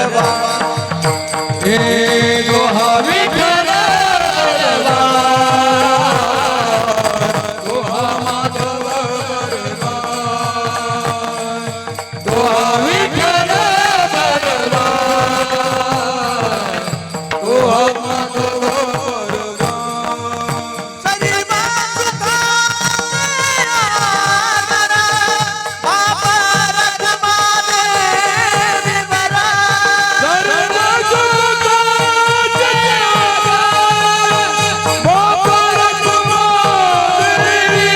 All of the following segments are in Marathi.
भरवा हे दोहा विठ्ठल भरवा दोहा माधव भरवा दोहा विठ्ठल भरवा दोहा माधव भरवा शरीबा सुखा बाबा रखमा देवी बरा सर्व सुखा जयागा बाबा रखमा देवी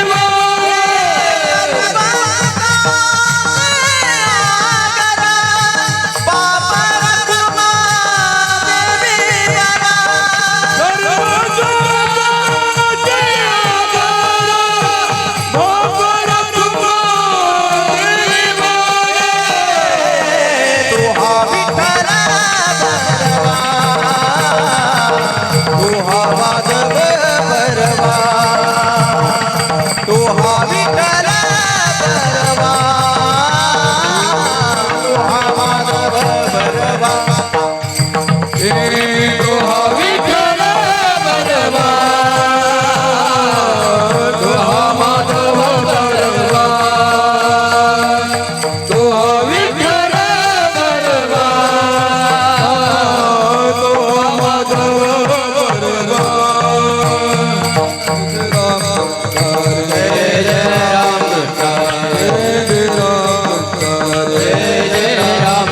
बाबा रखमा देवी बरा सर्व सुखा जयागा बाबा रखमा देवी दोहा विठ्ठल भरवा दोहा माधव भरवा दोहा विठ्ठल भरवा दोहा माधव भरवा हे दोहा विठ्ठल भरवा दोहा माधव भरवा दोहा विठ्ठल भरवा दोहा माधव भरवा जय जय राम जय जय राम जय जय राम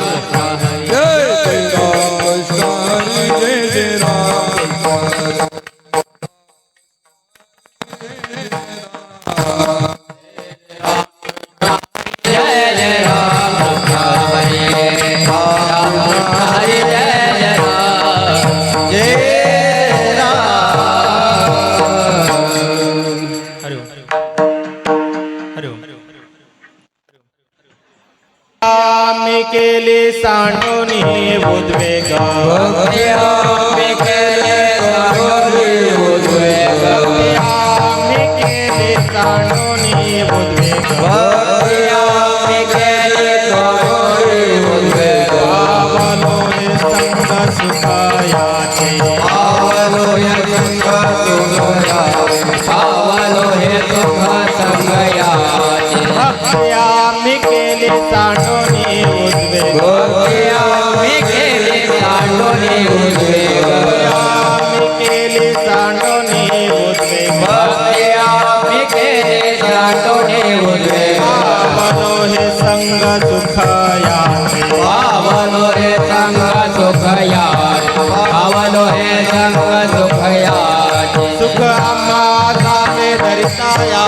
जय जय राम जय जय राम आम्ही केले सांडोनी उद्वेग भक्त्यामी केले सांडोनी उद्वेग आम्ही केले सांडोनी उद्वेग भक्त्यामी केले सांडोनी उद्वेग आवलो हे संग सुखायाचे आवलो हे संग सुखयाचे आवलो हे सुख संगयाचे आम्ही केले सांडोनी उद्वेग भक्त्यामी केले सांडोनी उद्वेग आम्ही केले सांडोनी उद्वेग भक्त्यामी केले सांडोनी उद्वेग आवलो हे संग सुखायाचे आवलो हे संग सुखयाचे आवलो हे संग सुखयाचे सुख आम्हा झाले धरिताया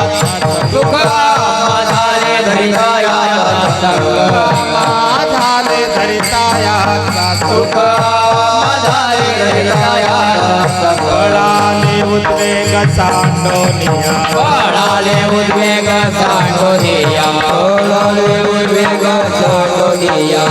सुख आधारे धरिताया संग झाले धरिताया सुख आधारे धरिताया संग कळाले उद्वेग सांडोनिया पळाले उद्वेग सांडोनिया पळाले उद्वेग सांडोनिया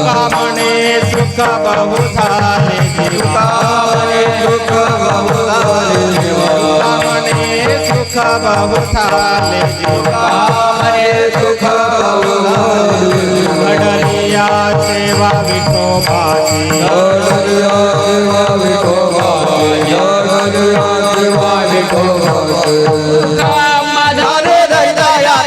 कामणे सुख बहु झाले जीवा कामने सुख बहु झाले जीवा कामणे सुख बहु झाले जीवा कामने सुख बहु झाले जीवा घडलिया सेवा विठोबाची जगदया सेवा विठोबा जगदया सेवा विठोबा काम झाले दैताया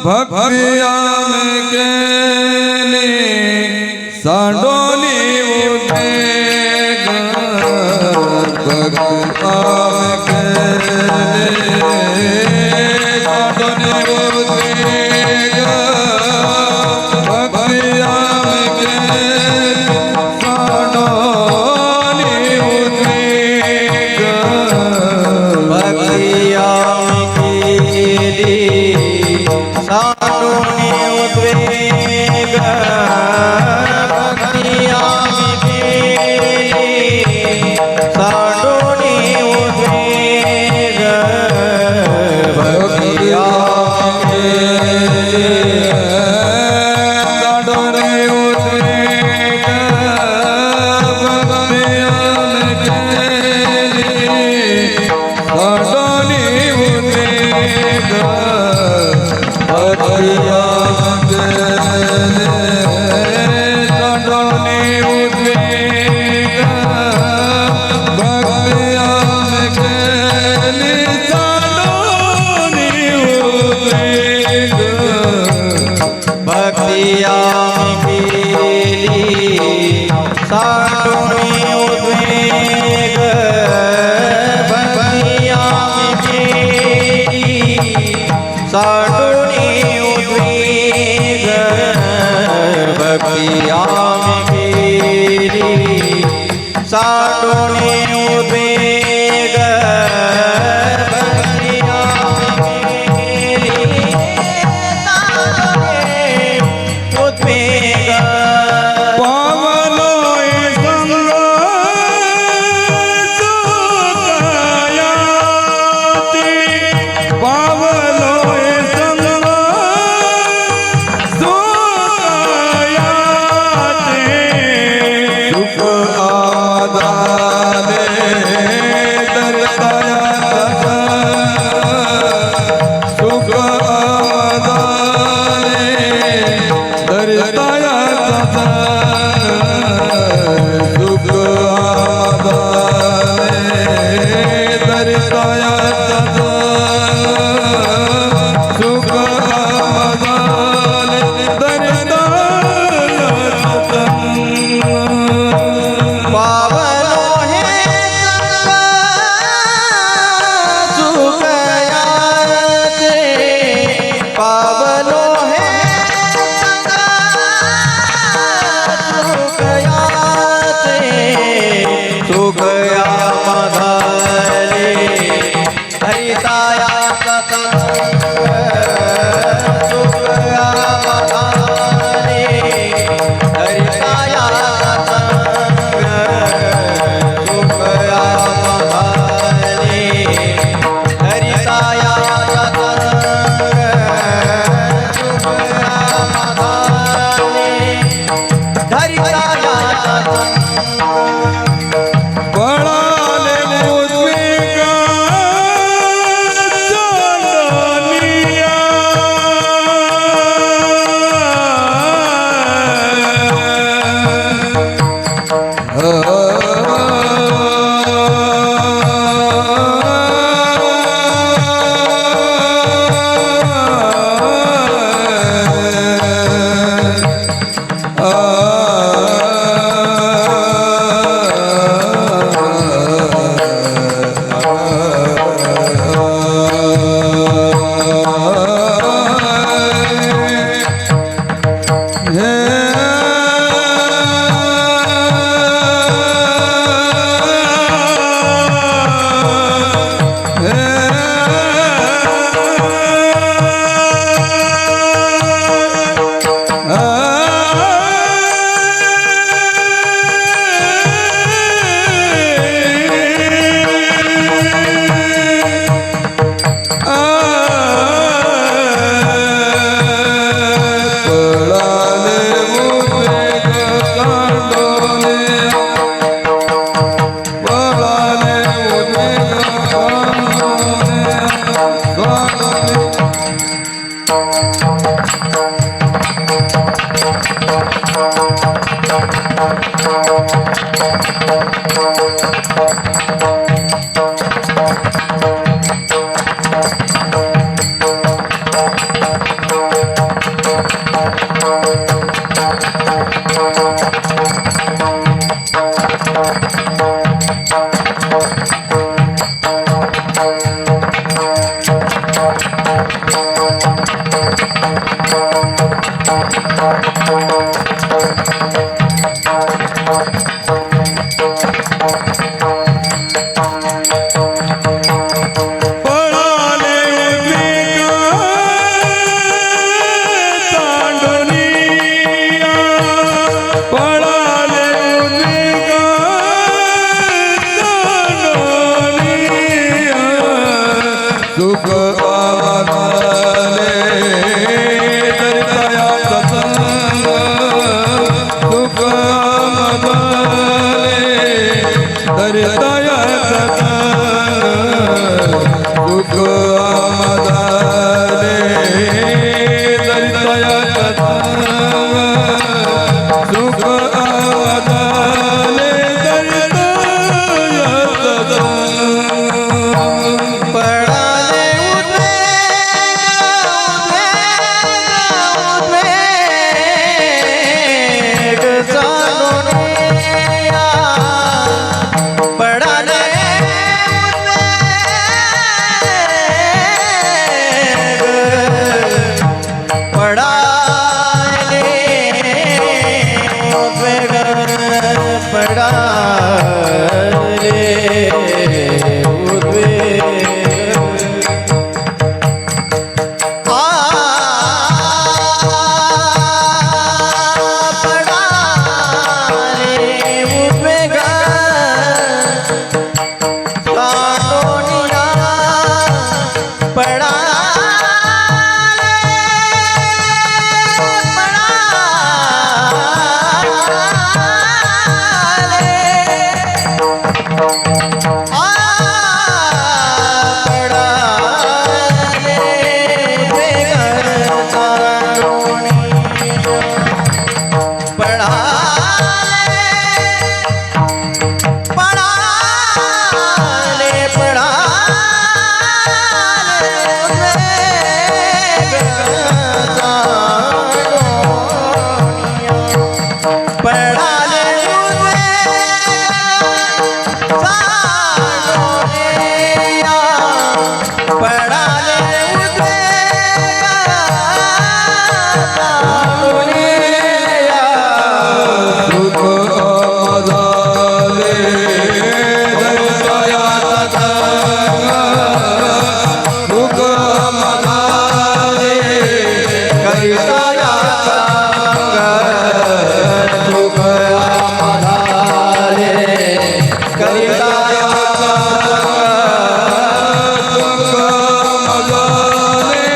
भक्तिया में केली सांडोली उद्वेग भक्तिया में केली सांडोली उद्वेग सुख सुख आधारे दर्द पडाले उद्वेग जाणून या. पडाले उद्वेग, पडाले उद्वेग, पडाले उद्वेग. पडाले उद्वेग जाणूनिया. सुख आधारे सुख आधारे करिता सुख आधारे करिता सुख आधारे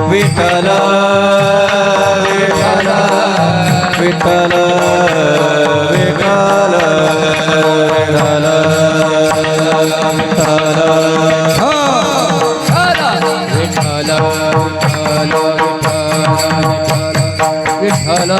विठ्ठल विठ्ठल विठ्ठल विठ्ठल विठ्ठल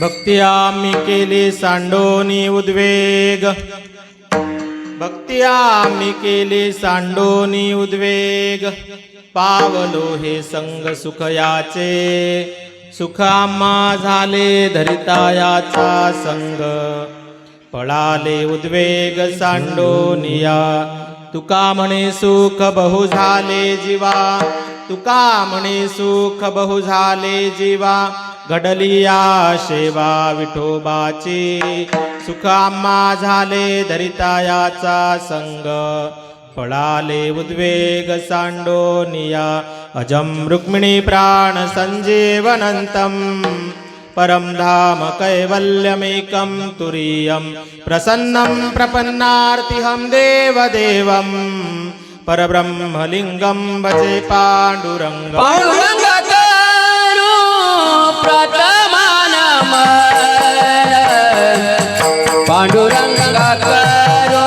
भक्ती आम्ही केली सांडोनी उद्वेग, भक्ती आम्ही केली सांडोनी उद्वेग, पावलो हे संग सुख याचे, सुख आम्हा झाले धरिता याचा संग, पळाले उद्वेग सांडोनिया, तुका म्हणे सुख बहु झाले जीवा तुका म्हणे सुख बहु झाले जीवा घडली या शेवा विठोबाची सुख आम्हा झाले धरितायाचा संग पळाले उद्वेग सांडोनिया अजम रुक्मिणी प्राण संजीवनंतम परम धाम कैवल्यमेकं तुरीयं प्रसन्नं प्रपन्नार्तिहं देवदेवं परब्रह्मलिंगं भजे पांडुरंगं पांडुरंग करू प्रथमानम पांडुरंग करू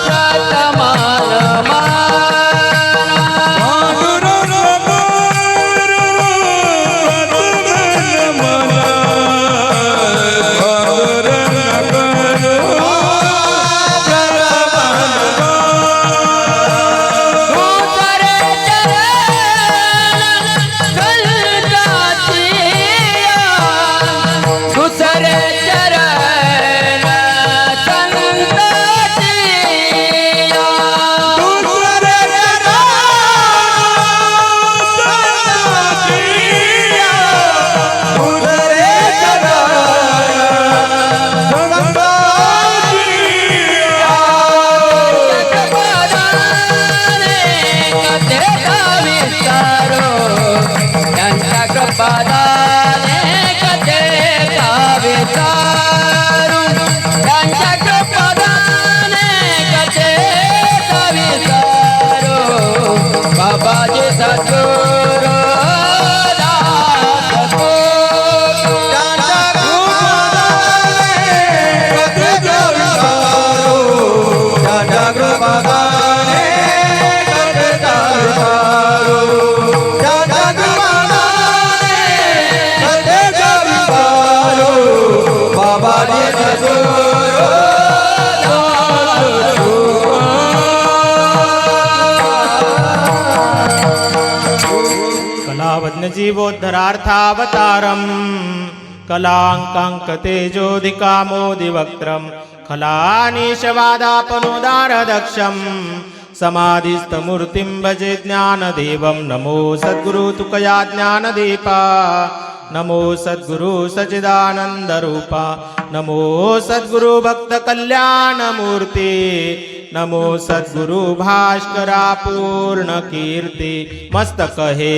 प्रथमानम जीवोद्धरार्थावतारं कलांकांक तेजोधिकामोदिवक्त्रं खलानीशवादापनोदारदक्षं समाधिस्थमूर्तिं भजे ज्ञानदेवं नमो सद्गुरु तुकया ज्ञानदीपा नमो सद्गुरु सच्चिदानन्दरूपा नमो सद्गुरु भक्त कल्याणमूर्ति नमो सद्गुरु भास्करा पूर्ण कीर्ति मस्तक हे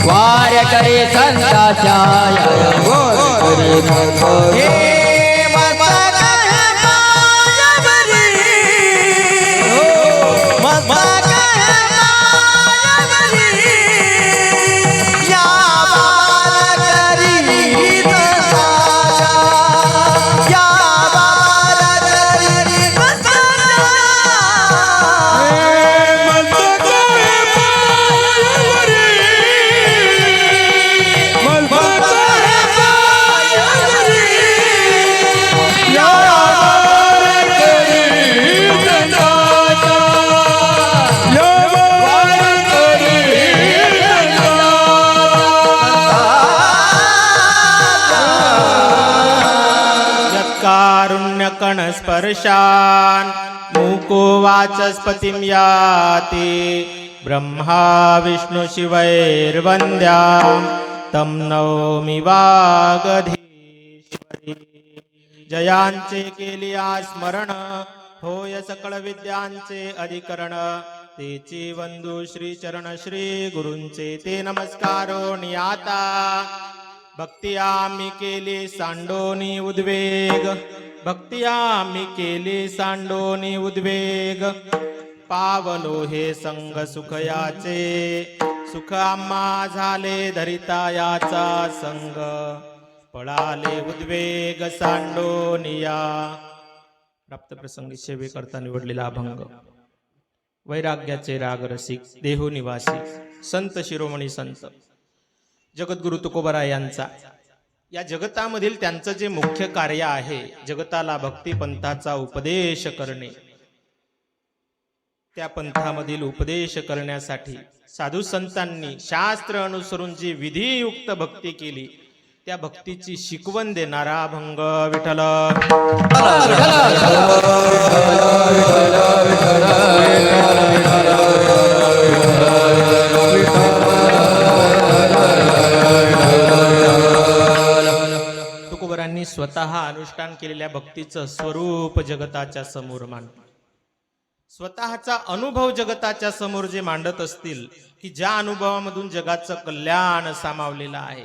वार करे संताचा स्पर्शान् मूको वाचस्पतिं याति ब्रह्मा विष्णु शिवैर्वन्द्यां तं नौमि वागधीश्वरी जयांचे केलिया स्मरण होय सकळ विद्यांचे अधिकरण तेची वंदू श्री चरण श्री गुरूंचे ते नमस्कारो नियाता भक्ती आम्ही केली सांडोनी उद्वेग भक्ती आम्ही केली सांडोनी उद्वेग पावलो हे संग सुखयाचे सुख आम्हा झाले धरिता याचा संग पळाले उद्वेग सांडोनिया. प्राप्त प्रसंगी सेवे करता निवडलेला अभंग वैराग्याचे राग रसिक देहो निवासी संत शिरोमणी संत जगद्गुरु तुकोबराय यांचा या जगतामधील त्यांचं जे मुख्य कार्य आहे जगताला भक्तिपंथाचा उपदेश करणे, त्या पंथामधील उपदेश करण्यासाठी साधू संतांनी शास्त्र अनुसरून जी विधियुक्त भक्ती केली त्या भक्तीची शिकवण देणारा अभंग विठ्ठल. तुकोबरांनी स्वतः अनुष्ठान केलेल्या भक्तीचं स्वरूप जगताच्या समोर मांडलं. स्वतःचा अनुभव जगताच्या समोर जे मांडत असतील की ज्या अनुभवामधून जगाचं कल्याण सामावलेलं आहे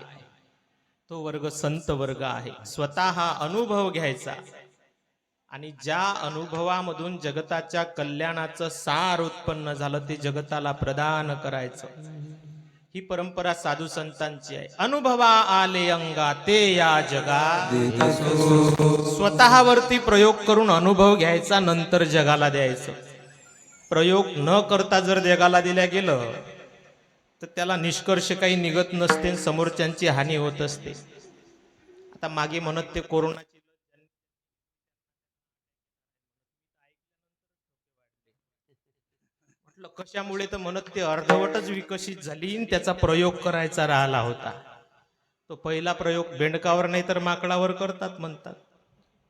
तो वर्ग संत वर्ग आहे. स्वतः अनुभव घ्यायचा आणि ज्या अनुभवामधून जगताच्या कल्याणाचं सार उत्पन्न झालं ते जगताला प्रदान करायचं. ही परंपरा साधू संतांची आहे. अनुभवा आले अंगा ते या जगा, स्वतःवरती प्रयोग करून अनुभव घ्यायचा, नंतर जगाला द्यायचं. प्रयोग न करता जर जगाला दिल्या गेलं तर त्याला निष्कर्ष काही निघत नसते, समोरच्यांची हानी होत असते. आता मागे म्हणत ते कोरोनाची म्हटलं कशामुळे, तर म्हणत ते अर्धवटच विकसित झाली आणि त्याचा प्रयोग करायचा राहिला होता. तो पहिला प्रयोग बेंडकावर नाही तर माकडावर करतात म्हणतात.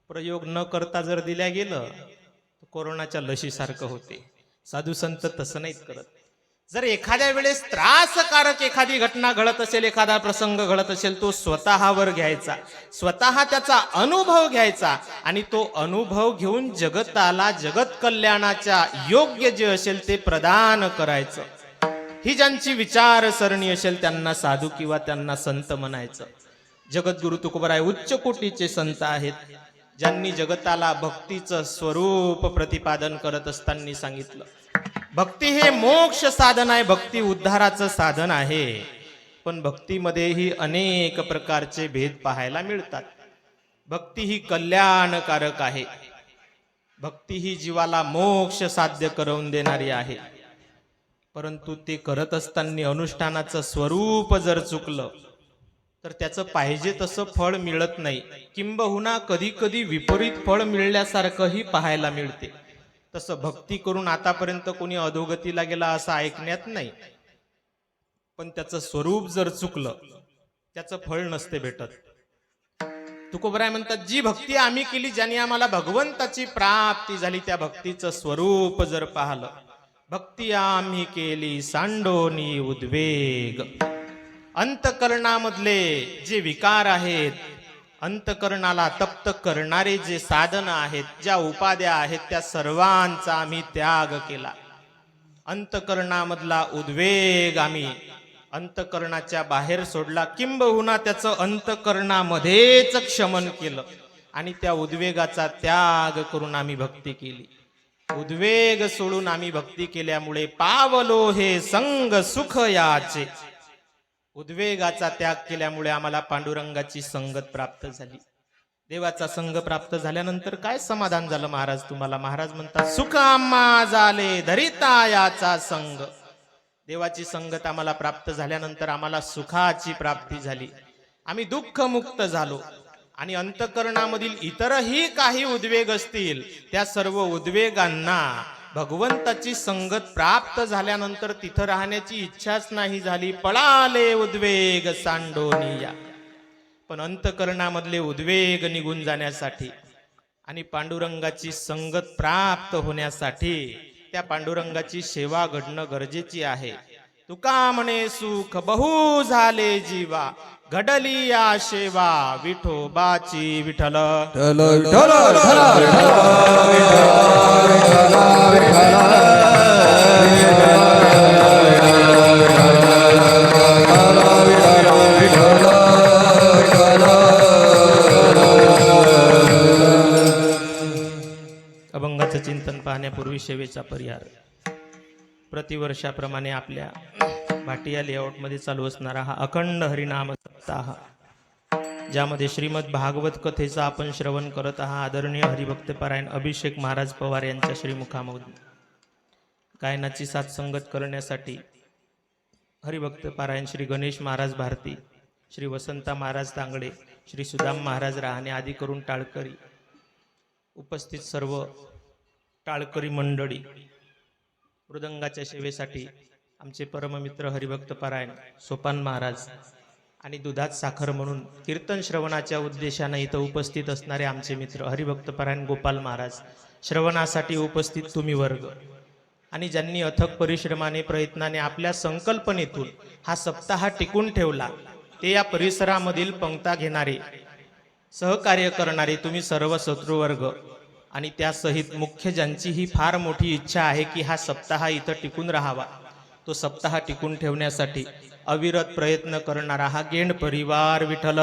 प्रयोग न करता जर दिल्या गेलं तर कोरोनाच्या लशीसारखं होते. साधू संत तसं नाहीत करत. जर एखाद्या वेळेस त्रासकारक एखादी घटना घडत असेल, एखादा प्रसंग घडत असेल, तो स्वतःवर घ्यायचा, स्वतः त्याचा अनुभव घ्यायचा आणि तो अनुभव घेऊन जगताला जगत कल्याणाच्या योग्य जे असेल ते प्रदान करायचं. ही ज्यांची विचारसरणी असेल त्यांना साधू किंवा त्यांना संत म्हणायचं. जगद्गुरु तुकोबराय उच्च कोटीचे संत आहेत, ज्यांनी जगताला भक्तीचं स्वरूप प्रतिपादन करत असताना सांगितलं भक्ती हे मोक्ष साधन आहे, भक्ती उद्धाराचं साधन आहे. पण भक्तीमध्येही अनेक प्रकारचे भेद पाहायला मिळतात. भक्ती ही कल्याणकारक आहे, भक्ती ही जीवाला मोक्ष साध्य करून देणारी आहे. परंतु ते करत असताना अनुष्ठानाचं स्वरूप जर चुकलं तर त्याचं पाहिजे तसं फळ मिळत नाही, किंबहुना कधी कधी विपरीत फळ मिळल्यासारखंही पाहायला मिळते. तसं भक्ती करून आतापर्यंत कोणी अधोगतीला गेला असं ऐकण्यात नाही. पण त्याचं स्वरूप जर चुकलं त्याचं फळ नसते भेटत. तुकोबराय म्हणतात जी भक्ती आम्ही केली, ज्याने आम्हाला भगवंताची प्राप्ती झाली, त्या भक्तीचं स्वरूप जर पाहिलं, भक्ती आम्ही केली सांडोनी उद्वेग. अंतकरणामधले जे विकार आहेत, अंतकरणाला तप्त करणारे जे साधन आहेत, ज्या उपाध्या आहेत, त्या सर्वांचा आम्ही त्याग केला. अंतकरणामधला उद्वेग आम्ही अंतकरणाच्या बाहेर सोडला, किंबहुना त्याचं अंतकरणामध्येच क्षमन केलं आणि त्या उद्वेगाचा त्याग करून आम्ही भक्ती केली. उद्वेग सोडून आम्ही भक्ती केल्यामुळे पावलो हे संग सुख याचे. उद्वेगाचा त्याग केल्यामुळे आम्हाला पांडुरंगाची संगत प्राप्त झाली. देवाचा संग प्राप्त झाल्यानंतर काय समाधान झालं महाराज तुम्हाला? महाराज म्हणतात सुख आम्हा झाले धरिता याचा संग. देवाची संगत आम्हाला प्राप्त झाल्यानंतर आम्हाला सुखाची प्राप्ती झाली, आम्ही दुःख मुक्त झालो. आणि अंतकरणामधील इतरही काही उद्वेग असतील त्या सर्व उद्वेगांना भगवंताची संगत प्राप्त झाल्यानंतर तिथं राहण्याची इच्छाच नाही झाली. पळाले उद्वेग सांडोनिया. पण अंतकरणामधले उद्वेग निघून जाण्यासाठी आणि पांडुरंगाची संगत प्राप्त होण्यासाठी त्या पांडुरंगाची सेवा घडणं गरजेची आहे. तुका म्हणे सुख बहु झाले जीवा, घडली या सेवा विठोबाची विठ्ठल. अभंगाचं चिंतन पाहण्यापूर्वी सेवेचा परिहार. प्रतिवर्षाप्रमाणे आपल्या भाटिया लेआउटमध्ये चालू असणारा हा अखंड हरिनाम सप्ताह, ज्यामध्ये श्रीमद भागवत कथेचा आपण श्रवण करत आहात. आदरणीय हरिभक्त पारायण अभिषेक महाराज पवार यांच्या श्रीमुखामधून गायनाची साथ संगत करण्यासाठी हरिभक्त पारायण श्री गणेश महाराज भारती, श्री वसंता महाराज तांगडे, श्री सुदाम महाराज राहणे आदी करून टाळकरी, उपस्थित सर्व टाळकरी मंडळी, मृदंगाच्या सेवेसाठी आमचे परममित्र हरिभक्त पारायण सोपान महाराज आणि दुधात साखर म्हणून कीर्तन श्रवणाच्या उद्देशाने इथं उपस्थित असणारे आमचे मित्र हरिभक्त पारायण गोपाल महाराज, श्रवणासाठी उपस्थित तुम्ही वर्ग आणि ज्यांनी अथक परिश्रमाने प्रयत्नाने आपल्या संकल्पनेतून हा सप्ताह टिकून ठेवला, ते या परिसरामधील पंक्ता घेणारे, सहकार्य करणारे तुम्ही सर्व शत्रुवर्ग आणि त्यासहित मुख्य ज्यांची ही फार मोठी इच्छा आहे की हा सप्ताह इथं टिकून राहावा, तो सप्ताह टिकून ठेवण्यासाठी अविरत प्रयत्न करणारा हा गेंड परिवार विठ्ठल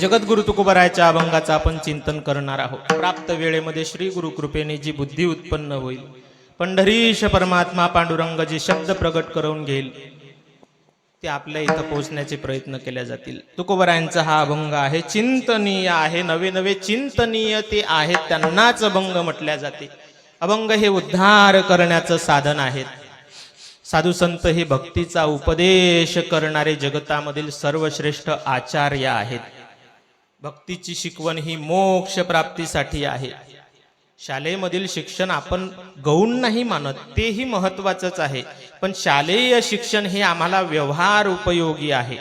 जगद्गुरु तुकोबरायच्या अभंगाचा आपण चिंतन करणार आहोत. प्राप्त वेळेमध्ये श्री गुरु कृपेने जी बुद्धी उत्पन्न होईल, पंढरीश परमात्मा पांडुरंग जे शब्द प्रगट करून घेईल, ते आपल्या इथं पोहोचण्याचे प्रयत्न केले जातील. तुकोबरायांचा हा अभंग आहे, चिंतनीय आहे. नवे नवे चिंतनीय ते आहेत, त्यांनाच अभंग म्हटल्या जाते. अभंग हे उद्धार करण्याचं साधन आहेत. साधू संत हे भक्तीचा उपदेश करणारे जगतामधील सर्वश्रेष्ठ आचार्य आहेत. भक्तीची शिकवण ही मोक्ष प्राप्तीसाठी आहे. शाळेमधील शिक्षण आपण गौण नाही मानत, तेही महत्वाचंच आहे, पण शालेय शिक्षण हे आम्हाला व्यवहार उपयोगी आहे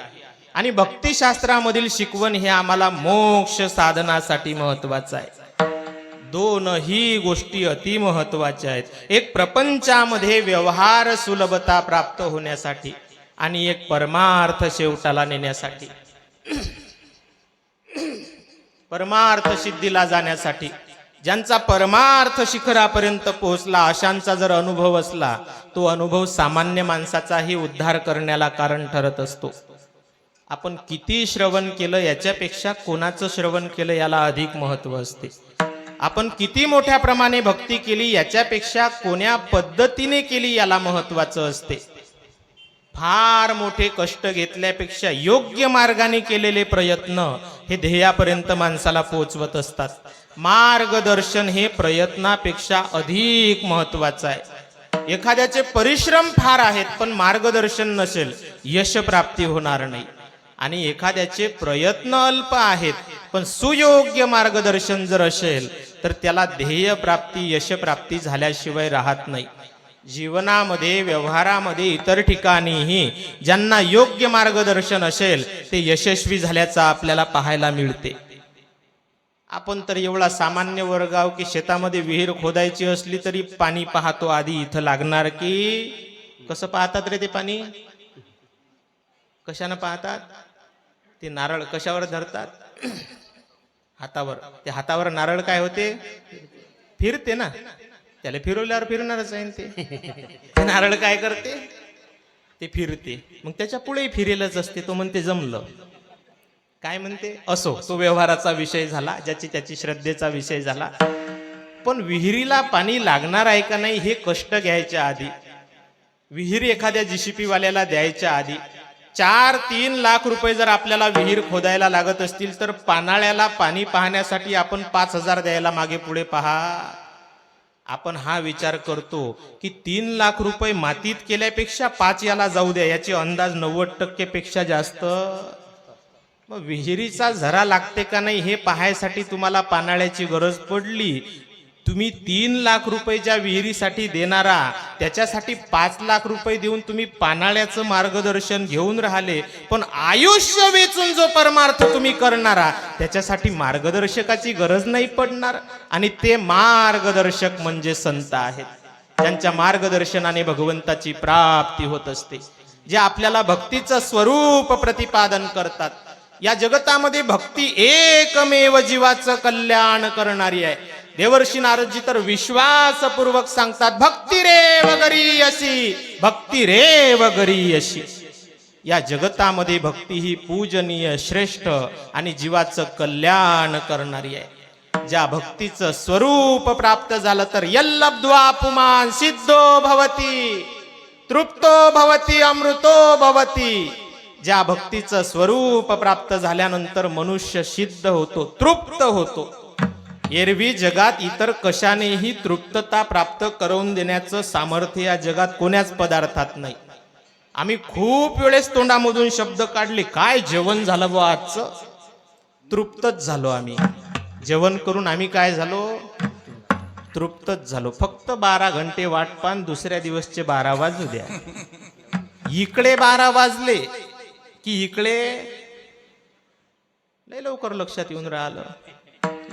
आणि भक्तिशास्त्रामधील शिकवण हे आम्हाला मोक्ष साधनासाठी महत्वाचं आहे. दोनही गोष्टी अति महत्वाच्या आहेत. एक प्रपंचामध्ये व्यवहार सुलभता प्राप्त होण्यासाठी आणि एक परमार्थ शेवटाला नेण्यासाठी, परमार्थ सिद्धीला जाण्यासाठी. ज्यांचा परमार्थ शिखरापर्यंत पोहोचला अशांचा जर अनुभव असला, तो अनुभव सामान्य माणसाचाही उद्धार करण्याला कारण ठरत असतो. आपण किती श्रवण केलं याच्यापेक्षा कोणाचं श्रवण केलं याला अधिक महत्व असते. आपण किती मोठ्या प्रमाणे भक्ती केली याच्यापेक्षा कोण्या पद्धतीने केली याला महत्वाचं असते. फार मोठे कष्ट घेतल्यापेक्षा योग्य मार्गाने केलेले प्रयत्न हे ध्येयापर्यंत माणसाला पोहोचवत असतात. मार्गदर्शन हे प्रयत्नापेक्षा अधिक महत्वाचं आहे. एखाद्याचे परिश्रम फार आहेत पण मार्गदर्शन नसेल, यश प्राप्ती होणार नाही. आणि एखाद्याचे प्रयत्न अल्प आहेत पण सुयोग्य मार्गदर्शन जर असेल तर त्याला ध्येय प्राप्ती, यश प्राप्ती झाल्याशिवाय राहत नाही. जीवनामध्ये, व्यवहारामध्ये, इतर ठिकाणीही ज्यांना योग्य मार्गदर्शन असेल ते यशस्वी झाल्याचं आपल्याला पाहायला मिळते. आपण तर एवढा सामान्य वर्ग आहो की शेतामध्ये विहीर खोदायची असली तरी पाणी पाहतो आधी, इथं लागणार की. कसं पाहतात रे ते पाणी? कशानं पाहतात? ते नारळ कशावर धरतात? हातावर. ते हातावर नारळ काय होते? फिरते ना. त्याला फिरवल्यावर फिरणारच आहे ते. नारळ काय करते? ते फिरते. मग त्याच्या पुढेही फिरेलच असते. तो म्हणते जमलं. काय म्हणते? असो, तो व्यवहाराचा विषय झाला, ज्याची त्याची श्रद्धेचा विषय झाला. पण विहिरीला पाणी लागणार आहे का नाही हे कष्ट घ्यायच्या आधी, विहीर एखाद्या जीसीपी वाल्याला द्यायच्या आधी 4-3 लाख रुपये जर आपल्याला विहीर खोदायला लागत असतील तर पानाळ्याला पाणी पाहण्यासाठी आपण 5,000 द्यायला मागे पुढे पहा. आपण हा विचार करतो की 3 लाख रुपये मातीत केल्यापेक्षा 5 याला जाऊ द्या, याची अंदाज 90% पेक्षा जास्त. मग विहिरीचा झरा लागते का नाही हे पाहायसाठी तुम्हाला पानाळ्याची गरज पडली. तुम्ही 3 लाख रुपये ज्या विहिरीसाठी देणारा, त्याच्यासाठी 5 लाख रुपये देऊन तुम्ही पानाळ्याचं मार्गदर्शन घेऊन राहिले, पण आयुष्य वेचून जो परमार्थ तुम्ही करणारा त्याच्यासाठी मार्गदर्शकाची गरज नाही पडणार. आणि ते मार्गदर्शक म्हणजे संत आहेत, ज्यांच्या मार्गदर्शनाने भगवंताची प्राप्ती होत असते, जे आपल्याला भक्तीचं स्वरूप प्रतिपादन करतात. या जगतामध्ये भक्ती एकमेव जीवाचं कल्याण करणारी आहे. देवर्षी नारदजी तर विश्वासपूर्वक सांगतात, भक्ती रे वगरी अशी, भक्ती रे वगरी अशी. या जगतामध्ये भक्ती ही पूजनीय, श्रेष्ठ आणि जीवाचं कल्याण करणारी आहे. ज्या भक्तीचं स्वरूप प्राप्त झालं तर यल्लब्ध्वा पुमान् सिद्धो भवति, तृप्तो भवति, अमृतो भवति. ज्या भक्तीचं स्वरूप प्राप्त झाल्यानंतर मनुष्य सिद्ध होतो, तृप्त होतो. एरवी जगात इतर कशानेही तृप्तता प्राप्त करून देण्याचं सामर्थ्य या जगात कोण्याच पदार्थात नाही. आम्ही खूप वेळेस तोंडामधून शब्द काढले, काय जेवण झालं बुवा आजचं, तृप्तच झालो आम्ही. जेवण करून आम्ही काय झालो, तृप्तच झालो. फक्त 12 घंटे वाट पान, दुसऱ्या दिवसचे 12 वाजू द्या. इकडे 12 वाजले की इकडे लय लवकर लक्षात येऊन राहिलं.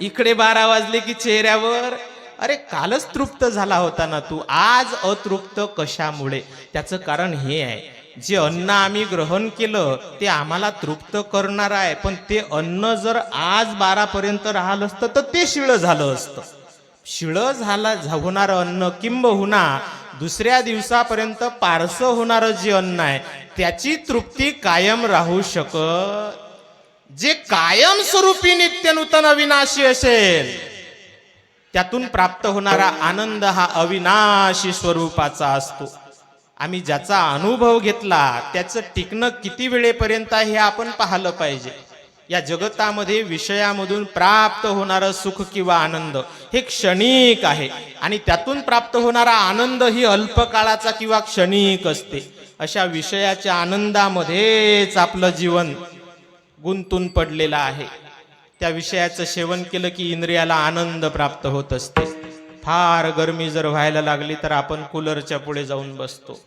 इकडे 12 वाजले की चेहऱ्यावर, अरे कालच तृप्त झाला होता ना तू, आज अतृप्त कशामुळे? त्याचं कारण हे आहे, जे अन्न आम्ही ग्रहण केलं ते आम्हाला तृप्त करणार आहे, पण ते अन्न जर आज 12 पर्यंत राहिलं असतं तर ते शिळं झालं असतं. शिळं होणारं अन्न किंबहुना दुसऱ्या दिवसापर्यंत पारसं होणारं जे अन्न आहे त्याची तृप्ती कायम राहू शकत. जे कायम स्वरूपी नित्य नूतन अविनाशी असेल त्यातून प्राप्त होणारा आनंद हा अविनाशी स्वरूपाचा असतो. आम्ही ज्याचा अनुभव घेतला त्याचं टिकणं किती वेळेपर्यंत आहे हे आपण पाहिलं पाहिजे. या जगतामध्ये विषयामधून प्राप्त होणारं सुख किंवा आनंद हे क्षणिक आहे आणि त्यातून प्राप्त होणारा आनंद ही अल्पकाळाचा किंवा क्षणिक असते. अशा विषयाच्या आनंदामध्येच आपलं जीवन गुंतून पडलेलं आहे. त्या विषयाचं सेवन केलं की इंद्रियाला आनंद प्राप्त होत असते. फार गरमी जर व्हायला लागली तर आपण कूलरच्या पुढे जाऊन बसतो.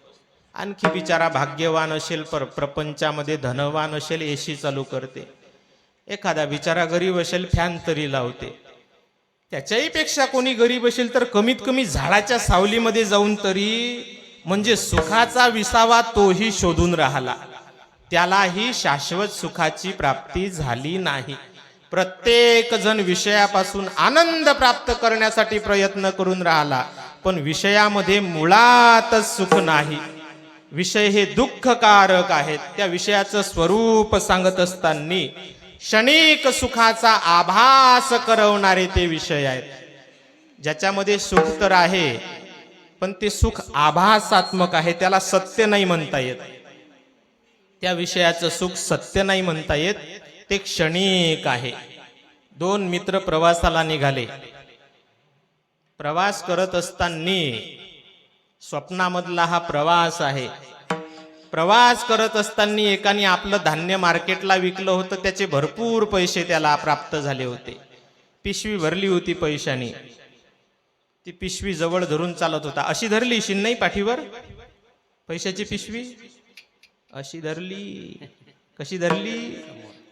आणखी बिचारा भाग्यवान असेल, प्रपंचामध्ये धनवान असेल, एसी चालू करते. एखादा बिचारा गरीब असेल, फॅन तरी लावते. त्याच्याही पेक्षा कोणी गरीब असेल तर कमीत कमी झाडाच्या सावलीमध्ये जाऊन तरी, म्हणजे सुखाचा विसावा तोही शोधून राहिला, त्यालाही शाश्वत सुखाची प्राप्ती झाली नाही. प्रत्येक जण विषयापासून आनंद प्राप्त करण्यासाठी प्रयत्न करून राहिला, पण विषयामध्ये मुळातच सुख नाही. विषय हे दुःखकारक आहेत. त्या विषयाचं स्वरूप सांगत असताना क्षणिक सुखाचा आभास करवणारे ते विषय आहेत. ज्याच्यामध्ये सुख तर आहे पण ते सुख आभासात्मक आहे, त्याला सत्य नाही म्हणता येत. त्या विषयाचं सुख सत्य नाही म्हणता येत, ते क्षणिक आहे. 2 मित्र प्रवासाला निघाले. प्रवास करत असताना, स्वप्नामधला हा प्रवास आहे, प्रवास करत असताना एकाने आपलं धान्य मार्केटला विकलं होतं. त्याचे भरपूर पैसे त्याला प्राप्त झाले होते. पिशवी भरली होती पैशाने. ती पिशवी जवळ धरून चालत होता. अशी धरली शिन्नई पाठीवर पैशाची पिशवी, अशी धरली. कशी धरली?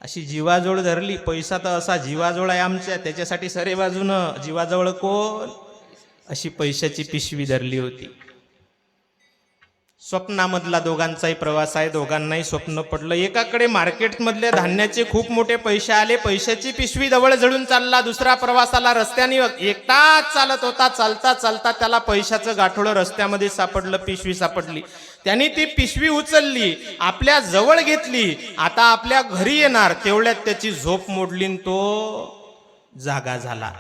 अशी जीवाजवळ धरली. पैसा तर असा जीवाजवळ आहे आमच्या, त्याच्यासाठी सरे बाजूनं जीवाजवळ कोण, अशी पैशाची पिशवी धरली होती. स्वप्नामधला दोघांचाही प्रवास आहे. दोघांनाही स्वप्न पडलं. एकाकडे मार्केटमधल्या धान्याचे खूप मोठे पैसे आले, पैशाची पिशवी जवळ जळून चालला. दुसरा प्रवासाला रस्त्याने एकटाच चालत होता. चालता चालता त्याला पैशाचं गाठोडं रस्त्यामध्ये सापडलं, पिशवी सापडली. त्यांनी ती पिशवी उचलली, आपल्या जवळ घेतली. आता आपल्या घरी येणार तेवढ्यात त्याची झोप मोडली, तो जागा झाला.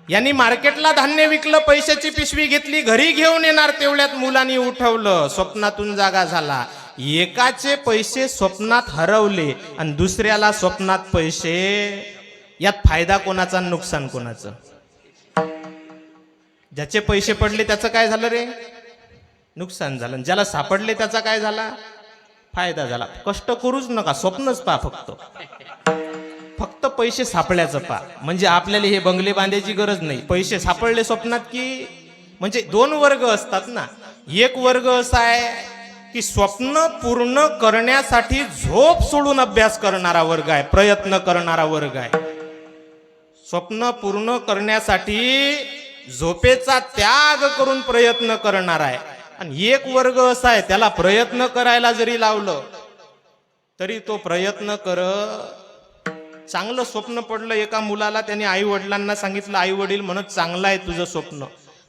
यांनी मार्केटला धान्य विकलं, पैशाची पिशवी घेतली, घरी घेऊन येणार तेवढ्यात मुलांनी उठवलं, स्वप्नातून जागा झाला. एकाचे पैसे स्वप्नात हरवले आणि दुसऱ्याला स्वप्नात पैसे. यात फायदा कोणाचा, नुकसान कोणाचं? ज्याचे पैसे पडले त्याचं काय झालं रे? नुकसान झालं. ज्याला सापडले त्याचा काय झाला? फायदा झाला. कष्ट करूच नका, स्वप्नच पहा. फक्त पैसे सापडल्याचं पहा. म्हणजे आपल्याला हे बंगले बांधायची गरज नाही. पैसे सापडले स्वप्नात की, म्हणजे 2 वर्ग असतात ना. एक वर्ग असा आहे की स्वप्न पूर्ण करण्यासाठी झोप सोडून अभ्यास करणारा वर्ग आहे, प्रयत्न करणारा वर्ग आहे. स्वप्न पूर्ण करण्यासाठी झोपेचा त्याग करून प्रयत्न करणार आहे. आणि एक वर्ग असा आहे, त्याला प्रयत्न करायला जरी लावलं तरी तो प्रयत्न चांगलं स्वप्न पडलं एका मुलाला. त्याने आई वडिलांना सांगितलं, आई वडील म्हणत, चांगलं आहे तुझं स्वप्न,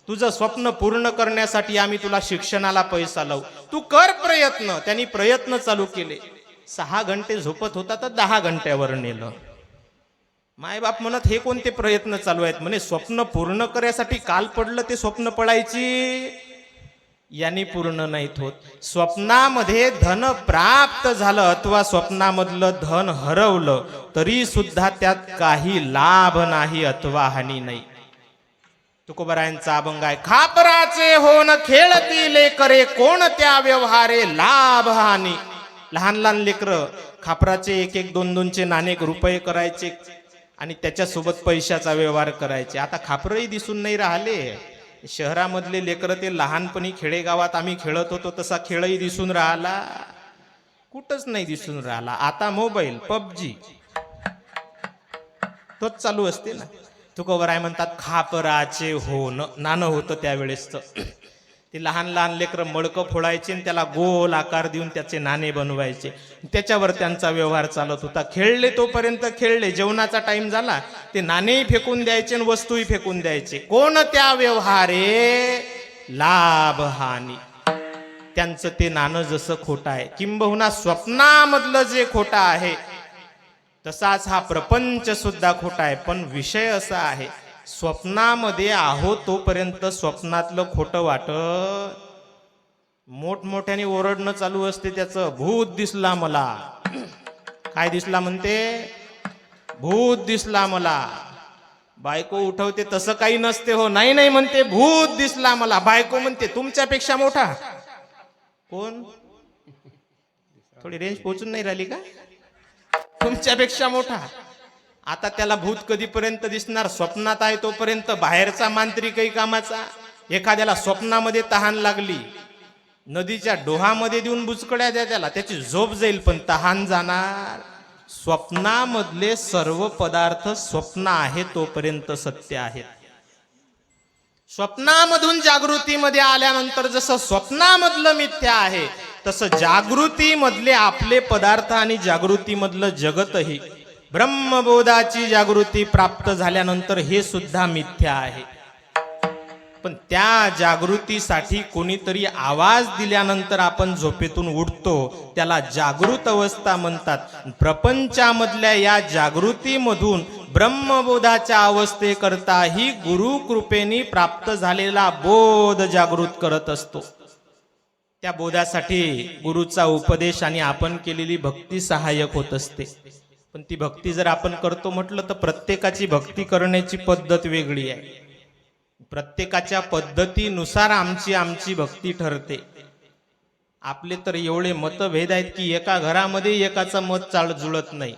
तुझं स्वप्न पूर्ण करण्यासाठी आम्ही तुला शिक्षणाला पैसा लावू, तू कर प्रयत्न. त्यांनी प्रयत्न चालू केले. 6 घंटे झोपत होता तर 10 घंट्यावर नेलं. मायबाप म्हणत, हे कोणते प्रयत्न चालू आहेत? म्हणे स्वप्न पूर्ण करण्यासाठी काल पडलं ते स्वप्न पडायची, यांनी पूर्ण नाहीत होत. स्वप्नामध्ये धन प्राप्त झालं अथवा स्वप्नामधलं धन हरवलं तरी सुद्धा त्यात काही लाभ नाही अथवा हानी नाही. तुकोबरायांचा अभंग आहे. खापराचे होन खेळती लेकरे कोणत्या व्यवहारे लाभ हानी. लहान लहान लेकरं खापराचे एक एक दोन दोनचे नाणे रुपये करायचे आणि त्याच्यासोबत पैशाचा व्यवहार करायचे. आता खापरही दिसून नाही राहिले. शहरामधले लेकरं ते लहानपणी खेडेगावात आम्ही खेळत होतो तसा खेळही दिसून राहिला कुठंच नाही दिसून राहिला. आता मोबाईल पबजी तोच चालू असते ना. तुकोबराय म्हणतात खापराचे होन नाणं होतं त्यावेळेस ते लहान लहान लेकरं मडकं फोडायचे आणि त्याला गोल आकार देऊन त्याचे नाणे बनवायचे. त्याच्यावर त्यांचा व्यवहार चालत होता. खेळले तोपर्यंत खेळले. जेवणाचा टाइम झाला ते नाणेही फेकून द्यायचे आणि वस्तूही फेकून द्यायचे. कोणत्या व्यवहारे लाभ हानी. त्यांचं ते नाणं जसं खोटं आहे किंबहुना स्वप्नामधलं जे खोटं आहे तसाच हा प्रपंच सुद्धा खोटा आहे. पण विषय असा आहे स्वप्नामध्ये आहो तोपर्यंत स्वप्नातलं खोटं वाटत मोठमोठ्याने ओरडणं चालू असते. त्याचं भूत दिसला मला. काय दिसला म्हणते? भूत दिसला मला. बायको उठवते तसं काही नसते हो. नाही नाही म्हणते भूत दिसला मला. बायको म्हणते तुमच्यापेक्षा मोठा कोण? थोडी रेंज पोहोचून नाही राहिली का? तुमच्यापेक्षा मोठा. आता त्याला भूत कधीपर्यंत दिसणार? स्वप्नात आहे तोपर्यंत. बाहेरचा मांत्रिकही कामाचा. एखाद्याला स्वप्नामध्ये तहान लागली नदीच्या डोहामध्ये देऊन बुचकड्या द्या त्याला, त्याची झोप जाईल पण तहान जाणार. स्वप्नामधले सर्व पदार्थ स्वप्न आहे तोपर्यंत सत्य आहेत. स्वप्नामधून जागृतीमध्ये आल्यानंतर जसं स्वप्नामधलं मिथ्या आहे तसं जागृतीमधले आपले पदार्थ आणि जागृतीमधलं जगतही ब्रह्मबोधाची जागृती प्राप्त झाल्यानंतर हे सुद्धा मिथ्या आहे. पण त्या जागृतीसाठी कोणीतरी आवाज दिल्यानंतर आपण झोपेतून उठतो त्याला जागृत अवस्था म्हणतात. प्रपंचामधल्या या जागृतीमधून ब्रह्मबोधाच्या अवस्थेकरता ही गुरु कृपेने प्राप्त झालेला बोध जागृत करत असतो. त्या बोधासाठी गुरुचा उपदेश आणि आपण केलेली भक्ती सहाय्यक होत असते. पण ती भक्ती जर आपण करतो म्हटलं तर प्रत्येकाची भक्ती करण्याची पद्धत वेगळी आहे. प्रत्येकाच्या पद्धतीनुसार आमची आमची भक्ती ठरते. आपले तर एवढे मतभेद आहेत की एका घरामध्ये एकाचं मत जुळत नाही.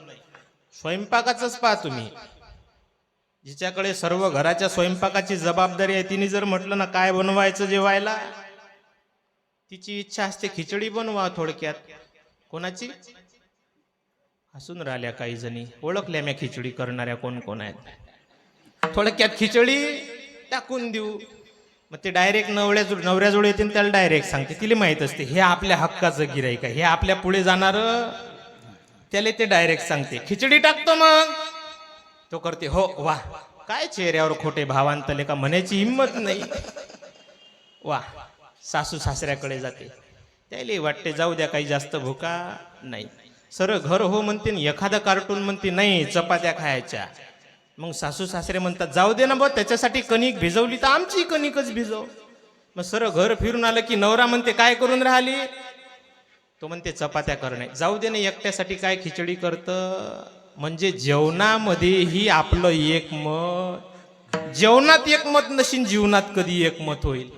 स्वयंपाकाचंच पहा तुम्ही. जिच्याकडे सर्व घराच्या स्वयंपाकाची जबाबदारी आहे तिने जर म्हटलं ना काय बनवायचं जेवायला, तिची इच्छा असते खिचडी बनवा थोडक्यात. कोणाची? हसून राहिल्या काही जणी. ओळखल्या म्या खिचडी करणाऱ्या कोण कोण आहेत. थोडक्यात खिचडी टाकून देऊ. मग ते डायरेक्ट नवऱ्याजवळ येते त्याला डायरेक्ट सांगते. तिला माहित असते हे आपल्या हक्काचं गिराईक आहे, हे आपल्या पुढे जाणार, त्याला ते डायरेक्ट सांगते खिचडी टाकतो. मग तो करते हो वा. काय चेहऱ्यावर खोटे भावांतले का म्हणायची हिंमत नाही. वा. सासू सासऱ्याकडे जाते. त्याला वाटते जाऊ द्या काही जास्त भुका नाही. सरळ घर हो म्हणते. एखादा कार्टून म्हणते नाही चपात्या खायच्या. मग सासू सासरे म्हणतात जाऊ दे ना बा त्याच्यासाठी कणिक भिजवली तर आमची कणिकच भिजव. मग सरळ घर फिरून आलं की नवरा म्हणते काय करून राहिली? तो म्हणते चपात्या करणे. जाऊ दे ना एकट्यासाठी काय खिचडी करतं. म्हणजे जेवणामध्येही आपलं एक मत. जेवणात एक मत नशीन जीवनात कधी एक मत होईल.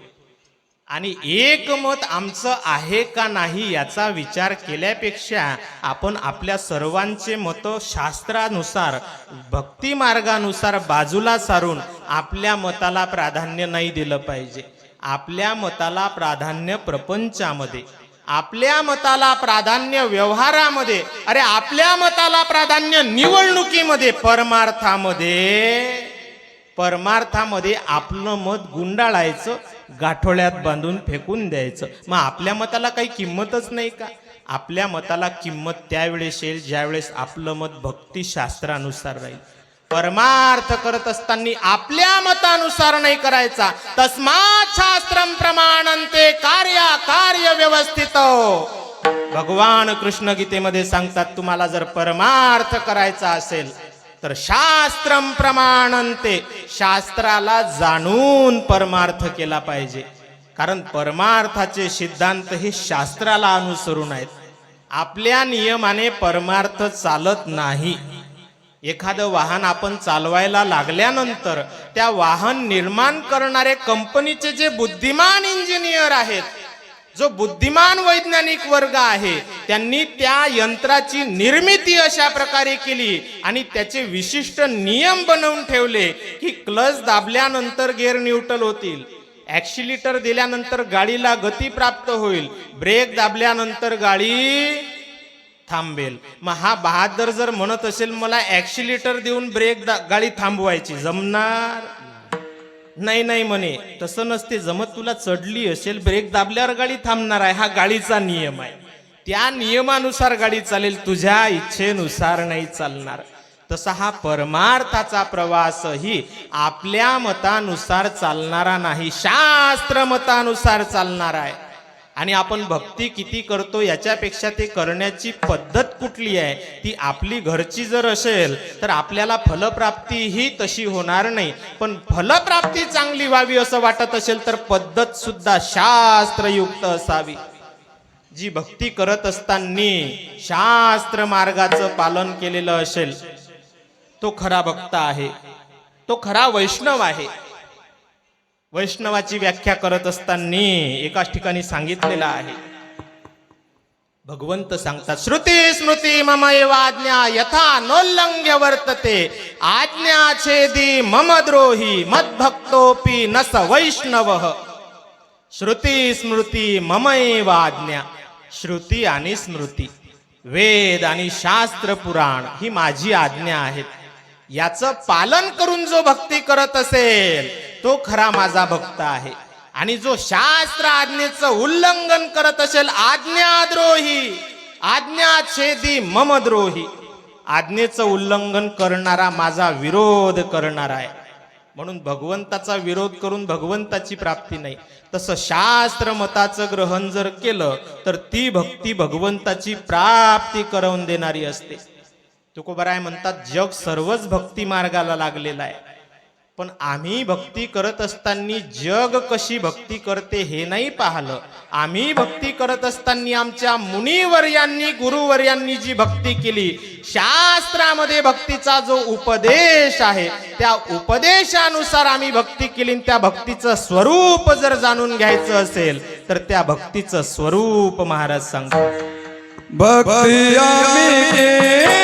आणि एक मत आमचं आहे का नाही याचा विचार केल्यापेक्षा आपण आपल्या सर्वांचे मत शास्त्रानुसार भक्ती मार्गानुसार बाजूला सारून आपल्या मताला प्राधान्य नाही दिलं पाहिजे. आपल्या मताला प्राधान्य प्रपंचामध्ये, आपल्या मताला प्राधान्य व्यवहारामध्ये, अरे आपल्या मताला प्राधान्य निवडणुकीमध्ये, परमार्थामध्ये आपलं मत गुंडाळायचं, गाठोड्यात बांधून फेकून द्यायचं. मग आपल्या मताला काही किंमतच नाही का? आपल्या मताला किंमत त्यावेळेस येईल ज्यावेळेस आपलं मत भक्ती शास्त्रानुसार राहील. परमार्थ करत असताना आपल्या मतानुसार नाही करायचा. तस्मात् शास्त्रम प्रमाणन्ते कार्य व्यवस्थित. भगवान कृष्ण गीतेमध्ये सांगतात तुम्हाला जर परमार्थ करायचा असेल तर शास्त्रम प्रमाणन्ते, शास्त्राला जाणून परमार्थ केला पाहिजे. कारण परमार्थाचे सिद्धांत हे शास्त्राला अनुसरून आहेत. आपल्या नियमाने परमार्थ चालत नाही. एखादं वाहन आपण चालवायला लागल्यानंतर त्या वाहन निर्माण करणारे कंपनीचे जे बुद्धिमान इंजिनियर आहेत, जो बुद्धिमान वैज्ञानिक वर्ग आहे, त्यांनी त्या यंत्राची निर्मिती अशा प्रकारे केली आणि त्याचे विशिष्ट नियम बनवून ठेवले की क्लच दाबल्यानंतर गिअर न्यूट्रल होतील, ॲक्सिलेटर दिल्यानंतर गाडीला गती प्राप्त होईल, ब्रेक दाबल्यानंतर गाडी थांबेल. मग हा बहादर जर म्हणत असेल मला ॲक्सिलेटर देऊन गाडी थांबवायची, जमणार नाही? नाही म्हणे, तसं नसते जमत. तुला चढली असेल, ब्रेक दाबल्यावर गाडी थांबणार आहे, हा गाडीचा नियम आहे. त्या नियमानुसार गाडी चालेल, तुझ्या इच्छेनुसार नाही चालणार. तसा हा परमार्थाचा प्रवासही आपल्या मतानुसार चालणारा नाही, शास्त्र मतानुसार चालणारा आहे. आणि आपण भक्ती किती करतो याच्यापेक्षा ते करण्याची पद्धत कुठली आहे ती आपली घरची जर असेल तर आपल्याला फलप्राप्ती ही तशी होणार नाही. पण फलप्राप्ती चांगली व्हावी असं वाटत असेल तर पद्धत सुद्धा शास्त्रयुक्त असावी. जी भक्ती करत असताना शास्त्र मार्गाचं पालन केलेलं असेल तो खरा भक्त आहे, तो खरा वैष्णव आहे. वैष्णवाची व्याख्या करत असताना एकाच ठिकाणी सांगितलेलं आहे, भगवंत सांगतात, श्रुती स्मृती मम एव आज्ञा यथा नोल्लंघ्य वर्तते आज्ञा छेदी मम द्रोही मद्भक्तोपि न स वैष्णवः. श्रुती स्मृती मम एव आज्ञा, श्रुती आणि स्मृती, वेद आणि शास्त्र पुराण ही माझी आज्ञा आहेत. याचं पालन करून जो भक्ती करत असेल तो खरा माझा भक्त आहे. आणि जो शास्त्र आज्ञेचं उल्लंघन करत असेल, आज्ञाद्रोही, आज्ञाछेदी मम द्रोही, आज्ञेचं उल्लंघन करणारा माझा विरोध करणारा आहे. म्हणून भगवंताचा विरोध करून भगवंताची प्राप्ती नाही. तसं शास्त्र मताचं ग्रहण जर केलं तर ती भक्ती भगवंताची प्राप्ती करवून देणारी असते. तुकोबाराय म्हणतात, जग सर्वच भक्ती मार्गाला लागलेलं आहे, पण आम्ही भक्ती करत असताना जग कशी भक्ती करते हे नाही पाहिलं. आम्ही भक्ती करत असताना आमच्या मुनिवर्यांनी, गुरुवर्यांनी जी भक्ती केली, शास्त्रामध्ये भक्तीचा जो उपदेश आहे त्या उपदेशानुसार आम्ही भक्ती केली. त्या भक्तीचं स्वरूप जर जाणून घ्यायचं असेल तर त्या भक्तीचं स्वरूप महाराज सांगतात, भक्ती आम्ही केली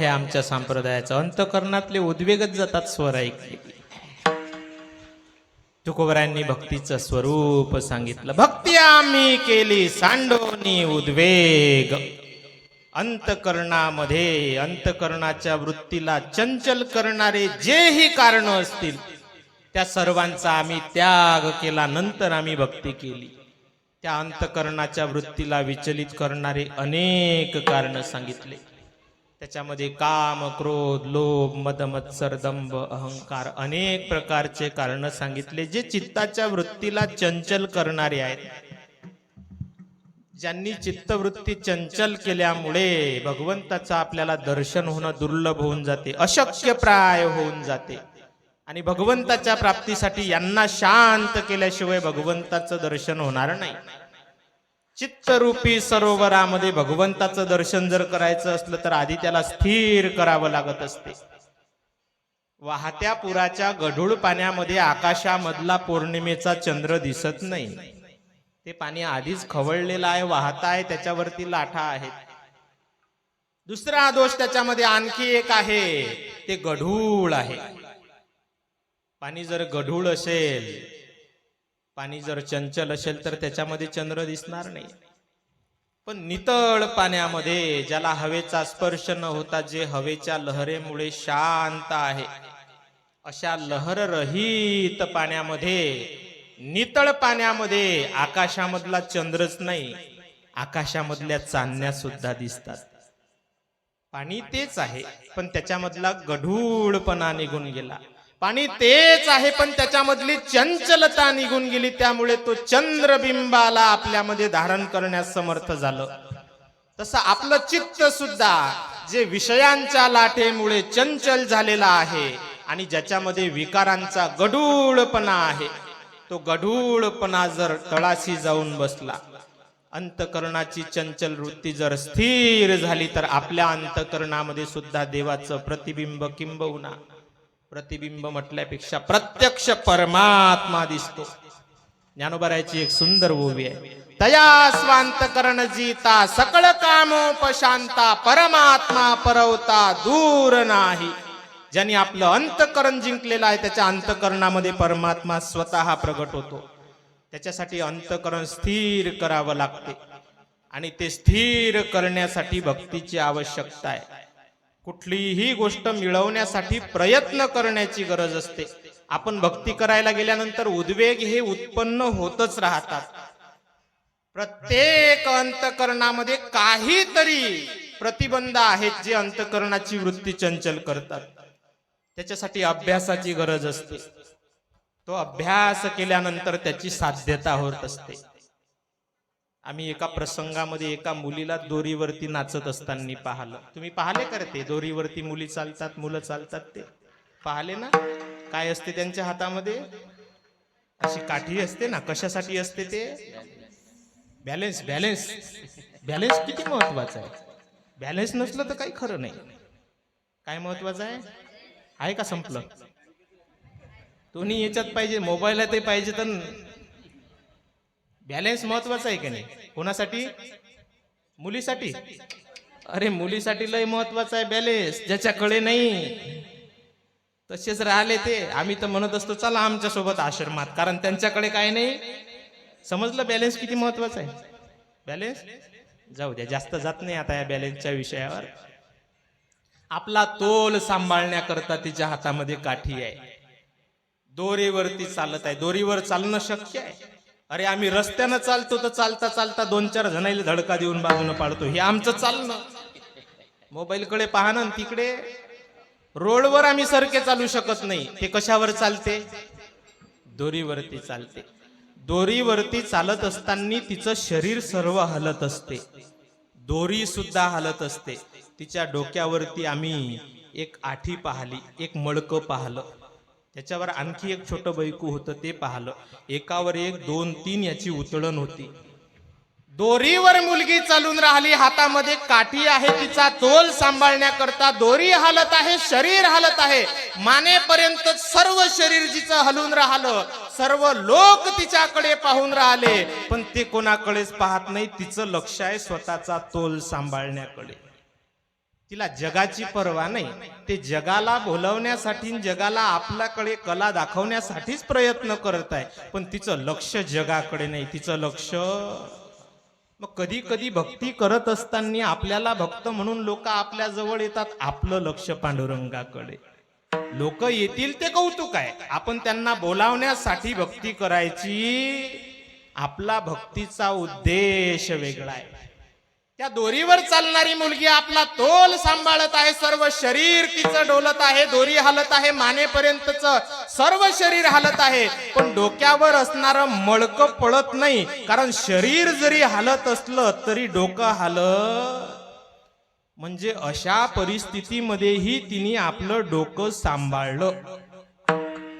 आहे आमच्या संप्रदायाचा. अंतकरणातले उद्वेगच जातात स्वर ऐकले. तुकोबरायांनी भक्तीचं स्वरूप सांगितलं. भक्ती आम्ही केली सांडोनी उद्वेग. अंतकरणामध्ये अंतकरणाच्या वृत्तीला चंचल करणारे जेही कारण असतील त्या सर्वांचा आम्ही त्याग केला. नंतर आम्ही भक्ती केली. त्या अंतकरणाच्या वृत्तीला विचलित करणारे अनेक कारण सांगितले. त्याच्यामध्ये काम, क्रोध, लोभ, मद, मत्सर, दंभ, अहंकार अनेक प्रकारचे कारण सांगितले जे चित्ताच्या वृत्तीला चंचल करणारे आहेत. ज्यांनी चित्तवृत्ती चंचल केल्यामुळे भगवंताचं आपल्याला दर्शन होणं दुर्लभ होऊन जाते, अशक्य प्राय होऊन जाते. आणि भगवंताच्या प्राप्तीसाठी यांना शांत केल्याशिवाय भगवंताचं दर्शन होणार नाही. चित्तरूपी सरोवरामध्ये भगवंताचं दर्शन जर करायचं असलं तर आधी त्याला स्थिर करावं लागत असते. वाहत्या पुराच्या गढूळ पाण्यामध्ये आकाशामधला पौर्णिमेचा चंद्र दिसत नाही. ते पाणी आधीच खवळलेलं आहे, वाहत आहे, त्याच्यावरती लाठा आहेत. दुसरा दोष त्याच्यामध्ये आणखी एक आहे, ते गढूळ आहे. पाणी जर गढूळ असेल, पाणी जर चंचल असेल तर त्याच्यामध्ये चंद्र दिसणार नाही. पण नितळ पाण्यामध्ये ज्याला हवेचा स्पर्श न होता जे हवेच्या लहरेमुळे शांत आहे, अशा लहररहित पाण्यामध्ये, नितळ पाण्यामध्ये आकाशामधला चंद्रच नाही, आकाशामधल्या चांदण्या सुद्धा दिसतात. पाणी तेच आहे पण त्याच्यामधला गढूळपणा निघून गेला. पाणी तेच आहे पण त्याच्यामधली चंचलता निघून गेली. त्यामुळे तो चंद्रबिंबाला आपल्यामध्ये धारण करण्यास समर्थ झालं. तसं आपलं चित्त सुद्धा जे विषयांच्या लाटेमुळे चंचल झालेला आहे आणि ज्याच्यामध्ये विकारांचा गढूळपणा आहे, तो गढूळपणा जर तळाशी जाऊन बसला, अंतकरणाची चंचल वृत्ती जर स्थिर झाली तर आपल्या अंतकरणामध्ये सुद्धा देवाचं प्रतिबिंब, किंबहुना प्रतिबिंब म्हटल्यापेक्षा प्रत्यक्ष परमात्मा दिसतो. ज्ञानोबारायची एक सुंदर ओवी आहे. तया स्वांतकरण जीता सकळ कामोपशांता परमात्मा परवता दूर नाही. ज्यांनी आपलं अंतकरण जिंकलेलं आहे त्याच्या अंतकरणामध्ये परमात्मा स्वतः प्रगट होतो. त्याच्यासाठी अंतकरण स्थिर करावं लागते आणि ते स्थिर करण्यासाठी भक्तीची आवश्यकता आहे. कुठलीही गोष्ट मिळवण्यासाठी प्रयत्न करण्याची गरज असते. आपण भक्ती करायला गेल्यानंतर उद्वेग हे उत्पन्न होतच राहतात. प्रत्येक अंतकरणामध्ये काहीतरी प्रतिबंध आहेत जे अंतकरणाची वृत्ती चंचल करतात. त्याच्यासाठी अभ्यासाची गरज असते. तो अभ्यास केल्यानंतर त्याची साध्यता होत असते. आम्ही एका प्रसंगामध्ये एका मुलीला दोरीवरती नाचत असताना पाहिलं. तुम्ही पाहिले का ते दोरीवरती मुली चालतात, मुलं चालतात, ते पाहिले ना? काय असते त्यांच्या हातामध्ये? अशी काठी असते ना. कशासाठी असते ते? बॅलेन्स. बॅलेन्स बॅलेन्स किती महत्वाचा आहे. बॅलेन्स नसलं तर काही खरं नाही. काय महत्वाचं आहे का? संपलं. दोन्ही याच्यात पाहिजे. मोबाईल ते पाहिजे तर बॅलेन्स महत्वाचा आहे की नाही? कोणासाठी? मुलीसाठी. अरे मुलीसाठी लय महत्वाचा आहे बॅलेन्स. ज्याच्याकडे नाही तसेच राहिले ते. आम्ही तर म्हणत असतो चला आमच्या सोबत आश्रमात, कारण त्यांच्याकडे काय नाही. समजलं बॅलेन्स किती महत्वाचा आहे? बॅलेन्स जाऊ द्या, जास्त जात नाही आता या बॅलेन्सच्या विषयावर. आपला तोल सांभाळण्याकरता तिच्या हातामध्ये काठी आहे. दोरीवरती चालत आहे. दोरीवर चालणं शक्य आहे. अरे आम्ही रस्त्यानं चालतो तर चालता चालता 2-4 जणांना धडका देऊन बाजून पाडतो. हे आमचं चालणं. मोबाईलकडे पाहणं. तिकडे रोडवर आम्ही सारखे चालू शकत नाही. ते कशावर चालते? दोरीवरती चालते. दोरीवरती चालत असताना तिचं शरीर सर्व हलत असते, दोरी सुद्धा हलत असते. तिच्या डोक्यावरती आम्ही एक आठी पाहिली, एक मडकं पाहिलं, त्याच्यावर आणखी एक छोटं बैकू होतं ते पाहिलं. एकावर एक 2-3 याची उतळण होती. दोरीवर मुलगी चालून राहिली, हातामध्ये काठी आहे, तिचा तोल सांभाळण्याकरता दोरी हालत आहे, शरीर हालत आहे, मानेपर्यंत सर्व शरीर जिचं हलून राहिलं. सर्व लोक तिच्याकडे पाहून राहिले, पण ते कोणाकडेच पाहत नाही. तिचं लक्ष आहे स्वतःचा तोल सांभाळण्याकडे. तिला जगाची पर्वा नाही. ते जगाला बोलवण्यासाठी जगाला आपल्याकडे कला दाखवण्यासाठीच प्रयत्न करत आहे, पण तिचं लक्ष जगाकडे नाही, तिचं लक्ष. मग कधी कधी भक्ती करत असताना आपल्याला भक्त म्हणून लोक आपल्या जवळ येतात, आपलं लक्ष पांडुरंगाकडे. लोक येतील ते कौतुक आहे, आपण त्यांना बोलावण्यासाठी भक्ती करायची. आपला भक्तीचा उद्देश वेगळा आहे. त्या दोरीवर चालणारी मुलगी आपला तोल सांभाळत आहे, सर्व शरीर तिचं डोलत आहे, दोरी हालत आहे, मानेपर्यंतच सर्व शरीर हालत आहे, पण डोक्यावर असणारं मळकं पळत नाही. कारण शरीर जरी हालत असलं तरी डोकं हालत. म्हणजे अशा परिस्थितीमध्येही तिने आपलं डोकं सांभाळलं.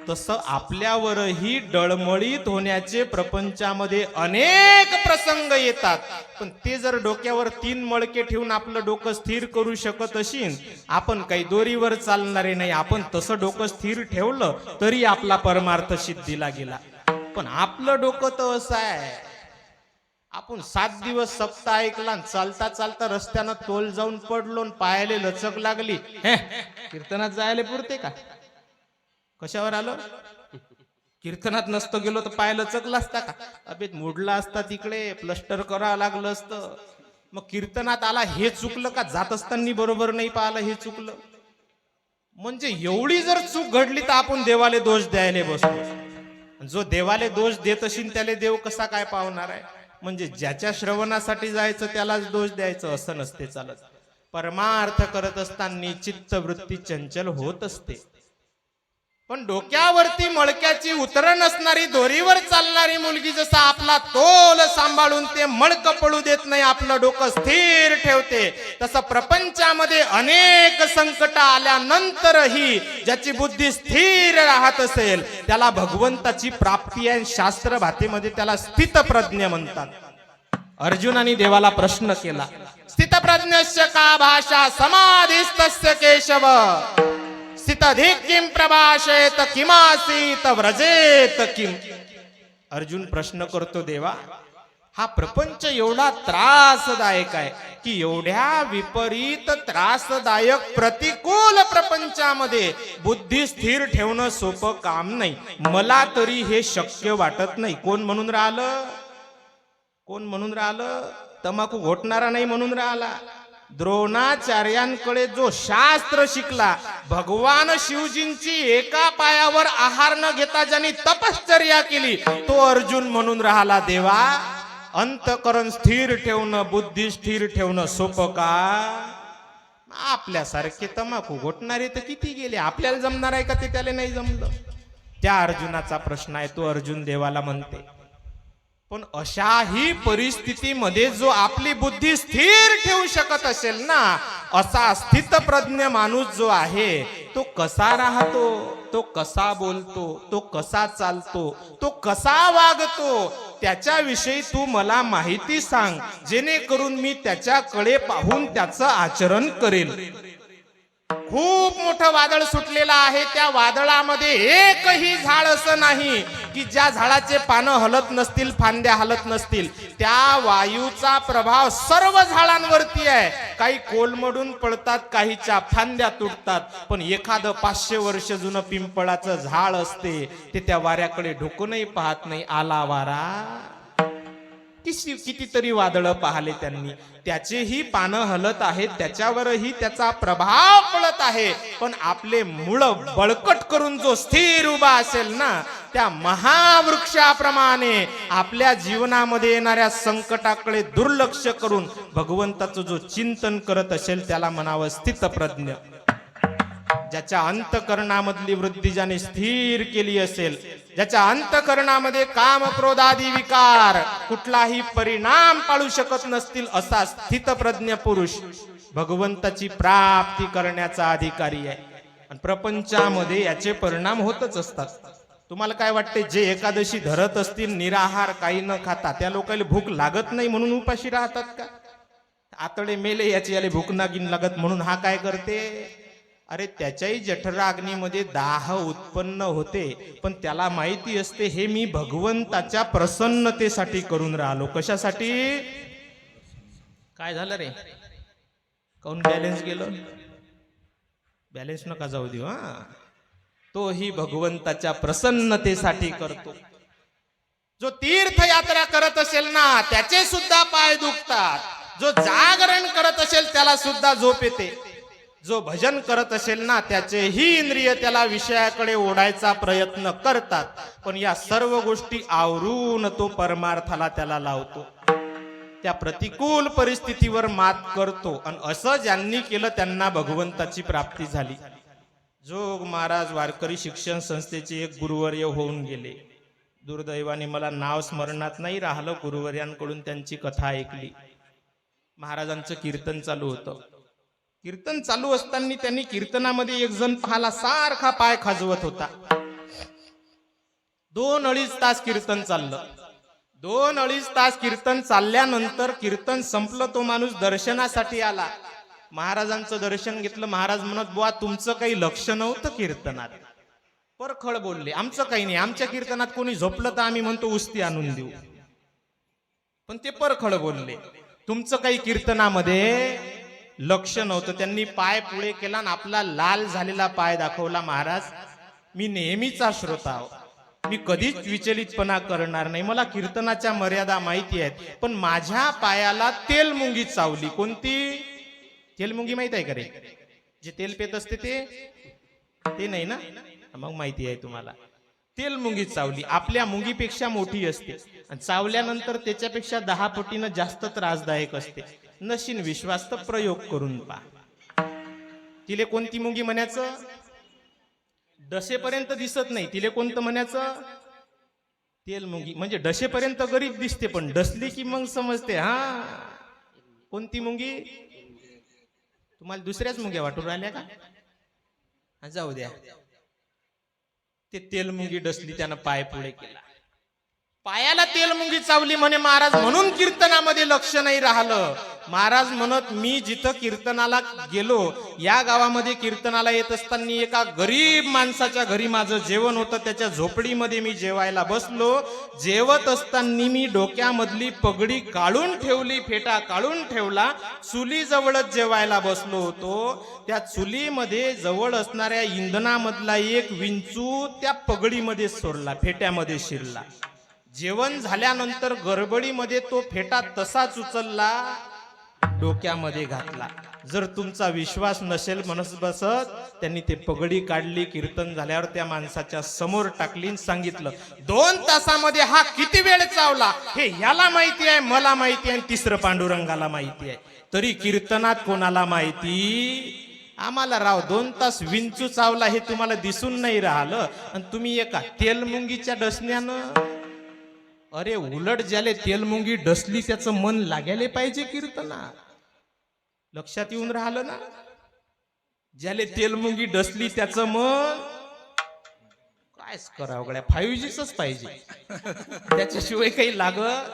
तसं आपल्यावरही डळमळीत होण्याचे प्रपंचामध्ये अनेक प्रसंग येतात, पण ते जर डोक्यावर 3 मळके ठेवून आपलं डोकं स्थिर करू शकत असेल, आपण काही दोरीवर चालणारे नाही, आपण तसं डोकं स्थिर ठेवलं तरी आपला परमार्थ सिद्धीला गेला. पण आपलं डोकं तर असं आहे, आपण 7 दिवस सप्ताह ऐकला, चालता चालता रस्त्यानं तोल जाऊन पडलो, पायाले लचक लागली, कीर्तनात जायला पुरते का? कशावर आलो? कीर्तनात नसतो गेलो तर पाय लचकला असता का? अबे मोडला असता, तिकडे प्लस्टर करावं लागलं असतं. मग कीर्तनात आला हे चुकलं का? जात असताना बरोबर नाही पाहिलं हे चुकलं. म्हणजे एवढी जर चूक घडली तर आपण देवाले दोष द्यायला बसतो. जो देवाले दोष देत असेल त्याला देव कसा काय पावणार आहे? म्हणजे ज्याच्या श्रवणासाठी जायचं त्यालाच दोष द्यायचं असं नसते चालत. परमार्थ करत असताना चित्तवृत्ती चंचल होत असते, पण डोक्यावरती मळक्याची उतरण असणारी दोरीवर चालणारी मुलगी जसा आपला तोल सांभाळून ते मळक पडू देत नाही, आपलं डोकं स्थिर ठेवते, तसं प्रपंचामध्ये अनेक संकट आल्यानंतरही ज्याची बुद्धी स्थिर राहत असेल त्याला भगवंताची प्राप्ती आहे. शास्त्र भाषेमध्ये त्याला स्थितप्रज्ञ म्हणतात. अर्जुनाने देवाला प्रश्न केला, स्थितप्रज्ञस्य का भाषा समाधिस्तस्य केशव स्थितधिक किम प्रभाषेत किमासीत व्रजेत किम. अर्जुन प्रश्न करतो, देवा हा प्रपंच एवढा त्रासदायक आहे की एवढ्या विपरीत त्रासदायक प्रतिकूल प्रपंचामध्ये बुद्धी स्थिर ठेवणं सोपं काम नाही. मला तरी हे शक्य वाटत नाही. कोण म्हणून राहिलं? कोण म्हणून राहिलं? तंबाखू घोटणारा नाही म्हणून राहिला. द्रोणाचार्यांकडे जो शास्त्र शिकला, भगवान शिवजींची एका पायावर आहार न घेता ज्यांनी तपश्चर्या केली, तो अर्जुन म्हणून राहिला, देवा अंतकरण स्थिर ठेवणं, बुद्धी स्थिर ठेवणं सोपं का? आपल्यासारखे तंबाखू घोटणारे तर किती गेले, आपल्याला जमणार आहे का ते त्याला नाही जमलं? त्या अर्जुनाचा प्रश्न आहे. तो अर्जुन देवाला म्हणते, पण अशाही परिस्थितीमध्ये जो आपली बुद्धी स्थिर ठेवू शकत असेल ना, असा स्थितप्रज्ञ माणूस जो आहे तो कसा राहतो, तो कसा बोलतो, तो कसा चालतो, तो कसा वागतो, त्याच्याविषयी तू मला माहिती सांग, जेणेकरून मी त्याच्याकडे पाहून त्याचं आचरण करेल. खूप मोठं वादळ सुटलेलं आहे, त्या वादळामध्ये एकही झाड असं नाही की ज्या झाडाचे पानं हलत नसतील, फांद्या हलत नसतील. त्या वायूचा प्रभाव सर्व झाडांवरती आहे. काही कोलमडून पडतात, काहीच्या फांद्या तुटतात, पण एखादं 500 वर्ष जुनं पिंपळाचं झाड असते, ते त्या वाऱ्याकडे ढोकूनही पाहत नाही. आला वारा, कितीतरी वादळ पाहिले त्यांनी, त्याचेही पानं हलत आहेत, त्याच्यावरही त्याचा प्रभाव पडत आहे. पण आपले मूळ बळकट करून जो स्थिर उभा असेल ना, त्या महावृक्षाप्रमाणे आपल्या जीवनामध्ये येणाऱ्या संकटाकडे दुर्लक्ष करून भगवंताचं जो चिंतन करत असेल त्याला म्हणावं स्थितप्रज्ञ. ज्याच्या अंतकरणामधली वृत्ती ज्याने स्थिर केली असेल, ज्याच्या अंतकरणामध्ये काम क्रोध आदी विकार कुठलाही परिणाम पाळू शकत नसतील, असा स्थितप्रज्ञ पुरुष भगवंताची प्राप्ती करण्याचा अधिकारी आहे. आणि प्रपंचामध्ये याचे परिणाम होतच असतात. तुम्हाला काय वाटते, जे एकादशी धरत असतील निराहार काही न खाता, त्या लोकांना भूक लागत नाही म्हणून उपाशी राहतात का? आतडे मेले याची याला भूक नागिन लागत म्हणून हा काय करते? अरे त्याच्याही जठरा अग्नीमध्ये दाह उत्पन्न होते, पण त्याला माहिती असते हे मी भगवंताच्या प्रसन्नतेसाठी करून राहिलो. कशासाठी? काय झालं रे? काऊन बॅलन्स गेलं? बॅलन्स नका जाऊ देऊ हा. तोही भगवंताच्या प्रसन्नतेसाठी करतो. जो तीर्थयात्रा करत असेल ना त्याचे सुद्धा पाय दुखतात. जो जागरण करत असेल त्याला सुद्धा झोप येते. जो भजन करत असेल ना त्याचेही इंद्रिय त्याला विषयाकडे ओढायचा प्रयत्न करतात. पण या सर्व गोष्टी आवरून तो परमार्थाला त्याला लावतो. त्या प्रतिकूल परिस्थितीवर मात करतो. आणि असं ज्यांनी केलं त्यांना भगवंताची प्राप्ती झाली. जोग महाराज वारकरी शिक्षण संस्थेचे एक गुरुवर्य होऊन गेले. दुर्दैवाने मला नाव स्मरणात नाही राहिलं. गुरुवर्यांकडून त्यांची कथा ऐकली. महाराजांचं कीर्तन चालू होतं. कीर्तन चालू असताना त्यांनी कीर्तनामध्ये एक जण पाहाला सारखा पाय खाजवत होता. 2-2.5 तास कीर्तन चाललं. 2-2.5 तास कीर्तन चालल्यानंतर कीर्तन संपलं. तो माणूस दर्शनासाठी आला. महाराजांचं दर्शन घेतलं. महाराज म्हणत, बुवा तुमचं काही लक्ष नव्हतं कीर्तनात. परखड बोलले, आमचं काही नाही. आमच्या कीर्तनात कोणी झोपलं तर आम्ही म्हणतो उस्ती आणून देऊ. पण ते परखड बोलले, तुमचं काही कीर्तनामध्ये लक्ष नव्हतं. त्यांनी पाय पुढे केला आणि आपला लाल झालेला पाय दाखवला. महाराज मी नेहमीचा श्रोता आहो. मी कधीच विचलितपणा करणार नाही. मला कीर्तनाच्या मर्यादा माहिती आहेत. पण माझ्या पायाला तेलमुंगी चावली. कोणती तेलमुंगी माहित आहे का रे? जे तेल पेत असते ते नाही ना? मग माहिती आहे तुम्हाला. तेलमुंगी चावली. आपल्या मुंगीपेक्षा मोठी असते आणि चावल्यानंतर त्याच्यापेक्षा 10 पटीनं जास्त त्रासदायक असते. नशीन विश्वास तर प्रयोग करून पहा. तिले कोणती मुंगी म्हणायचं? डसेपर्यंत दिसत नाही. तिले कोणतं म्हणायचं? तेलमुंगी. म्हणजे डसेपर्यंत गरीब दिसते पण डसली की मग समजते. हा कोणती मुंगी? तुम्हाला दुसऱ्याच मुंग्या वाटून राहिल्या का? जाऊ द्या. ते तेलमुंगी डसली. त्यानं पाय पुढे केला. पायाला तेलमुंगी चावली म्हणे महाराज. म्हणून कीर्तनामध्ये लक्ष नाही राहिलं. महाराज म्हणत, मी जिथं कीर्तनाला गेलो, या गावामध्ये कीर्तनाला येत असताना एका गरीब माणसाच्या घरी माझं जेवण होतं. त्याच्या झोपडीमध्ये मी जेवायला बसलो. जेवत असताना मी डोक्यामधली पगडी काढून ठेवली, फेटा काढून ठेवला. चुलीजवळच जेवायला बसलो होतो. त्या चुलीमध्ये जवळ असणाऱ्या इंधनामधला एक विंचू त्या पगडीमध्ये सोडला, फेट्यामध्ये शिरला. जेवण झाल्यानंतर गडबडीमध्ये तो फेटा तसाच उचलला, डोक्यामध्ये घातला. जर तुमचा विश्वास नसेल म्हणत बसत, त्यांनी ते पगडी काढली. कीर्तन झाल्यावर त्या माणसाच्या समोर टाकली, सांगितलं 2 तासामध्ये हा किती वेळ चावला हे ह्याला माहिती आहे, मला माहिती आहे, तिसरं पांडुरंगाला माहिती आहे. तरी कीर्तनात कोणाला माहिती? आम्हाला राव 2 तास विंचू चावला हे तुम्हाला दिसून नाही राहिलं आणि तुम्ही एका तेलमुंगीच्या डसण्यानं. अरे उलट ज्याले तेलमुंगी डसली त्याचं मन लागायला पाहिजे कीर्तनात. लक्षात येऊन राहिलं ना? ज्याले तेलमुंगी डसली त्याचं मन कायच करावं गड्या, 5Gच पाहिजे त्याच्याशिवाय काही लागत.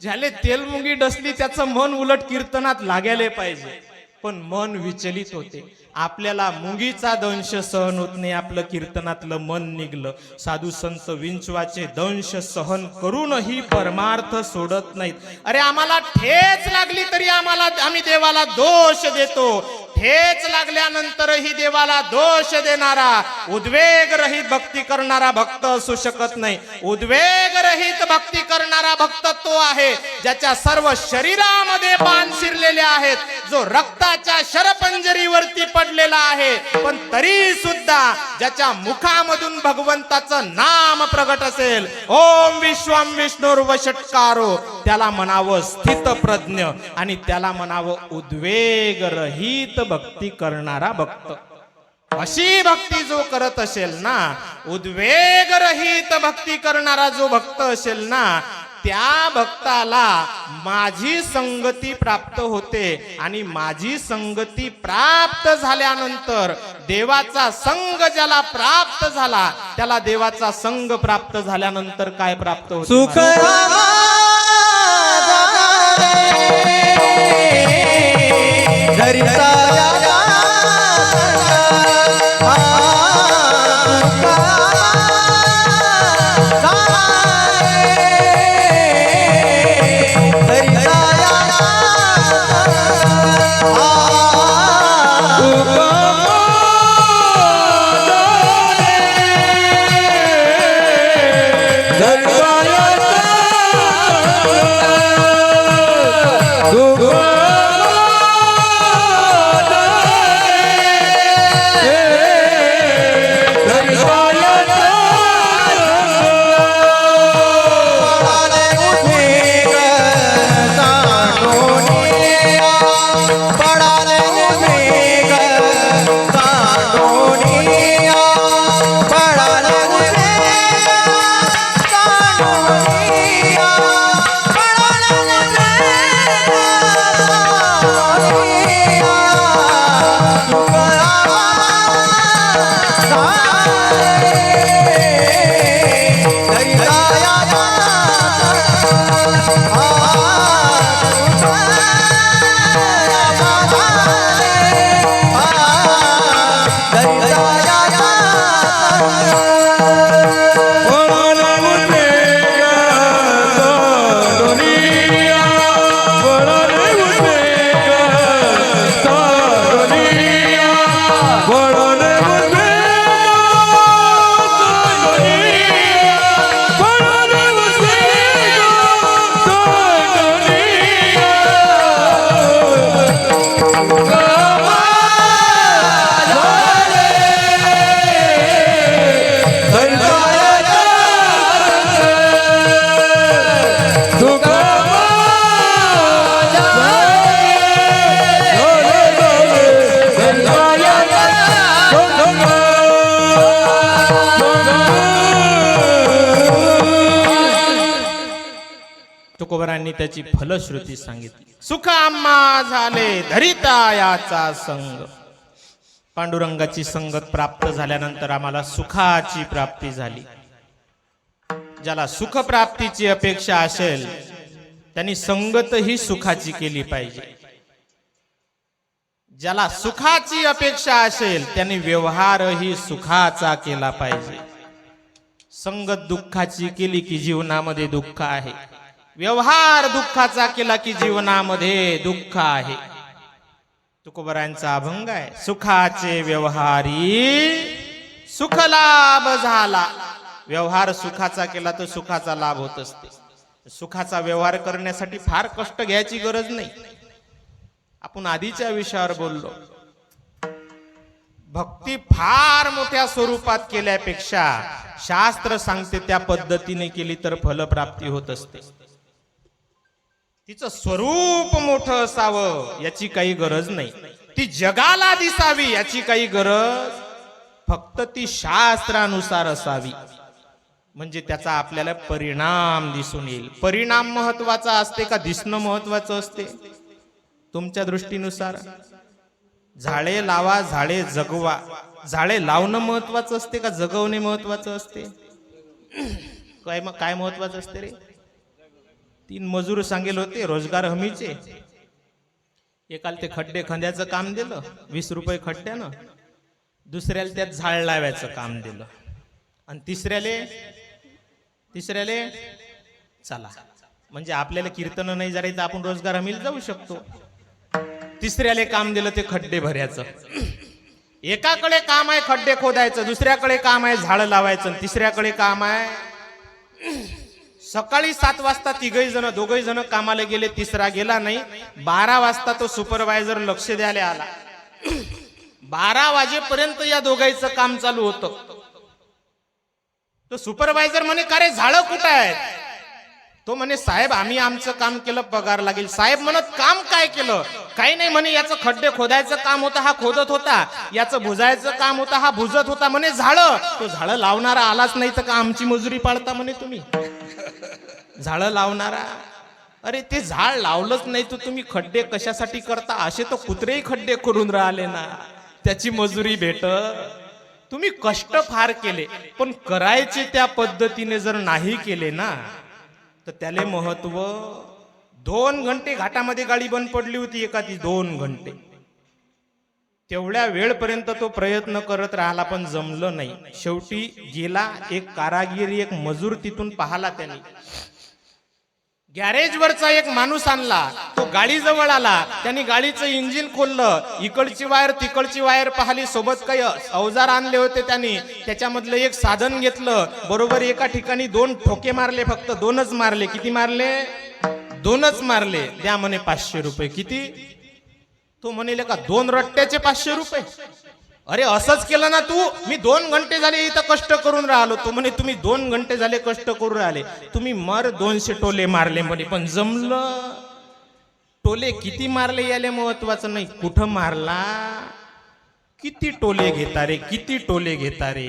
ज्याले तेलमुंगी डसली त्याचं मन उलट कीर्तनात लागायला पाहिजे. पण मन विचलित होते. आपल्याला मुंगीचा दंश सहन होत नाही, आपलं कीर्तनातलं मन निघलं. साधू संत विंचवाचे दंश सहन करूनही परमार्थ सोडत नाहीत. अरे आम्हाला ठेच लागली तरी आम्ही देवाला दोष देतो. ठेच लागल्यानंतरही देवाला दोष देणारा, उद्वेग रहित भक्ती करणारा भक्त असू शकत नाही. उद्वेग रहित भक्ती करणारा भक्त तो आहे ज्याच्या सर्व शरीरामध्ये बाण शिरलेले आहेत, जो रक्ताच्या शरपंजरीवरती पडलेला आहे, पण तरी सुद्धा ज्याच्या मुखामधून भगवंताचं नाम प्रगट असेल. ओम विश्वम विष्णुर्वषट्कारो, त्याला म्हणावं स्थितप्रज्ञ आणि त्याला म्हणावं उद्वेग रहित भक्ती करणारा भक्त. अशी भक्ती जो करत असेल ना, उद्वेग रहित भक्ती करणारा जो भक्त असेल ना, त्या भक्ताला माझी संगती प्राप्त होते. आणि माझी संगती प्राप्त झाल्यानंतर देवाचा संग ज्याला प्राप्त झाला, त्याला देवाचा संग प्राप्त झाल्यानंतर काय प्राप्त होते? सुख आ तुकोबरांनी त्याची फलश्रुती सांगितली. सुख आम्हा झाले धरिता याचा संग. पांडुरंगाची संगत प्राप्त झाल्यानंतर आम्हाला सुखाची प्राप्ती झाली. ज्याला सुख प्राप्तीची अपेक्षा असेल त्यांनी संगत ही सुखाची केली पाहिजे. ज्याला सुखाची अपेक्षा असेल त्यांनी व्यवहारही सुखाचा केला पाहिजे. संगत दुःखाची केली की जीवनामध्ये दुःख आहे. व्यवहार दुःखाचा केला की जीवनामध्ये दुःख आहे. तुकोबरांचा अभंग आहे. सुखाचे व्यवहारी सुख लाभ झाला. व्यवहार सुखाचा केला तर सुखाचा लाभ होत असते. सुखाचा व्यवहार करण्यासाठी फार कष्ट घ्यायची गरज नाही. आपण आधीच्या विषयावर बोललो. भक्ती फार मोठ्या स्वरूपात केल्यापेक्षा शास्त्र सांगते त्या पद्धतीने केली तर फलप्राप्ती होत असते. तिचं स्वरूप मोठं असावं याची काही गरज नाही. ती जगाला दिसावी याची काही गरज, फक्त ती शास्त्रानुसार असावी म्हणजे त्याचा आपल्याला परिणाम दिसून येईल. परिणाम महत्वाचा असते का दिसणं महत्वाचं असते? तुमच्या दृष्टीनुसार झाडे लावा झाडे जगवा. झाडे लावणं महत्वाचं असते का जगवणे महत्वाचं असते? काय महत्वाचं असते रे? 3 मजूर सांगेल होते रोजगार हमीचे. एकाला ते खड्डे खंद्याचं काम दिलं 20 रुपये खड्ड्यानं. दुसऱ्याला त्यात झाड लावायचं काम दिलं. आणि तिसऱ्याले चला म्हणजे आपल्याला कीर्तन नाही जरा तर आपण रोजगार हमीला जाऊ शकतो. तिसऱ्याले काम दिलं ते खड्डे भरायचं. एकाकडे काम आहे खड्डे खोदायचं, दुसऱ्याकडे काम आहे झाड लावायचं, तिसऱ्याकडे काम आहे सकाळी 7 वाजता दोघही जण कामाला गेले. तिसरा गेला नाही. 12 वाजता तो सुपरवायझर लक्ष द्यायला आला. 12 वाजेपर्यंत या दोघांचं काम चालू होतं. तो सुपरवायझर म्हणे का रे झाडं कुठं आहेत? तो म्हणे साहेब आम्ही आमचं काम केलं पगार लागेल. साहेब म्हणत काम काय केलं? काही नाही म्हणे याचं खड्डे खोदायचं काम होतं हा खोदत होता, याचं भुजायचं काम होतं हा भुजत होता. म्हणे झाडं, तो झाडं लावणारा आलाच नाही तर का आमची मजुरी पाळता म्हणे तुम्ही? झाडं लावणारा, अरे ते झाड लावलंच नाही तर तुम्ही खड्डे कशासाठी करता? असे तो कुत्रेही खड्डे करून राहिले ना, त्याची मजुरी भेट. तुम्ही कष्ट फार केले पण करायचे त्या पद्धतीने जर नाही केले ना तर त्याले महत्व. 2 घंटे घाटामध्ये गाडी बंद पडली होती एखादी 2 घंटे. तेवढ्या वेळपर्यंत तो प्रयत्न करत राहिला पण जमलं नाही. शेवटी गेला एक कारागीर एक मजूर तिथून पाहला त्याने. गॅरेजवरचा एक माणूस आणला. तो गाडी जवळ आला. त्यांनी गाडीचं इंजिन खोललं. इकडची वायर तिकडची वायर पाहिली. सोबत काही अवजार आणले होते त्यांनी. त्याच्यामधलं एक साधन घेतलं. बरोबर एका ठिकाणी 2 ठोके मारले. फक्त 2च मारले. किती मारले? 2च मारले. द्या म्हणे 500 रुपये. किती? तो म्हणेल का 2 रट्ट्याचे 500 रुपये? अरे असंच केलं ना तू? मी 2 घंटे झाले इथं कष्ट करून राहिलो. तो म्हणे तुम्ही 2 घंटे झाले कष्ट करून राहिले, तुम्ही 200 टोले मारले म्हणे, पण जमलं? टोले किती मारले याले महत्वाचं नाही, कुठं मारला, किती टोले घेता रे, किती टोले घेता रे.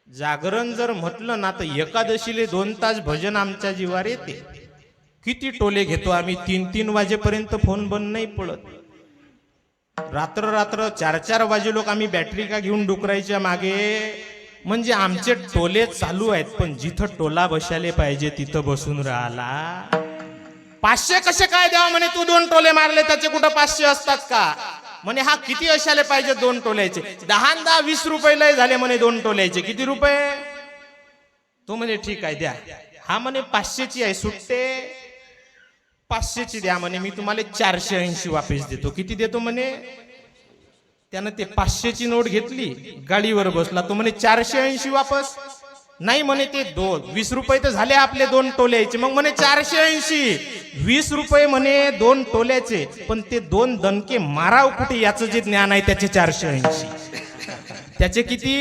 जागरण जर म्हटलं ना तर एकादशीले 2 तास भजन आमच्या जीवार येते. किती टोले घेतो आम्ही. 3-3 वाजेपर्यंत फोन बंद नाही पडत. रात्र 4-4 वाजे लोक आम्ही बॅटरी का घेऊन डुकरायच्या मागे. म्हणजे आमचे टोले चालू आहेत. पण जिथं टोला बसायला पाहिजे तिथं बसून राहिला. 500 कसे काय द्यावा म्हणे? तू 2 टोले मारले त्याचे कुठं 500 असतात का म्हणे? हा किती असायला पाहिजे 2 टोल्याचे? 10-20 रुपये लय झाले म्हणे 2 टोल्याचे. किती रुपये? तो म्हणे ठीक आहे द्या. हा म्हणे 500ची आहे सुट्टे, 500ची द्या म्हणे, मी तुम्हाला 480 वापस देतो. किती देतो म्हणे? त्यानं ते 500ची नोट घेतली, गाडीवर बसला. तो म्हणे 480 वापस नाही म्हणे. ते 20 रुपये तर झाले आपले 2 टोल्याचे. मग म्हणे 480, 20 रुपये म्हणे 2 टोल्याचे. पण ते 2 दणके माराव कुठे याचं जे ज्ञान आहे त्याचे 480. त्याचे किती?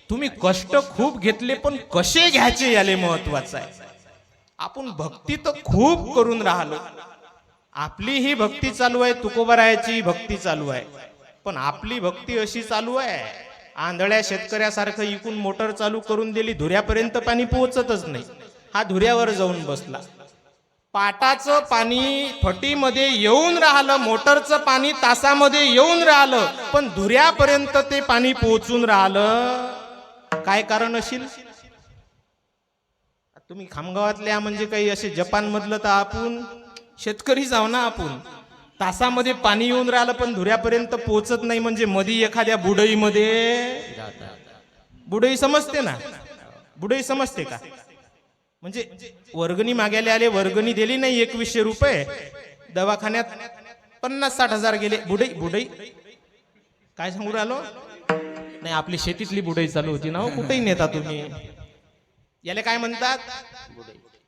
तुम्ही कष्ट खूप घेतले पण कसे घ्यायचे याले महत्वाचं आहे. आपण भक्ती तर खूप करून राहिलो. आपली ही भक्ती चालू आहे, तुकोबारायाची भक्ती चालू आहे. पण आपली भक्ती अशी चालू आहे, आंधळ्या शेतकऱ्यासारखं इकून मोटर चालू करून दिली, धुऱ्यापर्यंत पाणी पोहोचतच नाही. हा धुऱ्यावर जाऊन बसला. पाटाचं पाणी फटीमध्ये येऊन राहिलं, मोटरचं पाणी तासामध्ये येऊन राहिलं, पण धुऱ्यापर्यंत ते पाणी पोहोचून राहिलं. काय कारण असेल? तुम्ही खामगावातल्या म्हणजे काही असे जपान मधलं तर आपण शेतकरी जाऊ ना. आपण तासामध्ये पाणी येऊन राहिलं पण धुऱ्यापर्यंत पोहोचत नाही, म्हणजे मधी एखाद्या बुडईमध्ये बुडई समजते ना, बुडई समजते का? म्हणजे वर्गणी मागायला आले, वर्गणी दिली नाही 2100 रुपये, दवाखान्यात 50-60 हजार गेले. बुडई बुडई काय सांगू राहिलो? नाही, आपली शेतीतली बुडई चालू होती ना. कुठेही नेता तुम्ही. याला काय म्हणतात?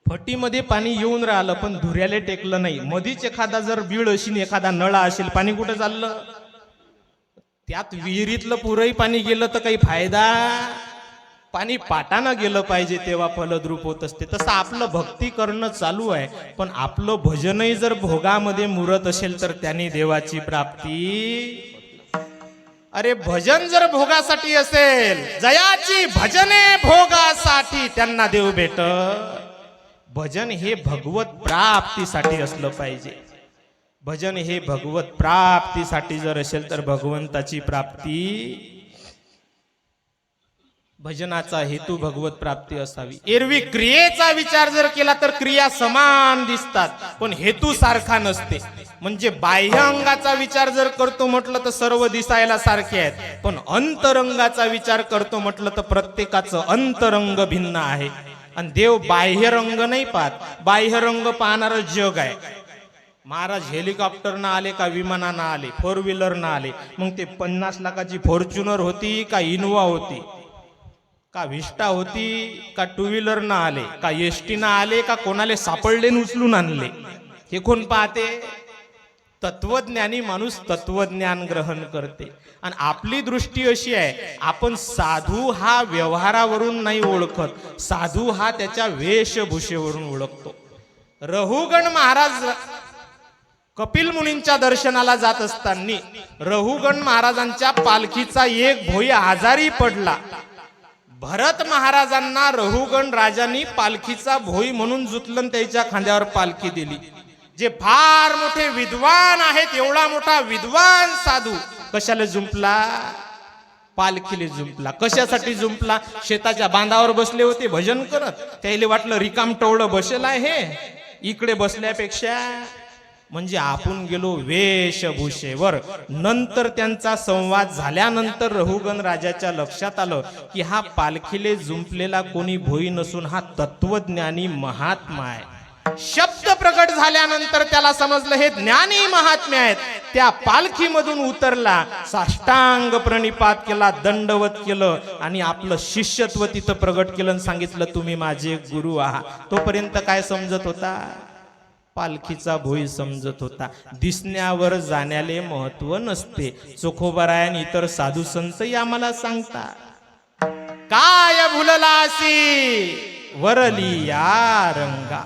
फटीमध्ये पाणी येऊन राहिलं पण धुऱ्याला टेकलं नाही. मधीच एखादा जर बीळ असेल, एखादा नळा असेल, पाणी कुठं चाललं? त्यात विहिरीतलं पुरंही पाणी गेलं तर काही फायदा? पाणी पाटानं गेलं पाहिजे तेव्हा फलद्रूप होत असते. तसं आपलं भक्ती करणं चालू आहे, पण आपलं भजनही जर भोगामध्ये मुरत असेल तर त्याने देवाची प्राप्ती. अरे भजन जर भोगासाठी असेल, जयाची भजने भोगासाठी त्यांना देव भेट. भजन हे भगवत प्राप्तीसाठी असलं पाहिजे. भजन हे भगवत प्राप्तीसाठी जर असेल तर भगवंताची प्राप्ती. भजनाचा हेतू भगवत प्राप्ती असावी. एरवी क्रियेचा विचार जर केला तर क्रिया समान दिसतात, पण हेतू सारखा नसते. म्हणजे बाह्य अंगाचा विचार जर करतो म्हटलं तर सर्व दिसायला सारखे आहेत, पण अंतरंगाचा विचार करतो म्हटलं तर प्रत्येकाचं अंतरंग भिन्न आहे. आणि देव बाह्य रंग नाही पाहत, बाह्य रंग पाहणारं जग आहे. महाराज हेलिकॉप्टरनं आले का विमानानं आले, 4 व्हीलरनं आले, मग ते 50 लाखाची फॉर्च्युनर होती का इनोवा होती का विस्टा होती का 2 व्हीलरनं आले का एसटीनं आले का कोणाले सापडले उचलून आणले, हे कोण पाहते? तत्वज्ञानी माणूस तत्वज्ञान ग्रहण करते. आणि आपली दृष्टी अशी आहे, आपण साधू हा व्यवहारावरून नाही ओळखत, साधू हा त्याच्या वेशभूषेवरून ओळखतो. रहुगण महाराज कपिल मुनींच्या दर्शनाला जात असताना रहुगण महाराजांच्या पालखीचा एक भोई आजारी पडला. भरत महाराजांना रहुगण राजांनी पालखीचा भोई म्हणून जुतलन त्याच्या खांद्यावर पालखी दिली. जे फार मोठे विद्वान आहेत, एवढा मोठा विद्वान साधू कशाला जुंपला? पालखीले जुंपला. कशासाठी जुंपला? शेताच्या बांधावर बसले होते भजन करत, त्याला वाटलं रिकाम टवळं बसेल आहे इकडे बसल्यापेक्षा. म्हणजे आपण गेलो वेशभूषेवर. नंतर त्यांचा संवाद झाल्यानंतर रहुगण राजाच्या लक्षात आलं की हा पालखीले जुंपलेला कोणी भोई नसून हा तत्वज्ञानी महात्मा आहे. शब्द प्रकट झाल्यानंतर त्याला समजलं हे ज्ञानी महात्मे आहेत. त्या पालखीमधून उतरला, साष्टांग प्रणिपात केला, दंडवत केलं आणि आपलं शिष्यत्व तिथं प्रगट केलं, सांगितलं तुम्ही माझे गुरु आहात. तोपर्यंत काय समजत होता? पालखीचा भोई समजत होता. दिसण्यावर जाण्याले महत्व नसते. चोखोबरायन इतर साधू संतही आम्हाला सांगता, काय भुललासी वरली या रंगा.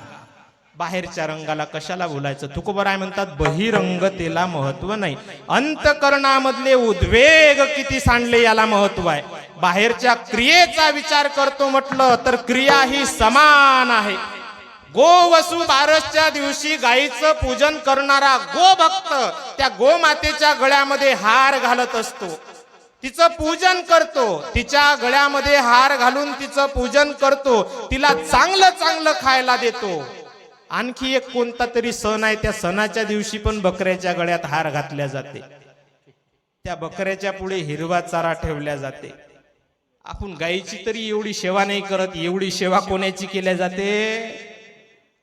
बाहेरच्या रंगाला कशाला बोलायचं? तुकोबराय म्हणतात बहिरंगतेला महत्व नाही, अंतकरणामधले उद्वेग किती सांडले याला महत्व आहे. बाहेरच्या क्रियेचा विचार करतो म्हटलं तर क्रिया ही समान आहे. गोवसू बारसच्या दिवशी गायीचं पूजन करणारा गोभक्त त्या गोमातेच्या गळ्यामध्ये हार घालत असतो, तिचं पूजन करतो, तिच्या गळ्यामध्ये हार घालून तिचं पूजन करतो, तिला चांगलं चांगलं खायला देतो. आणखी एक कोणता तरी सण आहे, त्या सणाच्या दिवशी पण बकऱ्याच्या गळ्यात हार घातल्या जाते, त्या बकऱ्याच्या पुढे हिरवा चारा ठेवल्या जाते. आपण गायीची तरी एवढी सेवा नाही करत, एवढी सेवा कोणाची केल्या जाते?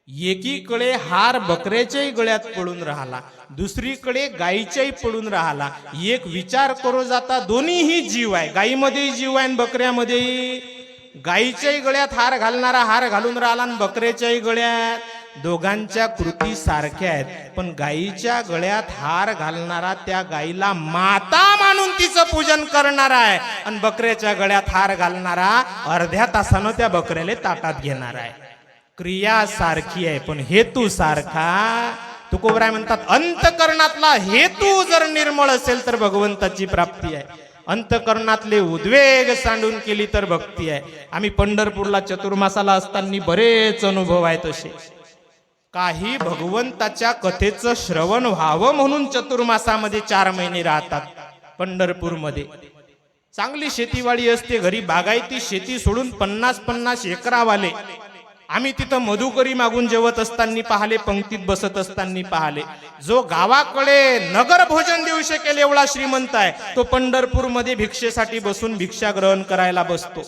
एकीकडे हार बकऱ्याच्याही गळ्यात पडून राहिला, दुसरीकडे गायीच्याही पडून राहिला. एक विचार करू जाता दोन्हीही जीव आहे, गायीमध्येही जीव आहे आणि बकऱ्यामध्येही. गायीच्याही गळ्यात हार घालणारा हार घालून राहिला आणि बकऱ्याच्याही गळ्यात. दोघांच्या कृती सारख्या आहेत, पण गायीच्या गळ्यात हार घालणारा त्या गायीला माता मानून तिचं पूजन करणारा आहे, आणि बकऱ्याच्या गळ्यात हार घालणारा अर्ध्या तासानं त्या बकऱ्याला ताटात घेणार आहे. क्रिया सारखी आहे पण हेतू सारखा. तुकोबराय म्हणतात अंतकरणातला हेतू जर निर्मळ असेल तर भगवंताची प्राप्ती आहे, अंतकरणातले उद्वेग सांडून केली तर भक्ती आहे. आम्ही पंढरपूरला चतुर्मासाला असताना बरेच अनुभव आहेत असे. काही भगवंताच्या कथेचं श्रवण व्हावं म्हणून चतुर्मासामध्ये 4 महिने राहतात पंढरपूरमध्ये. चांगली शेतीवाडी असते, घरी बागायती शेती सोडून 50-50 एकरावाले आम्ही तिथं मधुकरी मागून जेवत असताना पाहिले, पंक्तीत बसत असताना पाहिले. जो गावाकडे नगर भोजन देऊ शकेल एवढा श्रीमंत आहे, तो पंढरपूरमध्ये भिक्षेसाठी बसून भिक्षा ग्रहण करायला बसतो.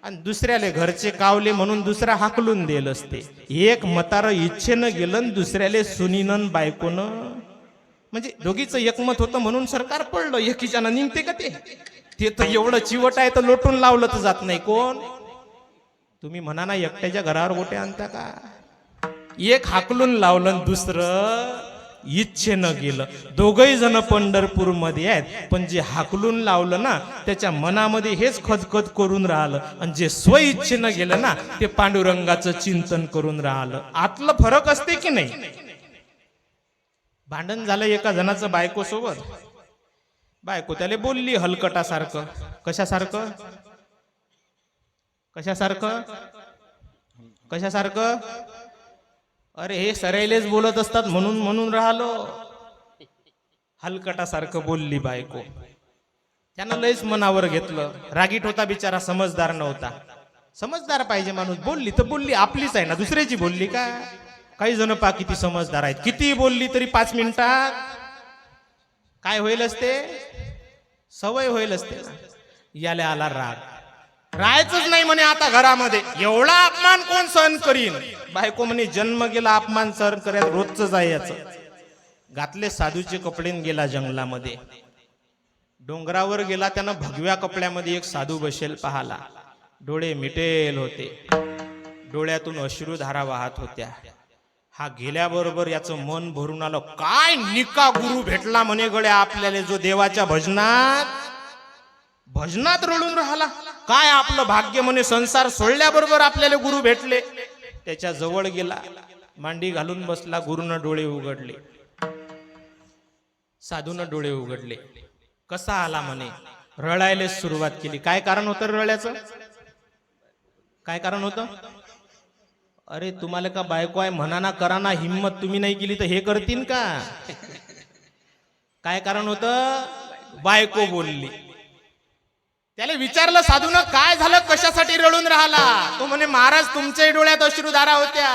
आणि दुसऱ्याले घरचे कावले म्हणून दुसरा हाकलून देल असते. एक मतार इच्छेनं गेलं आणि दुसऱ्याले सुनीनं बायकोनं, म्हणजे दोघीचं एकमत होतं म्हणून सरकार पडलं. एकीच्यानं निघते का ते तर एवढं चिवट आहे तर लोटून लावलं तर जात नाही. कोण तुम्ही म्हणा ना, एकट्याच्या घरावर गोटे आणता का? एक हाकलून लावलं, दुसरं इच्छेनं गेलं. दोघही जण पंढरपूरमध्ये आहेत, पण जे हाकलून लावलं ना त्याच्या मनामध्ये हेच खदखद करून राहिलं, आणि जे स्वइच्छेनं गेलं ना ते पांडुरंगाचं चिंतन करून राहिलं. आतलं फरक असते की नाही? भांडण झालं एका जणाचं बायको सोबत. बायको त्याला बोलली हलकटासारखं. कशासारखं? कशासारखं? कशासारखं? अरे हे सरायलेच बोलत असतात म्हणून राहिलो. हलकटासारखं बोलली बायको. त्यानं लयच मनावर घेतलं. रागीट होता बिचारा, समजदार नव्हता. समजदार पाहिजे माणूस. बोलली तर बोलली, आपलीच आहे ना, दुसऱ्याची बोलली का? काही जण पा किती समजदार आहेत, किती बोलली तरी 5 मिनिटात काय होईल असते? सवय होईल असते. याले आला राग. राहायचंच नाही म्हणे आता घरामध्ये. एवढा अपमान कोण सहन करीन? बायको म्हणे जन्म गेला अपमान सहन करायला, रोजच आहे याच. घातले साधूचे कपडे गेला जंगलामध्ये. डोंगरावर गेला, त्यानं भगव्या कपड्यामध्ये एक साधू बसेल पाहाला. डोळे मिटेल होते, डोळ्यातून अश्रुधारा वाहत होत्या. हा गेल्याबरोबर याचं मन भरून आलं. काय निका गुरु भेटला म्हणे गड्या आपल्याला, जो देवाच्या भजनात रडून राहिला. काय आपलं भाग्य म्हणे, संसार सोडल्याबरोबर आपल्याला गुरु भेटले. त्याच्या जवळ गेला, मांडी घालून बसला. गुरुनं डोळे उघडले, साधूनं डोळे उघडले. कसा आला म्हणे? रडायला सुरुवात केली. काय कारण होतं रडण्याचं? काय कारण होतं? अरे तुम्हाला का बायको आहे म्हणा ना, करा ना, हिम्मत तुम्ही नाही केली तर हे करतील का? काय कारण होतं? बायको बोलली. त्याला विचारलं साधूनं, काय झालं, कशासाठी रडून राहिला? तो म्हणे महाराज तुमच्याही डोळ्यात अश्रुधारा होत्या.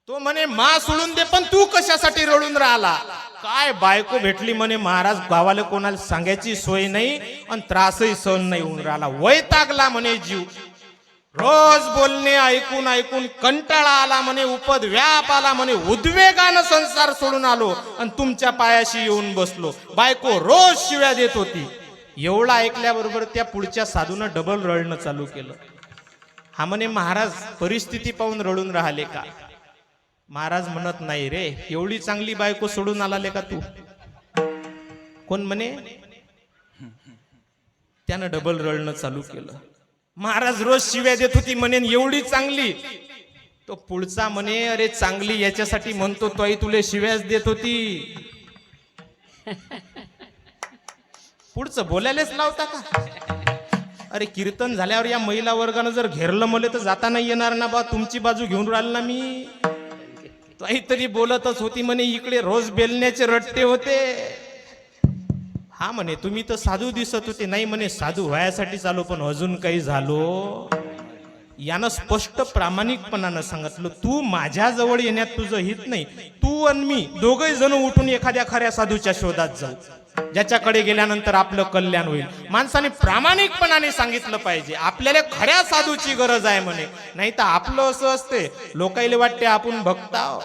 तो म्हणे मा सोडून दे, पण तू कशासाठी रडून राहिला? काय बायको भेटली म्हणे महाराज, गावाला कोणाला सांगायची सोय नाही आणि त्रासही सहन नाही होऊन राहिला. वैतागला म्हणे जीव. रोज बोलणे ऐकून ऐकून कंटाळा आला म्हणे, उपद व्याप आला म्हणे. उद्वेगानं संसार सोडून आलो आणि तुमच्या पायाशी येऊन बसलो. बायको रोज शिव्या देत होती. एवढा ऐकल्याबरोबर त्या पुढच्या साधूनं डबल रडणं चालू केलं. हा म्हणे महाराज परिस्थिती पाहून रडून राहिले का? महाराज म्हणत नाही रे, एवढी चांगली बायको सोडून आलाले का तू? कोण म्हणे? त्यानं डबल रडणं चालू केलं. महाराज रोज शिव्या देत होती म्हणे, एवढी चांगली. तो पुढचा म्हणे अरे चांगली याच्यासाठी म्हणतो तोही तुले शिव्याच देत होती. पुढचं बोलायलाच लावता का? अरे कीर्तन झाल्यावर या महिला वर्गानं जर घेरलं मले तर जाता नाही येणार ना बा, तुमची बाजू घेऊन राहिल ना मी. तरी बोलतच होती म्हणे, इकडे रोज बेलण्याचे रट्टे होते. हा म्हणे तुम्ही तर साधू दिसत होते. नाही म्हणे साधू व्हायासाठी चालू, पण अजून काही झालो. यानं स्पष्ट प्रामाणिकपणानं सांगितलं, तू माझ्या जवळ येण्यात तुझं हित नाही. तू आणि मी दोघे जण उठून एखाद्या खऱ्या साधूच्या शोधात जाऊ, ज्याच्याकडे गेल्यानंतर आपलं कल्याण होईल. माणसाने प्रामाणिकपणाने सांगितलं पाहिजे, आपल्याला खऱ्या साधूची गरज आहे म्हणे. नाही तर आपलं असं असते, लोकायले वाटते आपण भक्त आहोत.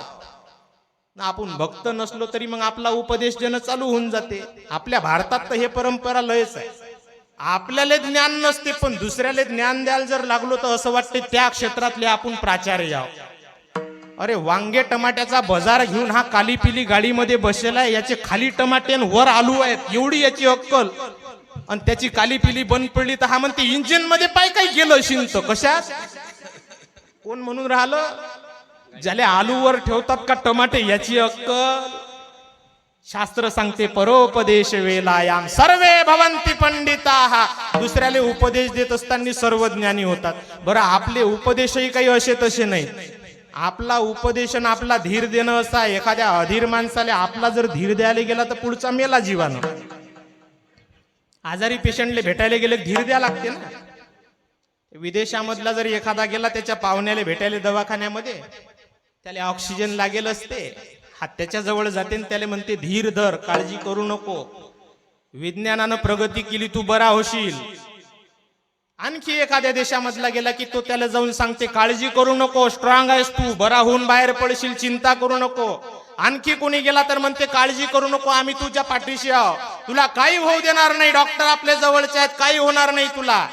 आपण भक्त नसलो तरी मग आपला उपदेश देणं चालू होऊन जाते. आपल्या भारतात तर हे परंपरा लयच आहे. आपल्याला ज्ञान नसते, पण दुसऱ्याला ज्ञान द्यायला जर लागलो तर असं वाटते त्या क्षेत्रातले आपण प्राचार्य आहोत. अरे वांगे टमाट्याचा बाजार घेऊन हा काली पिली गाडीमध्ये बसलेला आहे. याचे खाली टमाटे वर आलू आहेत, एवढी याची अक्कल. आणि त्याची काली पिली बंद पडली तर हा म्हणते इंजिन मध्ये पाय काही गेलं शिंत. कशात? कोण म्हणून राहिलं? ज्याला आलूवर ठेवतात का टमाटे याची अक्कल. शास्त्र सांगते परोपदेश वेलायाम सर्वे भवंती पंडिताः. दुसऱ्याला उपदेश देत असताना सर्व ज्ञानी होतात. बरं आपले उपदेशही काही असे तसे नाहीत. आपला उपदेशन आपला धीर देणं असा एखाद्या अधीर माणसाला आपला जर धीर द्यायला गेला तर पुढचा मेला जीवानं. आजारी पेशंटले भेटायला गेले धीर द्या लागते ना. विदेशामधला जर एखादा गेला त्याच्या पाहुण्याला भेटायला दवाखान्यामध्ये, त्याला ऑक्सिजन लागेल असते, हात त्याच्या जवळ जाते आणि त्याला म्हणते धीर धर, काळजी करू नको, विज्ञानानं प्रगती केली, तू बरा होशील. आणखी एखाद्या देशामधला गेला की तो त्याला जाऊन सांगते काळजी करू नको, स्ट्रॉंग आहेस तू, बरा होऊन बाहेर पडशील, चिंता करू नको. आणखी कोणी गेला तर म्हणते काळजी करू नको, आम्ही तुझ्या पाठीशी आहो, तुला काही होऊ देणार नाही, डॉक्टर आपल्या जवळचे आहेत, काही होणार नाही तुला.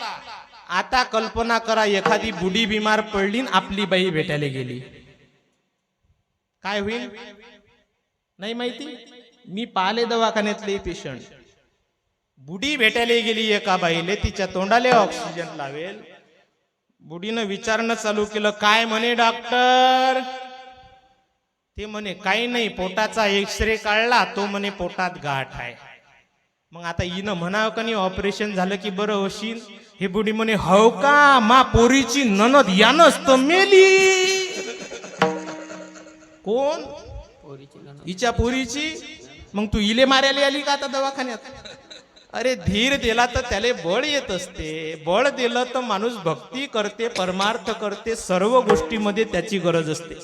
आता कल्पना करा एखादी बुडी बिमार पडली आणि आपली बाई भेटायला गेली, काय होईल नाही माहिती. मी पाहिले दवाखान्यातले पेशंट, बुडी भेटायला गेली एका बाईले, तिच्या तोंडाले ऑक्सिजन लावेल, बुडीनं विचारणं चालू केलं, काय म्हणे डॉक्टर. ते म्हणे काही नाही, पोटाचा एक्सरे काढला, तो म्हणे पोटात गाठ आहे. मग आता हिनं म्हणावं का नाही ऑपरेशन झालं की बरं होशील. हे बुडी म्हणे हो का, मा पोरीची ननद यानच तर मेली. कोण? हिच्या पोरीची. मग तू इले मारायला आली का आता दवाखान्यात. अरे धीर दिला तर त्याला बळ येत असते, बळ दिलं तर माणूस भक्ती करते, परमार्थ करते, सर्व गोष्टीमध्ये त्याची गरज असते.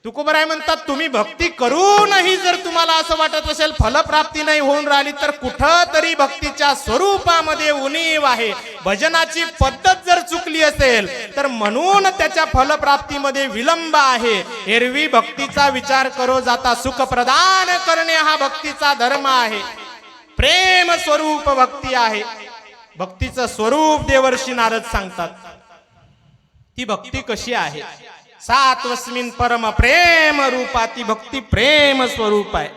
तुकोबराय म्हणतात तुम्ही भक्ती करूनही जर तुम्हाला असं वाटत असेल फलप्राप्ती नाही होऊन राहिली तर कुठं तरी भक्तीच्या स्वरूपामध्ये उणीव आहे. भजनाची पद्धत जर चुकली असेल तर म्हणून त्याच्या फलप्राप्तीमध्ये विलंब आहे. एरवी भक्तीचा विचार करो जाता सुख प्रदान करणे हा भक्तीचा धर्म आहे. प्रेम स्वरूप भक्ती आहे. भक्तीचं स्वरूप देवर्षी नारद सांगतात. ती भक्ती कशी आहे. सात्वस्मिन परम प्रेम रूपा, ती भक्ती प्रेम स्वरूप आहे.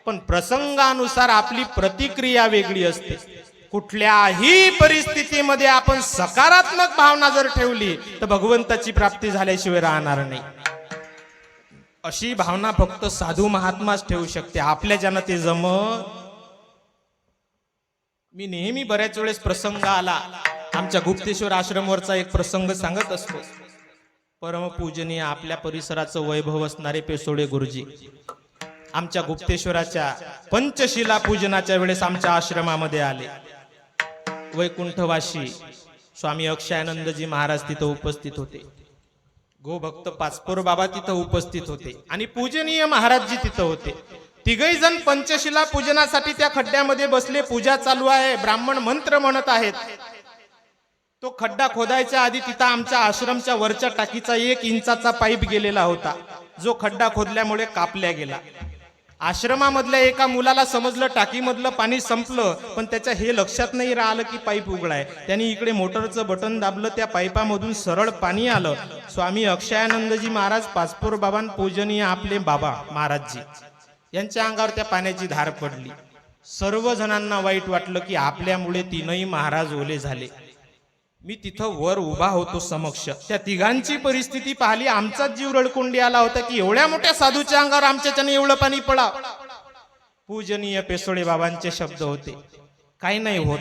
पण प्रसंगानुसार आपली प्रतिक्रिया वेगळी असते. कुठल्याही परिस्थितीमध्ये आपण सकारात्मक भावना जर ठेवली तर भगवंताची प्राप्ती झाल्याशिवाय राहणार नाही. अशी भावना फक्त साधू महात्माच ठेवू शकते, आपल्या ज्यानं ते जमत. मी नेहमी बऱ्याच वेळेस प्रसंग आला, आमच्या गुप्तेश्वर आश्रमवरचा एक प्रसंग सांगत असतो. परमपूजनीय आपल्या परिसराचं वैभव असणारे पेसोडे गुरुजी आमच्या गुप्तेश्वराच्या पंचशिला पूजनाच्या वेळेस आमच्या आश्रमामध्ये आले. वैकुंठवासी स्वामी अक्षयानंदजी महाराज तिथं उपस्थित होते. गोभक्त पाचपोर बाबा तिथं उपस्थित होते आणि पूजनीय महाराजजी तिथं होते. तिघही जण पंचशिला पूजनासाठी त्या खड्ड्यामध्ये बसले. पूजा चालू आहे, ब्राह्मण मंत्र म्हणत आहेत. तो खड्डा खोदायच्या आधी तिथं आमच्या आश्रमच्या वरच्या टाकीचा 1 इंचाचा पाईप गेलेला होता, जो खड्डा खोदल्यामुळे कापल्या गेला. आश्रमामधल्या एका मुलाला समजलं टाकीमधलं पाणी संपलं, पण त्याच्या हे लक्षात नाही राहिलं की पाईप उघडाय. त्यांनी इकडे मोटरचं बटन दाबलं, त्या पाईपामधून सरळ पाणी आलं. स्वामी अक्षयानंदजी महाराज पाचपोर बाबां पूजनीय आपले बाबा महाराजजी यांच्या अंगावर त्या पाण्याची धार पडली. सर्व जणांना वाईट वाटलं की आपल्यामुळे तीनही महाराज ओले झाले. मी तिथं वर उभा होतो समक्ष. त्या तिघांची परिस्थिती पाहिली, आमचाच जीव रडकुंडी आला होता की एवढ्या मोठ्या साधूच्या अंगावर आमच्याच्याने एवढं पाणी पडा. पूजनीय पेसोडे बाबांचे शब्द होते, काही नाही होत,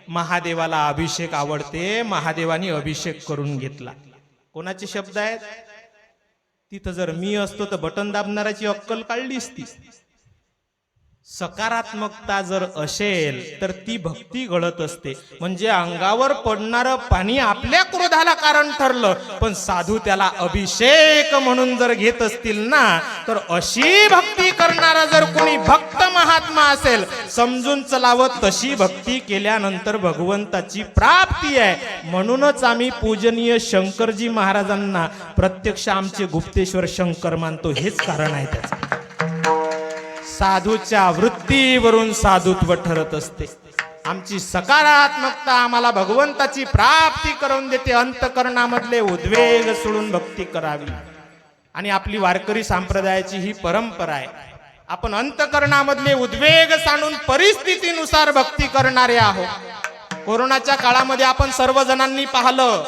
महादेवाला अभिषेक आवडते, महादेवानी अभिषेक करून घेतला. कोणाचे शब्द आहेत. तिथं जर मी असतो तर बटन दाबणाराची अक्कल काढली असती. सकारात्मकता जर असेल तर ती भक्ती घडत असते. म्हणजे अंगावर पडणारं पाणी आपल्या क्रोधाला कारण ठरलं, पण साधू त्याला अभिषेक म्हणून जर घेत असतील ना, तर अशी भक्ती करणारा जर कोणी भक्त महात्मा असेल, समजून चलावं तशी भक्ती केल्यानंतर भगवंताची प्राप्ती आहे. म्हणूनच आम्ही पूजनीय शंकरजी महाराजांना प्रत्यक्ष आमचे गुप्तेश्वर शंकर मानतो. हेच कारण आहे त्याचं. साधूच्या वृत्तीवरून साधुत्व ठरत असते. आमची सकारात्मकता आम्हाला भगवंताची प्राप्ती करून देते. अंतकरणामधले उद्वेग सोडून भक्ती करावी. आणि आपली वारकरी संप्रदायाची ही परंपरा आहे. आपण अंतकरणामधले उद्वेग सांडून परिस्थितीनुसार भक्ती करणारे आहोत. कोरोनाच्या काळामध्ये आपण सर्वजणांनी पाहिलं,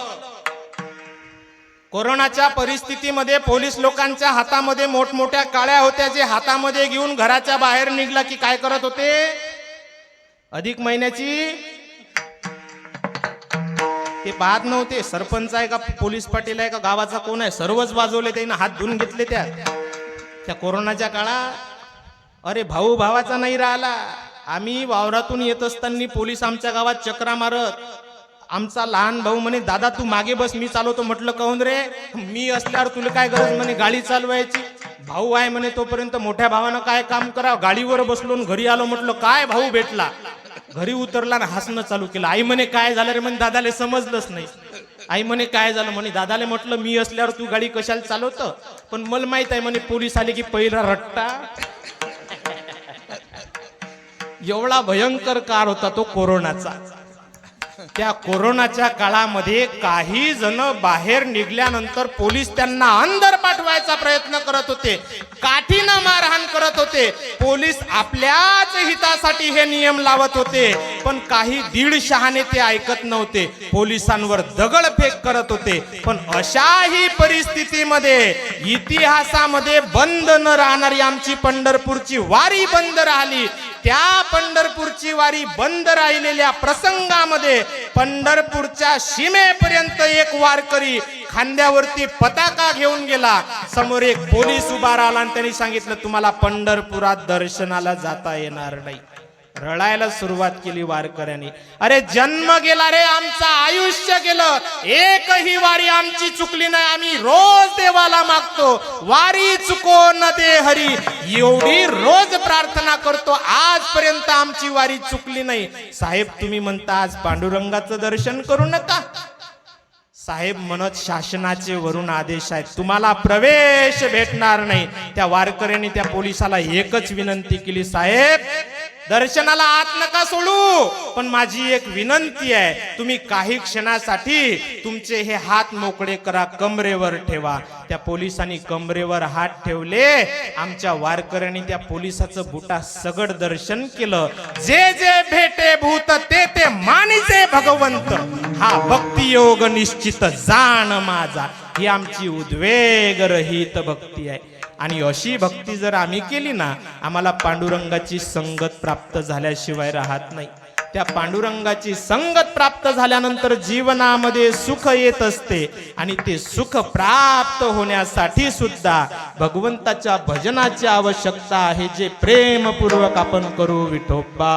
कोरोनाच्या परिस्थितीमध्ये पोलीस लोकांच्या हातामध्ये मोठमोठ्या काळ्या होत्या, जे हातामध्ये घेऊन घराच्या बाहेर निघला की काय करत होते. अधिक महिन्याची ते पाहत नव्हते सरपंच आहे का पोलीस पाटील आहे का गावाचा कोण आहे, सर्वच वाजवले त्यानं, हात धुवून घेतले त्या कोरोनाच्या काळात. अरे भाऊ भावाचा नाही राहिला. आम्ही वावरातून येत असताना पोलीस आमच्या गावात चक्रा मारत. आमचा लहान भाऊ म्हणे दादा तू मागे बस मी चालवतो. म्हटलं कहून रे, मी असल्यावर तुला काय गरज म्हणे गाडी चालवायची. भाऊ आहे म्हणे तोपर्यंत मोठ्या भावानं काय काम करा. गाडीवर बसलो घरी आलो. म्हटलं काय भाऊ भेटला. घरी उतरला ना हसणं चालू केलं. आई म्हणे काय झालं रे म्हणे, दादाले समजलंच नाही. आई म्हणे काय झालं म्हणे, दादाले म्हटलं मी असल्यावर तू गाडी कशाला चालवतं, पण मला माहित आहे म्हणे पोलीस आले की पहिला रट्टा. एवढा भयंकर काळ होता तो कोरोनाचा. त्या कोरोनाच्या काळामध्ये काही जण बाहेर निघाल्यानंतर पोलीस त्यांना अंदर पाठवायचा प्रयत्न करत होते, काठीनं मारहाण करत होते. पोलीस आपल्याच हितासाठी हे नियम लावत होते, पण काही दीडशहाने ते ऐकत नव्हते, पोलिसांवर दगडफेक करत होते. पण अशाही परिस्थितीमध्ये इतिहासामध्ये बंद न राहणारी आमची पंढरपूरची वारी बंद राहिली. त्या पंढरपूरची वारी बंद राहिलेल्या प्रसंगामध्ये पंढरपूरच्या सीमेपर्यंत एक वारकरी खांद्यावरती पताका घेऊन गेला. समोर एक पोलीस उभा राहिला आणि त्यांनी सांगितलं तुम्हाला पंढरपुरात दर्शनाला जाता येणार नाही. रडायला सुरुवात केली वारकऱ्यांनी. अरे जन्म गेला रे, आमचं आयुष्य गेलं, एकही वारी आमची चुकली नाही. आम्ही रोज देवाला मागतो, वारी चुको न दे हरी, एवढी रोज प्रार्थना करतो. आजपर्यंत आमची वारी चुकली नाही. साहेब तुम्ही म्हणता आज पांडुरंगाचं दर्शन करू नका. साहेब म्हणत शासनाचे वरून आदेश आहेत, तुम्हाला प्रवेश भेटणार नाही. त्या वारकऱ्यांनी त्या पोलिसाला एकच विनंती केली, साहेब दर्शनाला आत नका सोडू, पण माझी एक विनंती आहे, तुम्ही काही क्षणासाठी तुमचे हे हात मोकळे करा, कमरेवर ठेवा. त्या पोलिसांनी कमरेवर हात ठेवले. आमच्या वारकऱ्यांनी त्या पोलिसाचं बुटा सगड दर्शन केलं. जे जे भेटे भूत ते ते मानिजे भगवंत, हा भक्ती योग निश्चित जाण माझा. ही आमची उद्वेग रहित भक्ती आहे. आणि अशी भक्ती जर आम्ही केली ना, आम्हाला पांडुरंगाची संगत प्राप्त झाल्याशिवाय राहत नाही. त्या पांडुरंगाची संगत प्राप्त झाल्यानंतर जीवनामध्ये सुख येत असते. आणि ते सुख प्राप्त होण्यासाठी सुद्धा भगवंताच्या भजनाची आवश्यकता आहे, जे प्रेमपूर्वक आपण करू. विठोबा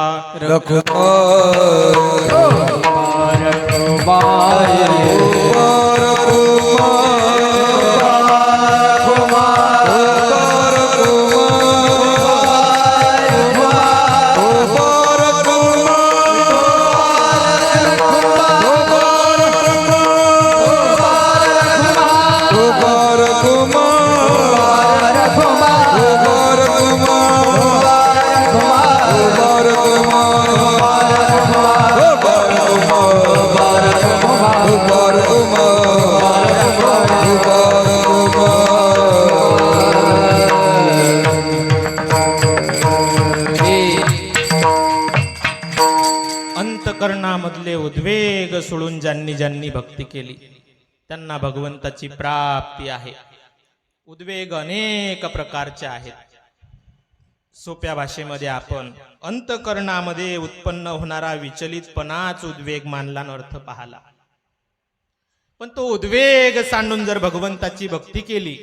अंतकरणामधले उद्वेग सोडून ज्यांनी ज्यांनी भक्ती केली त्यांना भगवंताची प्राप्ती आहे. उद्वेग अनेक प्रकारचे आहेत. सोप्या भाषेमध्ये आपण अंतकरणामध्ये उत्पन्न होणारा विचलितपणाच उद्वेग मानला न अर्थ पाहला. पण तो उद्वेग सांडून जर भगवंताची भक्ती केली,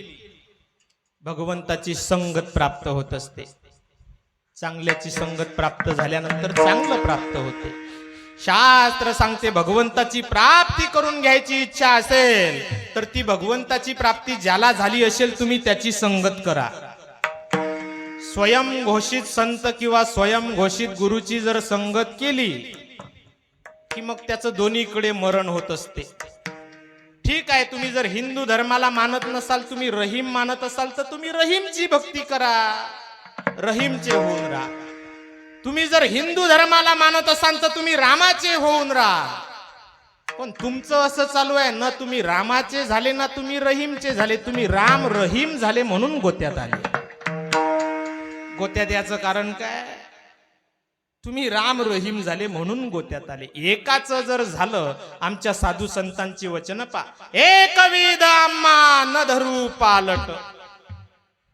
भगवंताची संगत प्राप्त होत असते. चांगल्याची संगत प्राप्त झाल्यानंतर चांगलं प्राप्त होते. शास्त्र सांगते भगवंताची प्राप्ती करून घ्यायची इच्छा असेल तर ती भगवंताची प्राप्ती ज्याला झाली असेल तुम्ही त्याची संगत करा. स्वयंघोषित संत किंवा स्वयंघोषित गुरुची जर संगत केली की मग त्याचं दोन्हीकडे मरण होत असते. ठीक आहे, तुम्ही जर हिंदू धर्माला मानत नसाल, तुम्ही रहीम मानत असाल तर तुम्ही रहीमची भक्ती करा, रहीमचे होऊन राहा. तुम्ही जर हिंदू धर्माला मानत असाल तर तुम्ही रामाचे होऊन राहा. पण तुमचं असं चालू आहे ना, तुम्ही रामाचे झाले ना तुम्ही रहीमचे झाले. तुम्ही राम रहीम झाले म्हणून गोत्यात आले. गोत्यात याचं कारण काय? तुम्ही राम रहीम झाले म्हणून गोत्यात आले. एकाच जर झालं, आमच्या साधू संतांची वचन पा, एकविध आम्हा न धरू पालट,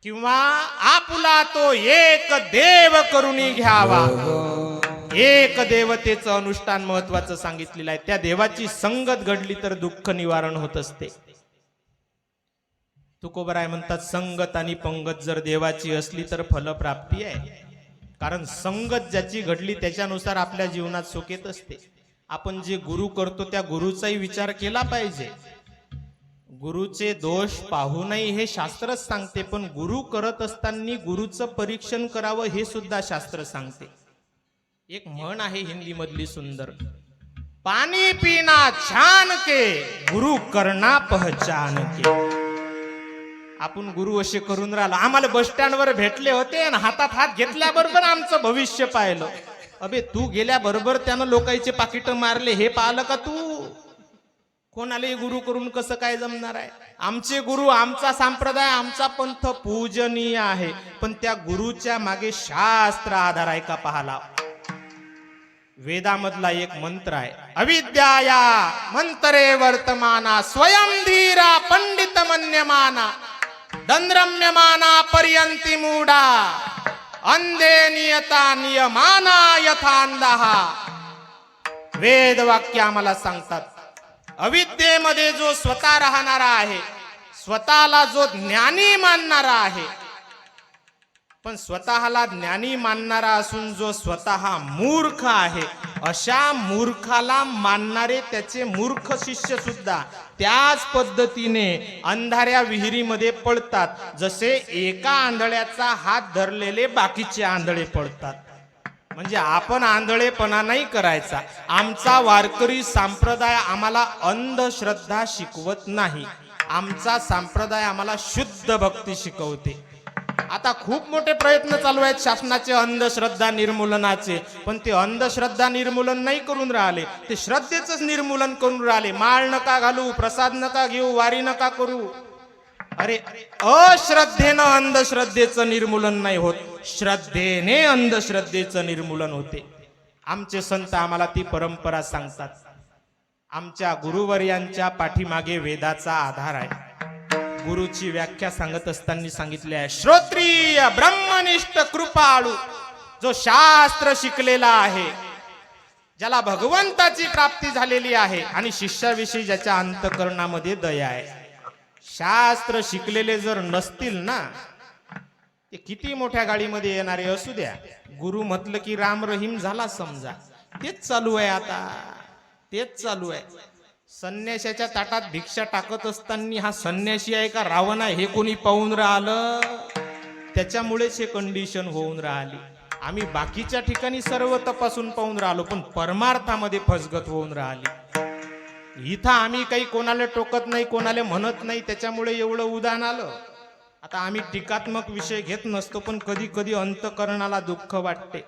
किंवा आपुला तो एक देव करुणी घ्यावा. एक देवतेचं अनुष्ठान महत्वाचं सांगितलेलं आहे. त्या देवाची संगत घडली तर दुःख निवारण होत असते. तुकोबराय म्हणतात संगत आणि पंगत जर देवाची असली तर फलप्राप्ती आहे. कारण संगत ज्याची घडली त्याच्यानुसार आपल्या जीवनात सुख येत असते. आपण जे गुरु करतो त्या गुरुचाही विचार केला पाहिजे. गुरुचे दोष पाहू नये हे शास्त्रच सांगते, पण गुरु करत असताना गुरुचं परीक्षण करावं हे सुद्धा शास्त्र सांगते. एक म्हण आहे हिंदी मधली सुंदर, पाणी पिना छान के गुरु करना पहचान के. आपण गुरु असे करून राहिलो. आम्हाला बस स्टँडवर भेटले होते आणि हातात हात घेतल्याबरोबर आमचं भविष्य पाहिलं. अबे तू गेल्याबरोबर त्यानं लोकांचे पाकिट मारले हे पाहिलं का तू? कोणालाही गुरु करून कसं काय जमणार आहे? आमचे गुरु, आमचा संप्रदाय, आमचा पंथ पूजनीय आहे, पण त्या गुरुच्या मागे शास्त्र आधार आहे का पाहाला. वेदामधला एक मंत्र आहे, अविद्याया मंतरे वर्तमाना स्वयं धीरा पंडित मन्यमाना दंद्रम्यमाना पर्यंती मूढा अंधे नियता नियमाना यथांधहा. वेद वाक्य आम्हाला सांगतात, अविद्येमध्ये जो स्वतः राहणारा आहे, स्वतःला जो ज्ञानी मानणारा आहे, पण स्वतःला ज्ञानी मानणारा असून जो स्वतः मूर्ख आहे, अशा मूर्खाला मानणारे त्याचे मूर्ख शिष्य सुद्धा त्याच पद्धतीने अंधाऱ्या विहिरीमध्ये पडतात, जसे एका आंधळ्याचा हात धरलेले बाकीचे आंधळे पडतात. म्हणजे आपण आंधळेपणा नाही करायचा. आमचा वारकरी संप्रदाय आम्हाला अंधश्रद्धा शिकवत नाही. आमचा संप्रदाय आम्हाला शुद्ध भक्ती शिकवते. आता खूप मोठे प्रयत्न चालू आहेत शासनाचे अंधश्रद्धा निर्मूलनाचे, पण ते अंधश्रद्धा निर्मूलन नाही करून राहिले, ते श्रद्धेच निर्मूलन करून राहिले. माळ नका घालू, प्रसाद नका घेऊ, वारी नका करू. अरे अश्रद्धेनं अंधश्रद्धेचं निर्मूलन नाही होत, श्रद्धेने अंधश्रद्धेचं निर्मूलन होते. आमचे संत आम्हाला ती परंपरा सांगतात. आमच्या गुरुवर्यांच्या पाठीमागे वेदाचा आधार आहे. गुरुची व्याख्या सांगत असताना सांगितले आहे, श्रोत्रिय ब्रह्मनिष्ठ कृपाळू, जो शास्त्र शिकलेला आहे, ज्याला भगवंताची प्राप्ती झालेली आहे आणि शिष्याविषयी ज्याच्या अंतःकरणामध्ये दया आहे. शास्त्र शिकलेले जर नसतील ना, ते किती मोठ्या गाडीमध्ये येणारे असू द्या, गुरु म्हटलं की राम रहीम झाला समजा. तेच चालू आहे आता, तेच चालू आहे. संन्याशाच्या ताटात भिक्षा टाकत असताना हा संन्याशी आहे का रावण आहे हे कोणी पाहून राहिलं? त्याच्यामुळेच हे कंडिशन होऊन राहिली. आम्ही बाकीच्या ठिकाणी सर्व तपासून पाहून राहिलो, पण परमार्थामध्ये फसगत होऊन राहिली. इथं आम्ही काही कोणाला टोकत नाही, कोणाला म्हणत नाही, त्याच्यामुळे एवढं उदाहरण आलं. आता आम्ही टीकात्मक विषय घेत नसतो, पण कधी कधी अंतःकरणाला दुःख वाटते.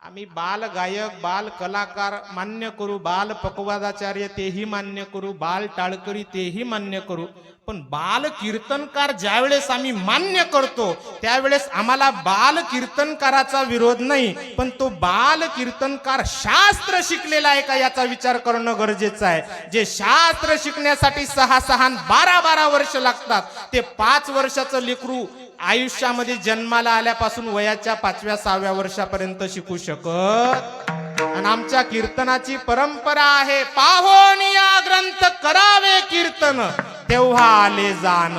आम्ही बाल गायक, बाल कलाकार मान्य करू, बाल पकवादाचार्य तेही मान्य करू, बाल टाळकरी तेही मान्य करू, पण बाल कीर्तनकार ज्यावेळेस आम्ही मान्य करतो त्यावेळेस आम्हाला बाल कीर्तनकाराचा विरोध नाही, पण तो बाल कीर्तनकार शास्त्र शिकलेला आहे का याचा विचार करणं गरजेचं आहे. जे शास्त्र शिकण्यासाठी 6-6 12-12 वर्ष लागतात, ते 5 वर्षाचं लेकरू आयुष्यामध्ये जन्माला आल्यापासून वयाच्या 5व्या-6व्या वर्षापर्यंत शिकू शकत. आणि आमच्या कीर्तनाची परंपरा आहे, पाहोनिया ग्रंथ करावे कीर्तन तेव्हा आले जाण.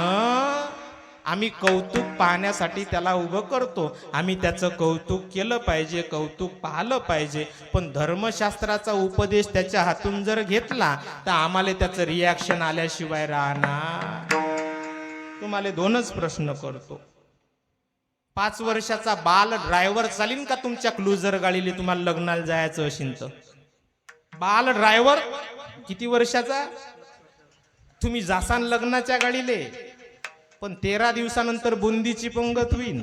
आम्ही कौतुक पाहण्यासाठी त्याला उभं करतो. आम्ही त्याचं कौतुक केलं पाहिजे, कौतुक पाहिलं पाहिजे, पण धर्मशास्त्राचा उपदेश त्याच्या हातून जर घेतला तर आम्हाला त्याचं रिॲक्शन आल्याशिवाय राहणार. तुम्हाला 2च प्रश्न करतो. 5 वर्षाचा बाल ड्रायव्हर चालीन का तुमच्या क्लुझर गाडीले? तुम्हाला लग्नाला जायचं असेल तर बाल ड्रायव्हर किती वर्षाचा? तुम्ही जासान लग्नाच्या गाडीले, पण 13 दिवसानंतर बुंदीची पंगत होईन.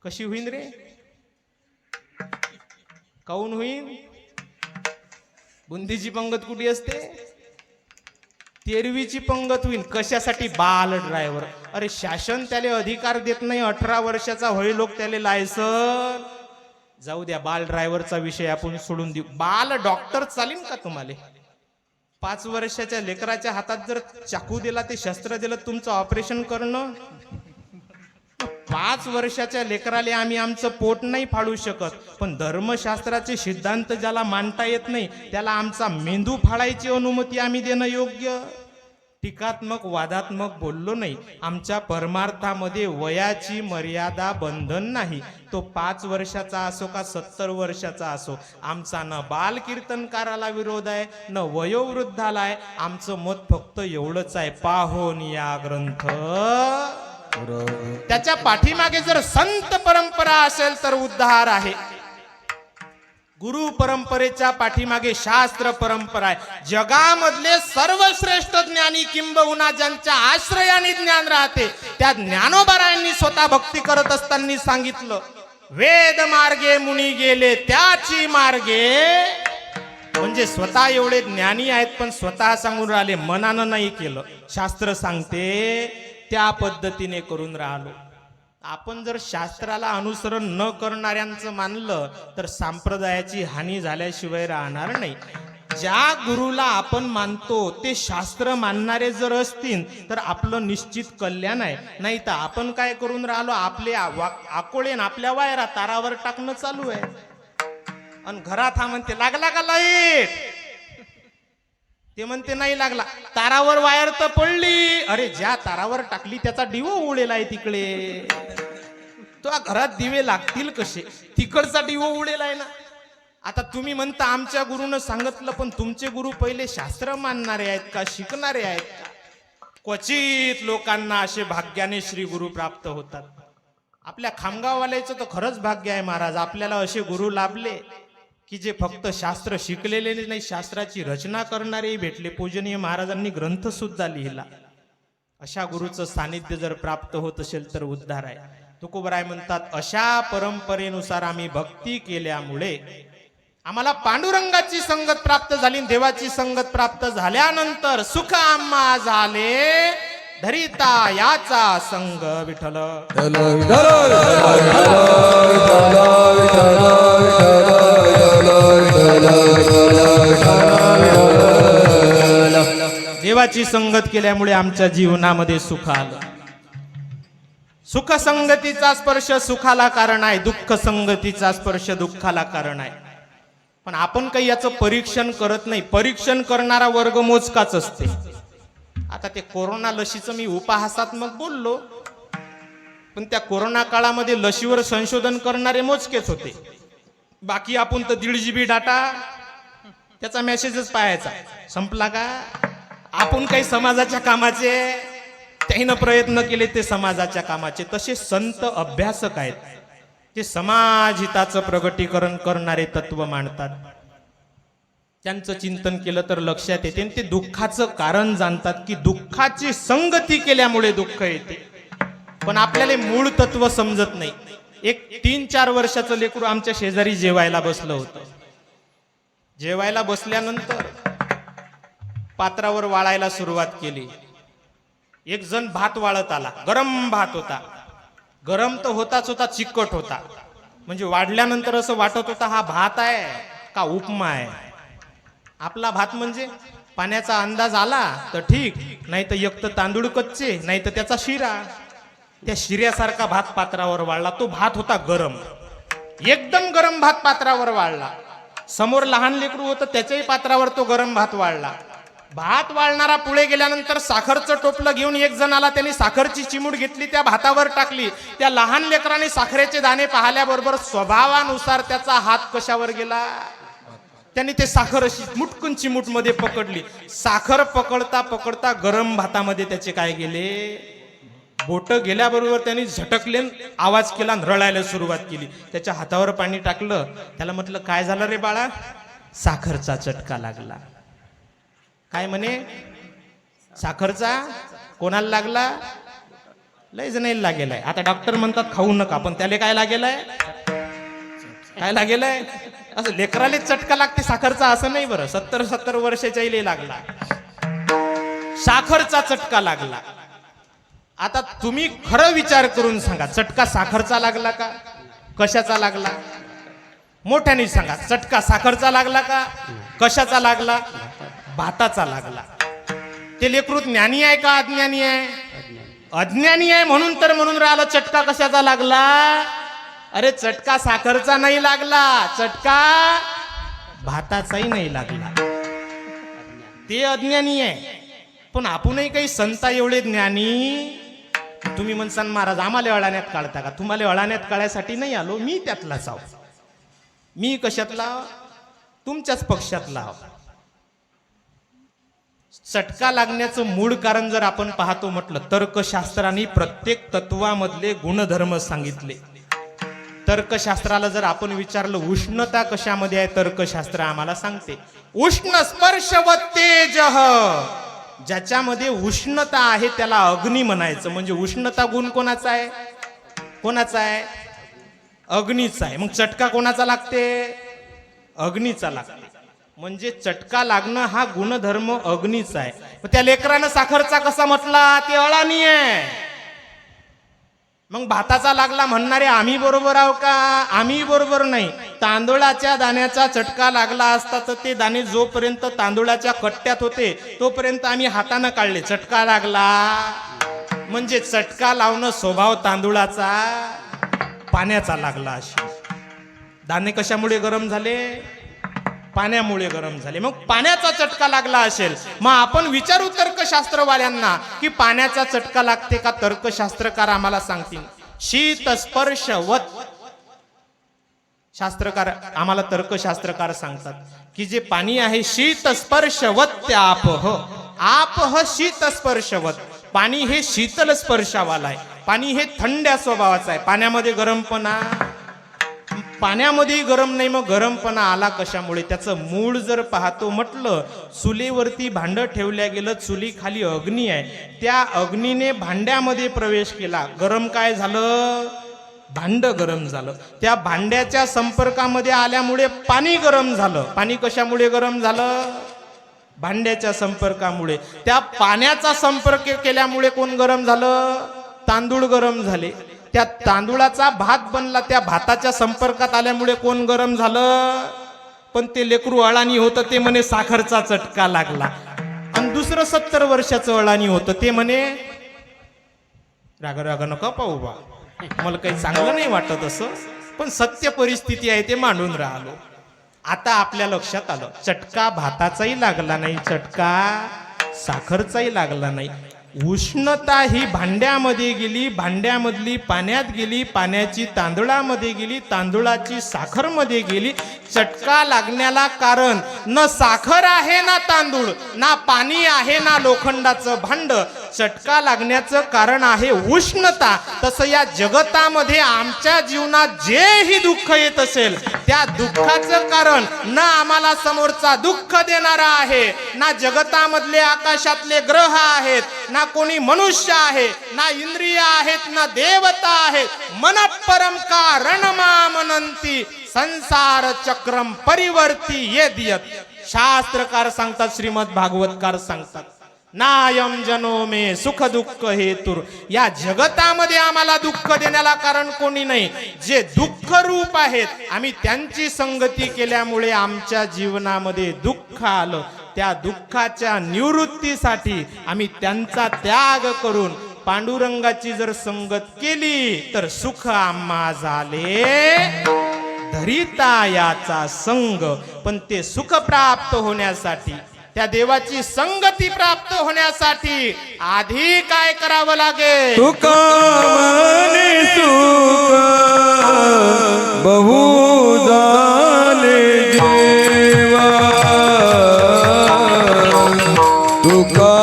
कशी होईन रे? काऊन होईन? बुंदीची पंगत कुठे असते? 13वीची पंगत होईल. कशासाठी? बाल ड्रायव्हर. अरे शासन त्याला अधिकार देत नाही, 18 वर्षाचा होई लोक त्याला लायसन. जाऊ द्या, बाल ड्रायव्हरचा विषय आपण सोडून देऊ. बाल डॉक्टर चालीन का तुम्हाला? 5 वर्षाच्या लेकराच्या हातात जर चाकू दिला, ते शस्त्र दिलं, तुमचं ऑपरेशन करणं 5 वर्षाच्या लेकराला आम्ही आमचं पोट नाही फाडू शकत, पण धर्मशास्त्राचे सिद्धांत ज्याला मांडता येत नाही त्याला आमचा मेंदू फाडायची अनुमती आम्ही देणं योग्य? टीकात्मक वादात्मक बोललो नाही. आमच्या परमार्थामध्ये वयाची मर्यादा बंधन नाही. तो 5 वर्षाचा असो का 70 वर्षाचा असो. आमचा न बाल कीर्तनकाराला विरोध आहे न वयोवृद्धाला आहे. आमचं मत फक्त एवढंच आहे, पाहोन या ग्रंथ. त्याच्या पाठीमागे जर संत परंपरा असेल तर उद्धार आहे. गुरु परंपरेच्या पाठीमागे शास्त्र परंपरा आहे. जगामधले सर्वश्रेष्ठ ज्ञानी किंबहुना ज्यांच्या आश्रयाने ज्ञान राहते त्या ज्ञानोबारायांनी स्वतः भक्ती करत असताना सांगितलं, वेद मार्गे मुनी गेले त्याची मार्गे. म्हणजे स्वतः एवढे ज्ञानी आहेत पण स्वतः सांगून राहिले, मनानं नाही केलं. शास्त्र सांगते त्या पद्धतीने करून राहिलो. आपण जर शास्त्राला अनुसरण न करणाऱ्यांचं मानलं तर संप्रदायाची हानी झाल्याशिवाय राहणार नाही. ज्या गुरुला आपण मानतो ते शास्त्र मानणारे जर असतील तर आपलं निश्चित कल्याण आहे. नाही तर आपण काय करून राहिलो, आपले आकोळेन आपल्या वायरा तारावर टाकणं चालू आहे. आणि घरात हा म्हणते लागला का लाईट, ते म्हणते नाही लागला. तारावर वायर तर पडली. अरे ज्या तारावर टाकली त्याचा डिवो उडेला आहे तिकडे. तो घरात दिवे लागतील कसे, तिकडचा डिवो उडेला आहे ना. आता तुम्ही म्हणता आमच्या गुरुनं सांगितलं, पण तुमचे गुरु पहिले शास्त्र मानणारे आहेत का, शिकणारे आहेत का? क्वचित लोकांना असे भाग्याने श्री गुरु प्राप्त होतात. आपल्या खामगाववाल्याचं तर खरंच भाग्य आहे महाराज. आपल्याला असे गुरु लाभले की जे फक्त शास्त्र शिकलेले नाही, शास्त्राची रचना करणारेही भेटले. पूजनीय महाराजांनी ग्रंथ सुद्धा लिहिला. अशा गुरुचं सानिध्य जर प्राप्त होत असेल तर उद्धार आहे. तुकोबराय म्हणतात, अशा परंपरेनुसार आम्ही भक्ती केल्यामुळे आम्हाला पांडुरंगाची संगत प्राप्त झाली. देवाची संगत प्राप्त झाल्यानंतर सुख आम्हा झाले धरिता याचा संग विठ्ठल. देवाची संगत केल्यामुळे आमच्या जीवनामध्ये सुख आलं. सुख संगतीचा स्पर्श सुखाला कारण आहे, दुःख संगतीचा स्पर्श दुःखाला कारण आहे. पण आपण काही याचं परीक्षण करत नाही. परीक्षण करणारा वर्ग मोजकाच असते. आता ते कोरोना लशीचं मी उपहासात्मक बोललो, पण त्या कोरोना काळामध्ये लशीवर संशोधन करणारे मोजकेच होते. बाकी आपण तर 1.5 GB डाटा, त्याचा मेसेजच पाहायचा, संपला का. आपण काही समाजाच्या कामाचे, त्यानं प्रयत्न केले ते समाजाच्या कामाचे. तसे संत अभ्यासक आहेत, ते समाज हिताचं प्रगटीकरण करणारे तत्व मांडतात. त्यांचं चिंतन केलं तर लक्षात येते. ते दुःखाचं कारण जाणतात की दुःखाची संगती केल्यामुळे दुःख येते. पण आपल्याला मूळ तत्व समजत नाही. एक 3-4 वर्षाचं लेकरू आमच्या शेजारी जेवायला बसलं होतं. जेवायला बसल्यानंतर पात्रावर वाळायला सुरुवात केली. एक जण भात वाळत आला. गरम भात होता. गरम तर होताच होता, चिकट होता. म्हणजे वाढल्यानंतर असं वाटत होता हा भात आहे का उपमा आहे. आपला भात म्हणजे पाण्याचा अंदाज आला तर ठीक, नाही तर एक तर तांदूळ कच्चे, नाही तर त्याचा शिरा. त्या शिऱ्यासारखा भात पात्रावर वाळला. तो भात होता गरम, एकदम गरम भात पात्रावर वाळला. समोर लहान लेकरू होतं, त्याच्याही पात्रावर तो गरम भात वाळला. भात वाळणारा पुढे गेल्यानंतर साखरचं टोपलं घेऊन एक जण आला. त्यांनी साखरची चिमूट घेतली, त्या भातावर टाकली. त्या लहान लेकराने साखरेचे दाणे पाहिल्याबरोबर स्वभावानुसार त्याचा हात कशावर गेला, त्यांनी ते साखर अशी मुटकून चिमूट मध्ये पकडली. साखर पकडता पकडता गरम भातामध्ये त्याचे काय गेले, बोट गेल्याबरोबर त्यांनी झटकले, आवाज केला, रडायला सुरुवात केली. त्याच्या हातावर पाणी टाकलं. त्याला म्हटलं काय झालं रे बाळा. साखरचा चटका लागला. काय म्हणे, साखरचा कोणाला लागला, लय जणांना लागेलाय. आता डॉक्टर म्हणतात खाऊ नका, पण त्याला काय लागेलाय, काय लागेलाय. असं लेकराले चटका लागते साखरचा असं नाही बरं. 70-70 वर्षाच्या इले लागला, साखरचा चटका लागला. आता तुम्ही खरं विचार करून सांगा, चटका साखरचा लागला का कशाचा लागला. मोठ्याने सांगा, चटका साखरचा लागला का कशाचा लागला, भाताचा लागला. ते लेकरू ज्ञानी आहे का अज्ञानी आहे, अज्ञानी आहे म्हणून तर म्हणून राहिलं. चटका कशाचा लागला? अरे चटका साखरचा नाही लागला, चटका भाताचाही नाही लागला. ते अज्ञानी आहे. पण आपणही काही संता एवढे ज्ञानी. तुम्ही म्हणसान महाराज आम्हाला अळाण्यात काढता का? तुम्हाला अळाण्यात काढायसाठी नाही आलो, मी त्यातलाच आहो. मी कशातला? तुमच्याच पक्षातला आहो. चटका लागण्याचं मूळ कारण जर आपण पाहतो म्हटलं, तर्कशास्त्राने प्रत्येक तत्वामधले गुणधर्म सांगितले. तर्कशास्त्राला जर आपण विचारलं उष्णता कशामध्ये आहे, तर्कशास्त्र आम्हाला सांगते उष्ण स्पर्श व तेज. ज्याच्यामध्ये उष्णता आहे त्याला अग्नी म्हणायचं. म्हणजे उष्णता गुण कोणाचा आहे? कोणाचा आहे? अग्नीचा आहे. मग चटका कोणाचा लागते? अग्नीचा लागते. म्हणजे चटका लागणं हा गुणधर्म अग्नीचा आहे. मग त्या लेकरानं साखरचा कसा म्हटला? ते अळानी आहे. मग भाताचा लागला म्हणणारे आम्ही बरोबर आहो का? आम्ही बरोबर नाही. तांदूळाच्या दाण्याचा चटका लागला असता तर ते दाणे जोपर्यंत तांदूळाच्या कट्ट्यात होते तोपर्यंत आम्ही हाताने काढले. चटका लागला म्हणजे चटका लावणं स्वभाव तांदूळाचा, पाण्याचा लागला. अशी दाणे कशामुळे गरम झाले? पाण्यामुळे गरम झाले. मग पाण्याचा चटका लागला असेल. मग आपण विचारू तर्कशास्त्रवाल्यांना की पाण्याचा चटका लागते का? तर्कशास्त्रकार आम्हाला सांगतील शीत स्पर्श वत. शास्त्रकार आम्हाला तर्कशास्त्रकार सांगतात की जे पाणी आहे शीत स्पर्श वत आपह. आपह शीत स्पर्श वत. पाणी हे शीतल स्पर्शावाला आहे. पाणी हे थंड्या स्वभावाचं आहे. पाण्यामध्ये गरमपणा, पाण्यामध्ये गरम नाही. मग गरमपणा आला कशामुळे? त्याचं मूळ जर पाहतो म्हटलं, चुलीवरती भांड ठेवल्या गेलं, चुली खाली अग्नी आहे, त्या अग्नीने भांड्यामध्ये प्रवेश केला. गरम काय झालं? भांड गरम झालं. त्या भांड्याच्या संपर्कामध्ये आल्यामुळे पाणी गरम झालं. पाणी कशामुळे गरम झालं? भांड्याच्या संपर्कामुळे. त्या पाण्याचा संपर्क केल्यामुळे कोण गरम झालं? तांदूळ गरम झाले. त्या तांदूळाचा भात बनला. त्या भाताच्या संपर्कात आल्यामुळे कोण गरम झालं? पण ते लेकरू अळानी होतं, ते म्हणे साखरचा चटका लागला. आणि दुसरं 70 वर्षाचं अळानी होतं, ते म्हणे राग राग नका पाहू बा, मला काही चांगलं नाही वाटत असं, पण सत्य परिस्थिती आहे ते मांडून राहिलो. आता आपल्या लक्षात आलं चटका भाताचाही लागला नाही, चटका साखरचाही लागला नाही. उष्णता ही भांड्यामध्ये गेली, भांड्यामधली पाण्यात गेली, पाण्याची तांदूळामध्ये गेली, तांदूळाची साखरमध्ये गेली. चटका लागण्याला कारण न साखर आहे ना तांदूळ, ना पाणी आहे ना लोखंडाचं भांड. चटका लागण्याचं कारण आहे उष्णता. तसं या जगतामध्ये आमच्या जीवनात जेही दुःख येत असेल त्या दुःखाचं कारण ना आम्हाला समोरचा दुःख देणारा आहे, ना जगतामधले आकाशातले ग्रह आहेत, ना कोणी मनुष्य आहे, ना इंद्रिय आहेत, ना देवता आहेत. मन परम कारणमा मनंती संसार चक्रम परिवर्ती येदियत. शास्त्रकार सांगतात, श्रीमद भागवतकार सांगतात, नायम जनो मे सुख दुःख हेतुर. या जगतामध्ये आम्हाला दुःख देण्याला कारण कोणी नाही. जे दुःख रूप आहेत आम्ही त्यांची संगती केल्यामुळे आमच्या जीवनामध्ये दुःख आलं. त्या दुःखाच्या निवृत्तीसाठी आम्ही त्यांचा त्याग करून पांडुरंगाची जर संगत केली तर सुख आम्हा झाले धरिता याचा संग. पण ते सुख प्राप्त होण्यासाठी, त्या देवाची संगती प्राप्त होण्यासाठी आधी काय करावं लागेल? तुका म्हणे सुख बहु झाले जेवा. तुका तुका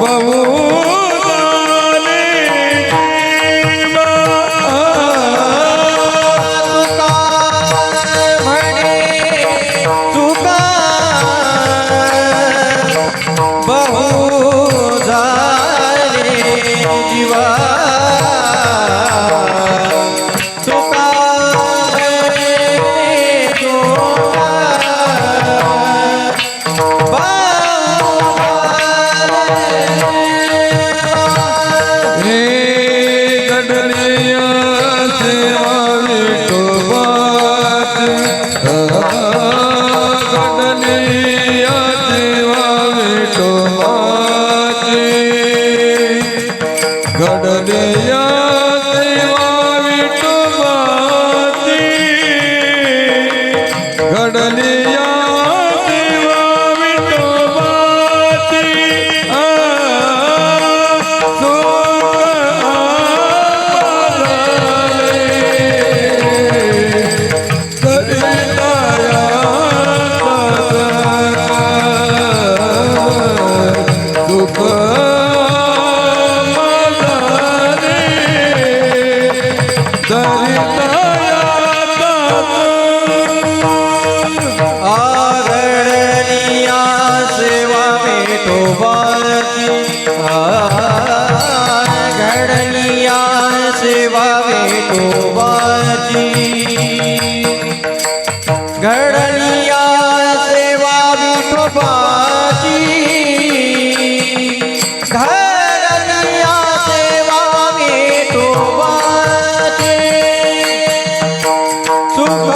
बहुदाने जीवा तुका म्हणे तुका बहुदाने जीवा तुका घडलिया देवा विठोबाची घडलिया देवा विठोबाची आगडलिया सेवा विठोबाची घडलिया सेवा विठोबाची घडलिया सेवा विठोबाची घडलिया सेवा विठोबाची सुख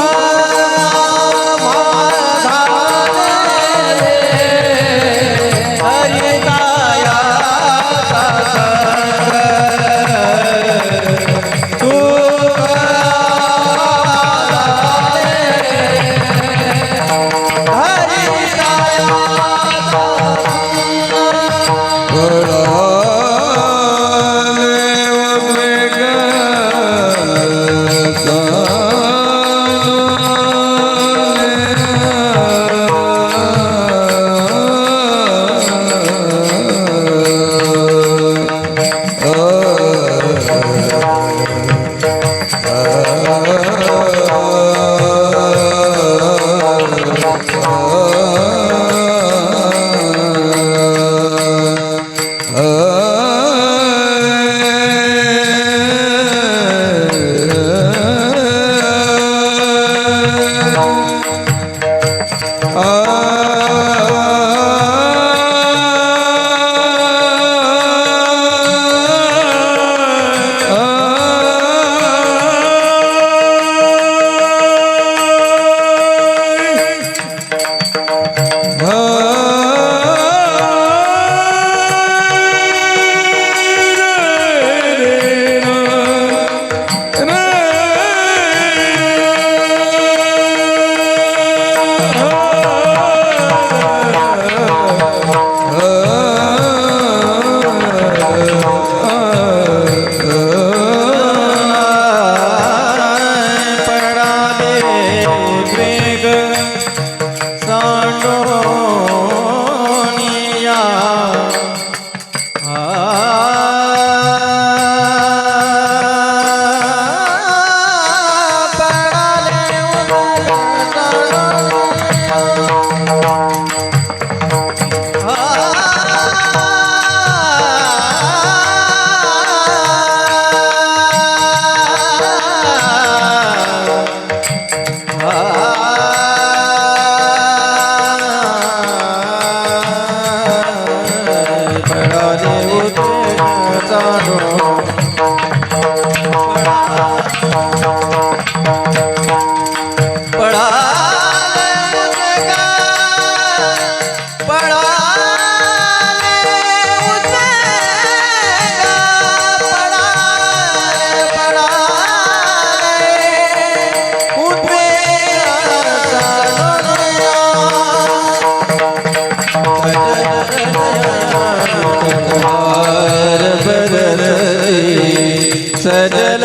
सजल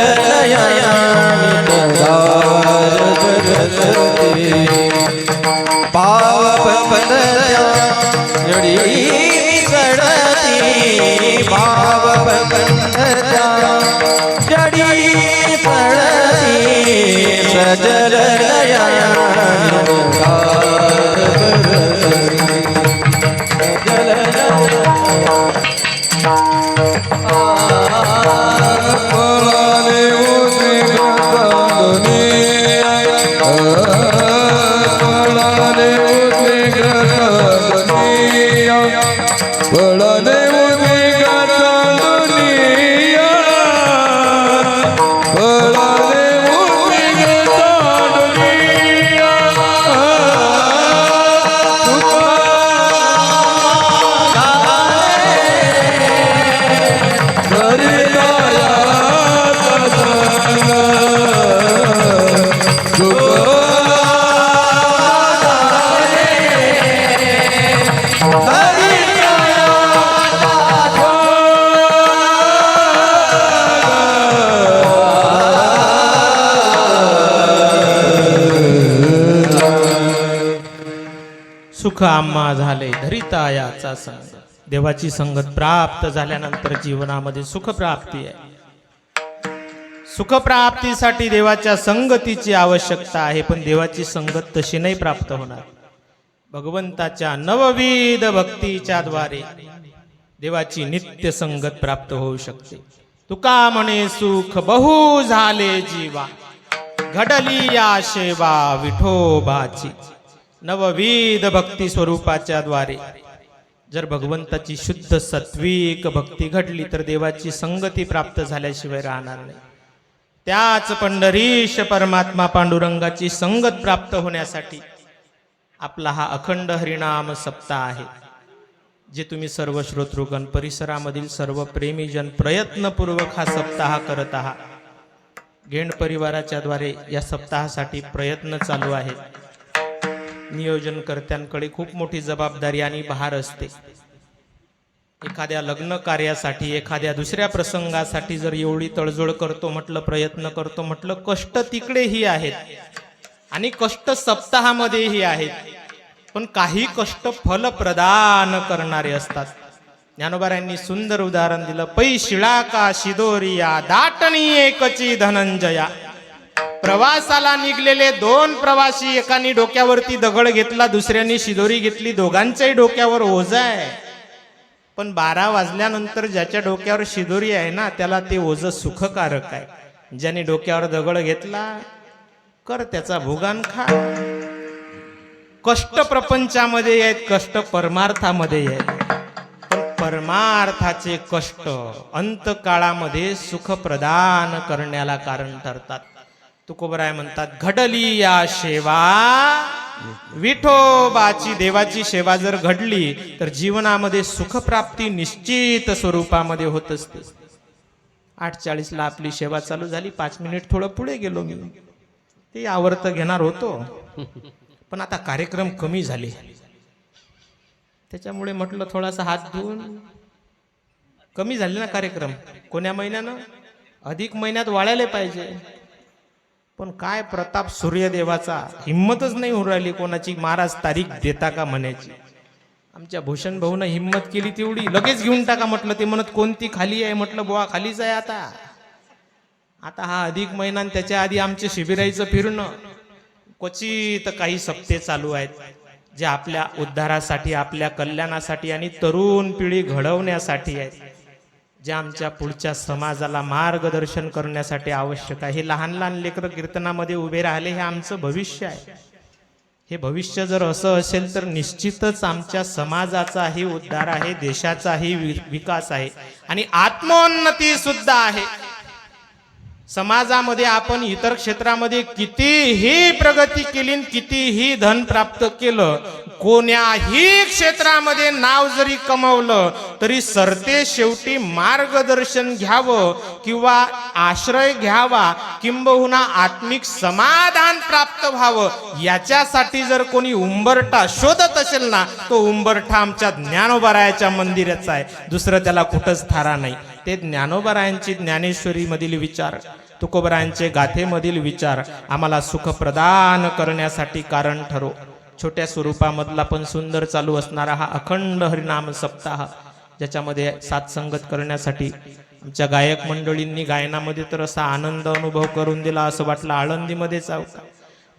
पाव पदया एवढी सडती भाव प्रबंधच्या जडी सळई सजल सुख आम्हा झाले धरिता याचा संग. देवाची संगत प्राप्त झाल्यानंतर जीवनामध्ये सुख प्राप्ती आहे. सुख प्राप्तीसाठी देवाच्या संगतीची आवश्यकता आहे, पण देवाची संगत तशी नाही प्राप्त होणार. भगवंताच्या नवविध भक्तीच्या द्वारे देवाची नित्य संगत प्राप्त होऊ शकते. तुका म्हणे सुख बहु झाले जीवा, घडली या सेवा विठोबाची. नवविध भक्ती स्वरूपाच्या द्वारे जर भगवंताची शुद्ध सात्विक भक्ती घडली तर देवाची संगती प्राप्त झाल्याशिवाय राहणार नाही. त्याच पंढरीश परमात्मा पांडुरंगाची संगत प्राप्त होण्यासाठी आपला हा अखंड हरिनाम सप्ताह आहे, जे तुम्ही सर्व श्रोतृगण परिसरामधील सर्व प्रेमीजन प्रयत्नपूर्वक हा सप्ताह करत आहात. गेंड परिवाराच्या द्वारे या सप्ताहासाठी प्रयत्न चालू आहेत. नियोजनकर्त्यांकडे खूप मोठी जबाबदारी आणि भार असते. एखाद्या लग्न कार्यासाठी एखाद्या दुसऱ्या प्रसंगासाठी जर एवढी तळजोड करतो म्हटलं, प्रयत्न करतो म्हटलं, कष्ट तिकडेही आहेत आणि कष्ट सप्ताहामध्येही आहेत, पण काही कष्ट फल प्रदान करणारे असतात. ज्ञानोबारायांनी सुंदर उदाहरण दिलं. पै शिळा का शिदोरिया दाटणी एकची धनंजया. प्रवासाला निघलेले दोन प्रवासी, एकाने डोक्यावरती दगड घेतला, दुसऱ्याने शिदोरी घेतली, दोघांच्याही डोक्यावर ओझ आहे. पण 12 वाजल्यानंतर ज्याच्या डोक्यावर शिदोरी आहे ना, त्याला ते ओझ सुखकारक आहे. ज्याने डोक्यावर दगड घेतला, कर त्याचा भोगान खा. कष्ट प्रपंचामध्ये आहेत, कष्ट परमार्थामध्ये आहेत, पण परमार्थाचे कष्ट अंतकाळामध्ये सुख प्रदान करण्याला कारण ठरतात. तुकोबराय म्हणतात, घडली या सेवा विठोबाची. देवाची सेवा जर घडली तर जीवनामध्ये सुखप्राप्ती निश्चित स्वरूपामध्ये होत असते. 8:40 आपली सेवा चालू झाली. 5 मिनिट थोडं पुढे गेलो मी, ते आवर्त घेणार होतो, पण आता कार्यक्रम कमी झाले, त्याच्यामुळे म्हटलं थोडासा हात धुवून. कमी झाले ना कार्यक्रम. कोण्या महिन्यानं? अधिक महिन्यात वाढायला पाहिजे. पण काय प्रताप सूर्यदेवाचा, हिम्मतच नाही होऊन राहिली कोणाची, महाराज तारीख देता का म्हणायची. आमच्या भूषण भाऊनं हिम्मत केली तेवढी, लगेच घेऊन टाका म्हटलं. ते म्हणत कोणती खाली आहे? म्हटलं बुवा खालीच आहे. आता हा अधिक महिना, त्याच्या आधी आमचे शिबिराईचं फिरणं. क्वचित काही सप्ते चालू आहेत जे आपल्या उद्धारासाठी, आपल्या कल्याणासाठी आणि तरुण पिढी घडवण्यासाठी आहेत, जे आमच्या पुढच्या समाजाला मार्गदर्शन करण्यासाठी आवश्यक आहे. हे लहान लहान लेकरं कीर्तनामध्ये उभे राहिले, हे आमचं भविष्य आहे. हे भविष्य जर असं असेल तर निश्चितच आमच्या समाजाचाही उद्धार आहे, देशाचाही विकास आहे आणि आत्मोन्नती सुद्धा आहे. समाजामध्ये आपण इतर क्षेत्रामध्ये कितीही प्रगती केली, कितीही धन प्राप्त केलं, कोण्याही क्षेत्रामध्ये नाव जरी कमवलं तरी सरते शेवटी मार्गदर्शन घ्यावं किंवा आश्रय घ्यावा, किंबहुना आत्मिक समाधान प्राप्त व्हावं, याच्यासाठी जर कोणी उंबरठा शोधत असेल ना, तो उंबरठा आमच्या ज्ञानोबारायाच्या मंदिराचा आहे. दुसरं त्याला कुठंच थारा नाही. ते ज्ञानोबारायांची ज्ञानेश्वरी मधील विचार, तुकोबरायांचे गाथेमधील विचार आम्हाला सुख प्रदान करण्यासाठी कारण ठरो. छोट्या स्वरूपामधला पण सुंदर चालू असणारा हा अखंड हरिनाम सप्ताह ज्याच्यामध्ये साथ संगत करण्यासाठी आमच्या गायक मंडळींनी गायनामध्ये तर असा आनंद अनुभव करून दिला, असं वाटलं आळंदीमध्येच आहो का.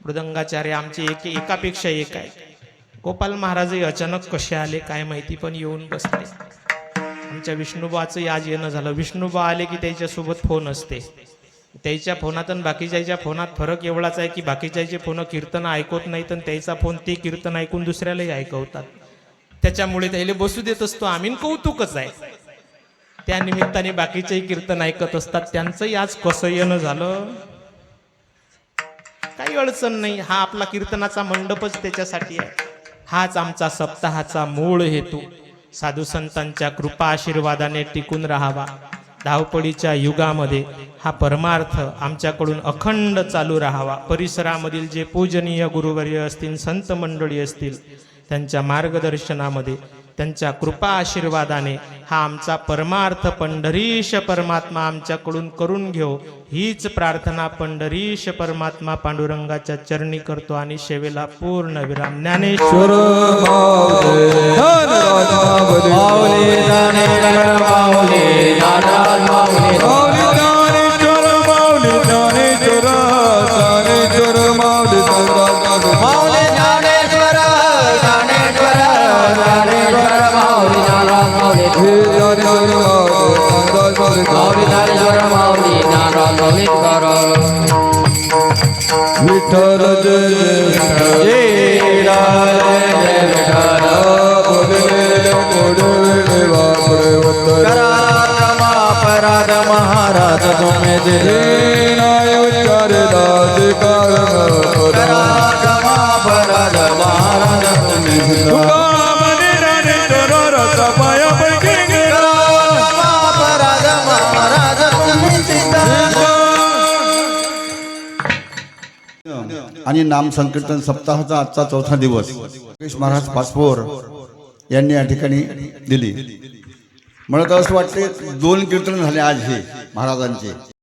मृदंगाचार्य आमचे एकापेक्षा एक आहे. गोपाल महाराजही अचानक कसे आले काय माहिती, पण येऊन बसले. आमच्या विष्णुबाचं आज येणं झालं. विष्णुबा आले की त्याच्यासोबत फोन असते. त्याच्या फोनात आणि बाकीच्या फोनात फरक एवढाच आहे की बाकीच्याचे फोन कीर्तन ऐकवत नाहीत आणि त्याचा फोन ते कीर्तन ऐकून दुसऱ्यालाही ऐकवतात. त्याच्यामुळे त्याला बसू देत असतो आम्ही, कौतुकच आहे. त्या निमित्ताने बाकीचेही कीर्तन ऐकत असतात. त्यांचंही आज कसं येणं झालं काही अडचण नाही. हा आपला कीर्तनाचा मंडपच त्याच्यासाठी आहे. हाच आमचा सप्ताहाचा मूळ हेतू साधू संतांच्या कृपा आशीर्वादाने टिकून राहावा. धावपळीच्या युगामध्ये हा परमार्थ आमच्याकडून अखंड चालू राहावा. परिसरामधील जे पूजनीय गुरुवर्य असतील, संत मंडळी असतील, त्यांच्या मार्गदर्शनामध्ये त्यांच्या कृपा आशीर्वादाने हा आमचा परमार्थ पंढरीश परमात्मा आमच्याकडून करून घेऊ, हीच प्रार्थना पंढरीश परमात्मा पांडुरंगाच्या चरणी करतो आणि सेवेला पूर्ण विराम. ज्ञानेश्वर विठ्ठल जय पराध महाराज तुम्ही आणि नाम संकीर्तन सप्ताहाचा आजचा चौथा दिवस योगेश महाराज पाचपोर यांनी या ठिकाणी दिली. मला तर असं वाटते 2 कीर्तन झाले आज हे महाराजांचे.